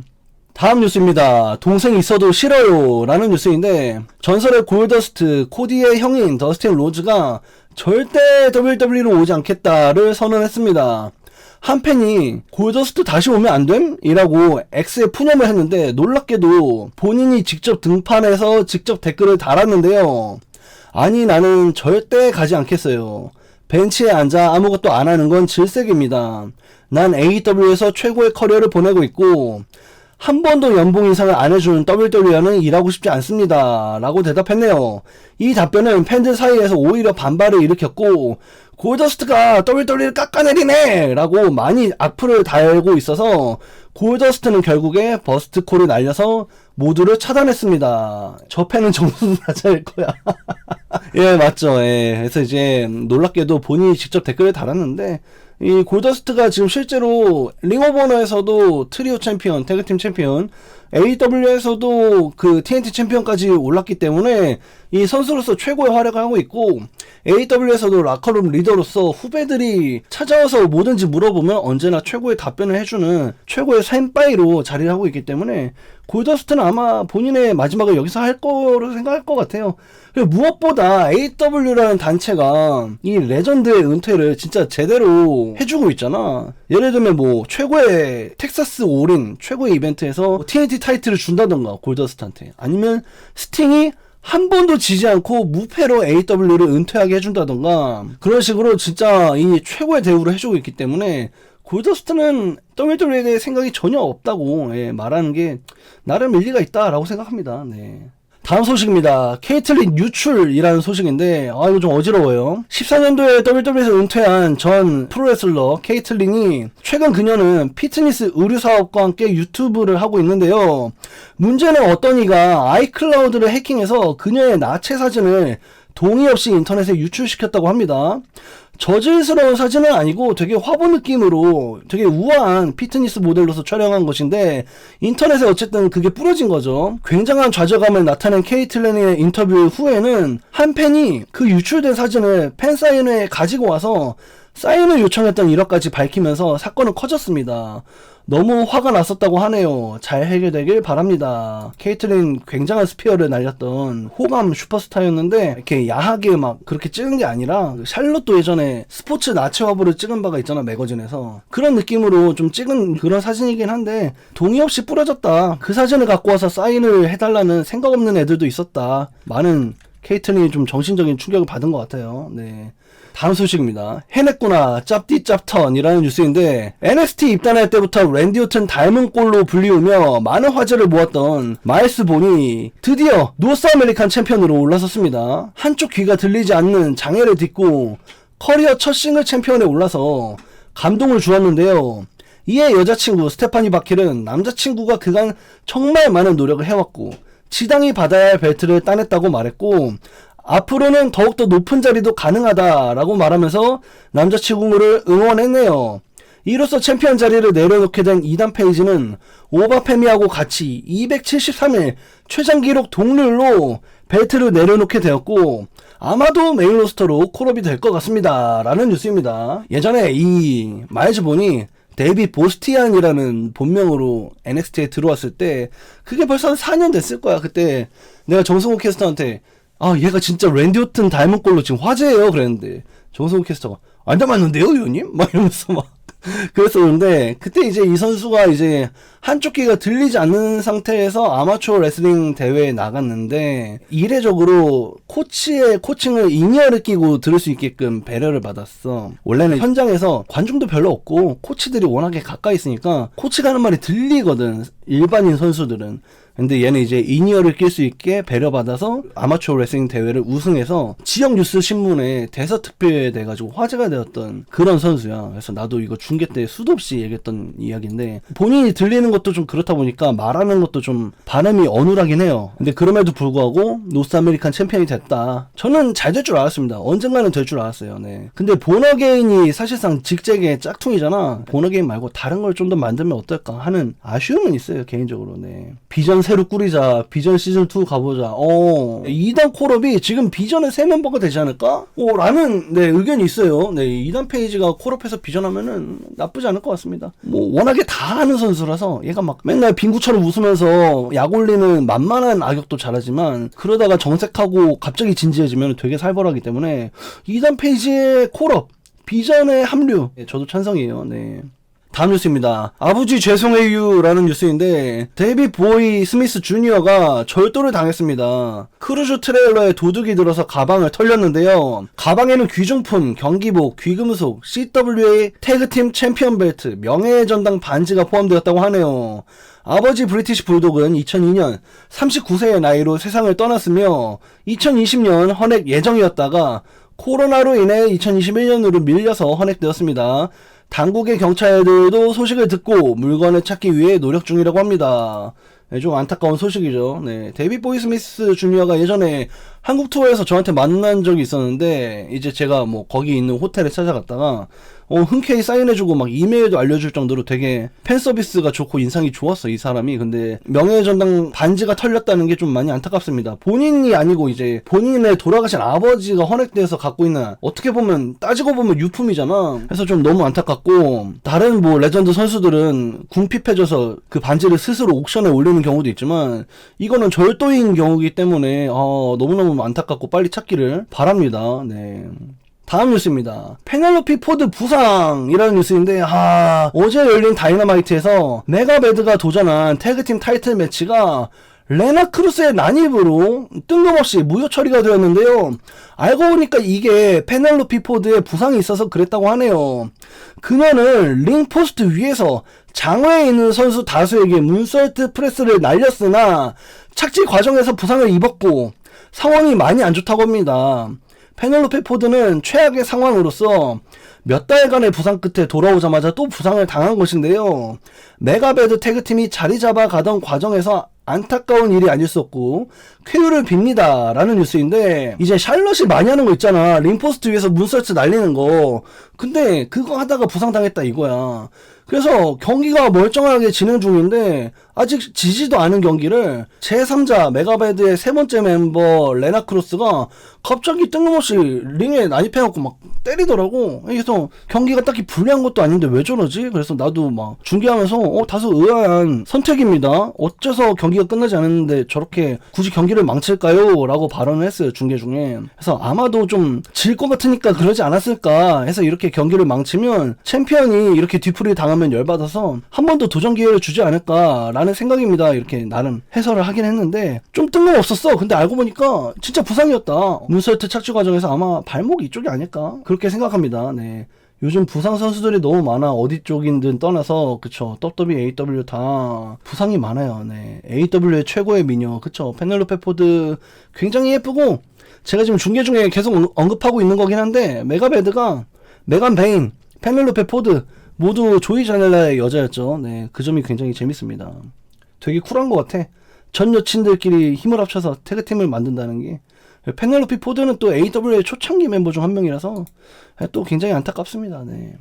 다음 뉴스입니다. 동생 있어도 싫어요 라는 뉴스인데 전설의 골더스트 코디의 형인 더스틴 로즈가 절대 WWE로 오지 않겠다를 선언했습니다. 한 팬이 골더스트 다시 오면 안 됨? 이라고 X에 푸념을 했는데 놀랍게도 본인이 직접 등판해서 직접 댓글을 달았는데요. 아니 나는 절대 가지 않겠어요. 벤치에 앉아 아무것도 안 하는 건 질색입니다. 난 AEW에서 최고의 커리어를 보내고 있고 한 번도 연봉 인상을 안 해주는 WWE와는 일하고 싶지 않습니다. 라고 대답했네요. 이 답변은 팬들 사이에서 오히려 반발을 일으켰고 골더스트가 WWE를 깎아내리네! 라고 많이 악플을 달고 있어서 골더스트는 결국에 버스트콜을 날려서 모두를 차단했습니다. 저 팬은 정신사자일 거야. 예, 맞죠. 예. 그래서 이제 놀랍게도 본인이 직접 댓글을 달았는데 이 골더스트가 지금 실제로 링 오브 오너에서도 트리오 챔피언, 태그팀 챔피언 AEW에서도 그 TNT 챔피언까지 올랐기 때문에 이 선수로서 최고의 활약을 하고 있고, AEW에서도 라커룸 리더로서 후배들이 찾아와서 뭐든지 물어보면 언제나 최고의 답변을 해주는 최고의 센파이로 자리를 하고 있기 때문에 골더스트는 아마 본인의 마지막을 여기서 할 거로 생각할 것 같아요. 그리고 무엇보다 AEW라는 단체가 이 레전드의 은퇴를 진짜 제대로 해주고 있잖아. 예를 들면 뭐 최고의 텍사스 올인 최고의 이벤트에서 TNT 타이틀을 준다던가 골더스트한테, 아니면 스팅이 한 번도 지지 않고 무패로 AEW를 은퇴하게 해준다던가, 그런 식으로 진짜 이 최고의 대우를 해주고 있기 때문에 골더스트는 WWE에 대해 생각이 전혀 없다고 말하는 게 나름 일리가 있다라고 생각합니다. 네. 다음 소식입니다. 케이틀린 유출이라는 소식인데, 이거 좀 어지러워요. 14년도에 WWE에서 은퇴한 전 프로레슬러 케이틀린이 최근 그녀는 피트니스 의류 사업과 함께 유튜브를 하고 있는데요. 문제는 어떤 이가 아이클라우드를 해킹해서 그녀의 나체 사진을 동의 없이 인터넷에 유출시켰다고 합니다. 저질스러운 사진은 아니고 되게 화보 느낌으로 되게 우아한 피트니스 모델로서 촬영한 것인데, 인터넷에 어쨌든 그게 뿌려진 거죠. 굉장한 좌절감을 나타낸 케이틀린의 인터뷰 후에는 한 팬이 그 유출된 사진을 팬사인회에 가지고 와서 사인을 요청했던 일화까지 밝히면서 사건은 커졌습니다. 너무 화가 났었다고 하네요. 잘 해결되길 바랍니다. 케이틀린 굉장한 스피어를 날렸던 호감 슈퍼스타였는데, 이렇게 야하게 막 그렇게 찍은 게 아니라 샬롯도 예전에 스포츠 나체 화보를 찍은 바가 있잖아, 매거진에서. 그런 느낌으로 좀 찍은 그런 사진이긴 한데 동의 없이 뿌려졌다. 그 사진을 갖고 와서 사인을 해달라는 생각 없는 애들도 있었다. 많은 케이틀린이 좀 정신적인 충격을 받은 것 같아요. 네. 다음 소식입니다. 해냈구나 짭디 짭턴이라는 뉴스인데, NXT 입단할 때부터 랜디 오튼 닮은 꼴로 불리우며 많은 화제를 모았던 마일스 본이 드디어 노스 아메리칸 챔피언으로 올라섰습니다. 한쪽 귀가 들리지 않는 장애를 딛고 커리어 첫 싱글 챔피언에 올라서 감동을 주었는데요. 이에 여자친구 스테파니 바켈은 남자친구가 그간 정말 많은 노력을 해왔고 지당이 받아야 할 벨트를 따냈다고 말했고, 앞으로는 더욱더 높은 자리도 가능하다라고 말하면서 남자친구를 응원했네요. 이로써 챔피언 자리를 내려놓게 된 이단 페이지는 오바페미하고 같이 273일 최장 기록 동률로 벨트를 내려놓게 되었고, 아마도 메인 로스터로 콜업이 될 것 같습니다 라는 뉴스입니다. 예전에 이 마일즈 본이 데이비 보스티안이라는 본명으로 NXT에 들어왔을 때 그게 벌써 한 4년 됐을 거야. 그때 내가 정승호 캐스터한테 얘가 진짜 랜디 오튼 닮은 꼴로 지금 화제예요 그랬는데, 정승호 캐스터가 안 닮았는데요 의원님? 막 이러면서 막 그랬었는데, 그때 이제 이 선수가 이제 한쪽 귀가 들리지 않는 상태에서 아마추어 레슬링 대회에 나갔는데, 이례적으로 코치의 코칭을 인이어를 끼고 들을 수 있게끔 배려를 받았어. 원래는 현장에서 관중도 별로 없고 코치들이 워낙에 가까이 있으니까 코치가 하는 말이 들리거든, 일반인 선수들은. 근데 얘는 이제 인이어를 낄 수 있게 배려받아서 아마추어 레슬링 대회를 우승해서 지역 뉴스 신문에 대서특필 돼가지고 화제가 되었던 그런 선수야. 그래서 나도 이거 중계 때 수도 없이 얘기했던 이야기인데, 본인이 들리는 것도 좀 그렇다 보니까 말하는 것도 좀 발음이 어눌하긴 해요. 근데 그럼에도 불구하고 노스 아메리칸 챔피언이 됐다. 저는 잘 될 줄 알았습니다. 언젠가는 될 줄 알았어요. 네. 근데 보너게인이 사실상 직책의 짝퉁이잖아. 보너게인 말고 다른 걸 좀 더 만들면 어떨까 하는 아쉬움은 있어요, 개인적으로. 네. 비전 새로 꾸리자, 비전 시즌2 가보자. 2단 콜업이 지금 비전의 새 멤버가 되지 않을까? 라는 네, 의견이 있어요. 네, 2단 페이지가 콜업해서 비전하면은 나쁘지 않을 것 같습니다. 뭐 워낙에 다 하는 선수라서 얘가 막 맨날 빙구처럼 웃으면서 약 올리는 만만한 악역도 잘하지만, 그러다가 정색하고 갑자기 진지해지면 되게 살벌하기 때문에 2단 페이지의 콜업, 비전의 합류, 네, 저도 찬성이에요. 네. 다음 뉴스입니다. 아버지 죄송해요라는 뉴스인데, 데이비 보이 스미스 주니어가 절도를 당했습니다. 크루즈 트레일러에 도둑이 들어서 가방을 털렸는데요. 가방에는 귀중품, 경기복, 귀금속, CWA 태그팀 챔피언 벨트, 명예의 전당 반지가 포함되었다고 하네요. 아버지 브리티시 불독은 2002년 39세의 나이로 세상을 떠났으며 2020년 헌액 예정이었다가 코로나로 인해 2021년으로 밀려서 헌액되었습니다. 당국의 경찰들도 소식을 듣고 물건을 찾기 위해 노력 중이라고 합니다. 네, 좀 안타까운 소식이죠. 네, 데이비 보이 스미스 주니어가 예전에 한국 투어에서 저한테 만난 적이 있었는데, 이제 제가 뭐 거기 있는 호텔에 찾아갔다가 흔쾌히 사인해주고 막 이메일도 알려줄 정도로 되게 팬 서비스가 좋고 인상이 좋았어 이 사람이. 근데 명예전당 반지가 털렸다는 게 좀 많이 안타깝습니다. 본인이 아니고 이제 본인의 돌아가신 아버지가 헌액돼서 갖고 있는, 어떻게 보면 따지고 보면 유품이잖아. 그래서 좀 너무 안타깝고, 다른 뭐 레전드 선수들은 궁핍해져서 그 반지를 스스로 옥션에 올리는 경우도 있지만 이거는 절도인 경우이기 때문에 너무너무 안타깝고 빨리 찾기를 바랍니다. 네. 다음 뉴스입니다. 페넬로피 포드 부상이라는 뉴스인데, 어제 열린 다이너마이트에서 메가배드가 도전한 태그팀 타이틀 매치가 레나 크루스의 난입으로 뜬금없이 무효 처리가 되었는데요. 알고 보니까 이게 페넬로피 포드의 부상이 있어서 그랬다고 하네요. 그녀는 링 포스트 위에서 장외에 있는 선수 다수에게 문설트 프레스를 날렸으나 착지 과정에서 부상을 입었고 상황이 많이 안 좋다고 합니다. 페넬로페 포드는 최악의 상황으로서 몇 달간의 부상 끝에 돌아오자마자 또 부상을 당한 것인데요. 메가배드 태그팀이 자리 잡아가던 과정에서 안타까운 일이 아닐 수 없고 쾌유를 빕니다 라는 뉴스인데, 이제 샬럿이 많이 하는 거 있잖아. 링포스트 위에서 문설트 날리는 거. 근데 그거 하다가 부상당했다 이거야. 그래서 경기가 멀쩡하게 진행 중인데 아직 지지도 않은 경기를 제3자 메가배드의 세 번째 멤버 레나 크로스가 갑자기 뜬금없이 링에 난입해갖고 막 때리더라고. 그래서 경기가 딱히 불리한 것도 아닌데 왜 저러지? 그래서 나도 막 중계하면서 다소 의아한 선택입니다. 어째서 경기가 끝나지 않았는데 저렇게 굳이 경기를 망칠까요? 라고 발언을 했어요, 중계 중에. 그래서 아마도 좀 질 것 같으니까 그러지 않았을까 해서, 이렇게 경기를 망치면 챔피언이 이렇게 뒤풀이 당하면 열받아서 한 번 더 도전 기회를 주지 않을까 라는 생각입니다. 이렇게 나름 해설을 하긴 했는데 좀 뜬금없었어. 근데 알고 보니까 진짜 부상이었다. 문설트 착지 과정에서 아마 발목 이쪽이 아닐까 그렇게 생각합니다. 네. 요즘 부상 선수들이 너무 많아. 어디 쪽인든 떠나서, 그쵸. WWE, AEW 다 부상이 많아요. 네. AEW의 최고의 미녀, 그쵸. 페넬로페 포드 굉장히 예쁘고, 제가 지금 중계 중에 계속 언급하고 있는 거긴 한데, 메가배드가 메간 베인, 페넬로페 포드 모두 조이 자넬라의 여자였죠. 네. 그 점이 굉장히 재밌습니다. 되게 쿨한 것 같아. 전 여친들끼리 힘을 합쳐서 태그팀을 만든다는 게. 페넬로피 포드는 또 AW의 초창기 멤버 중 한 명이라서 또 굉장히 안타깝습니다. 네.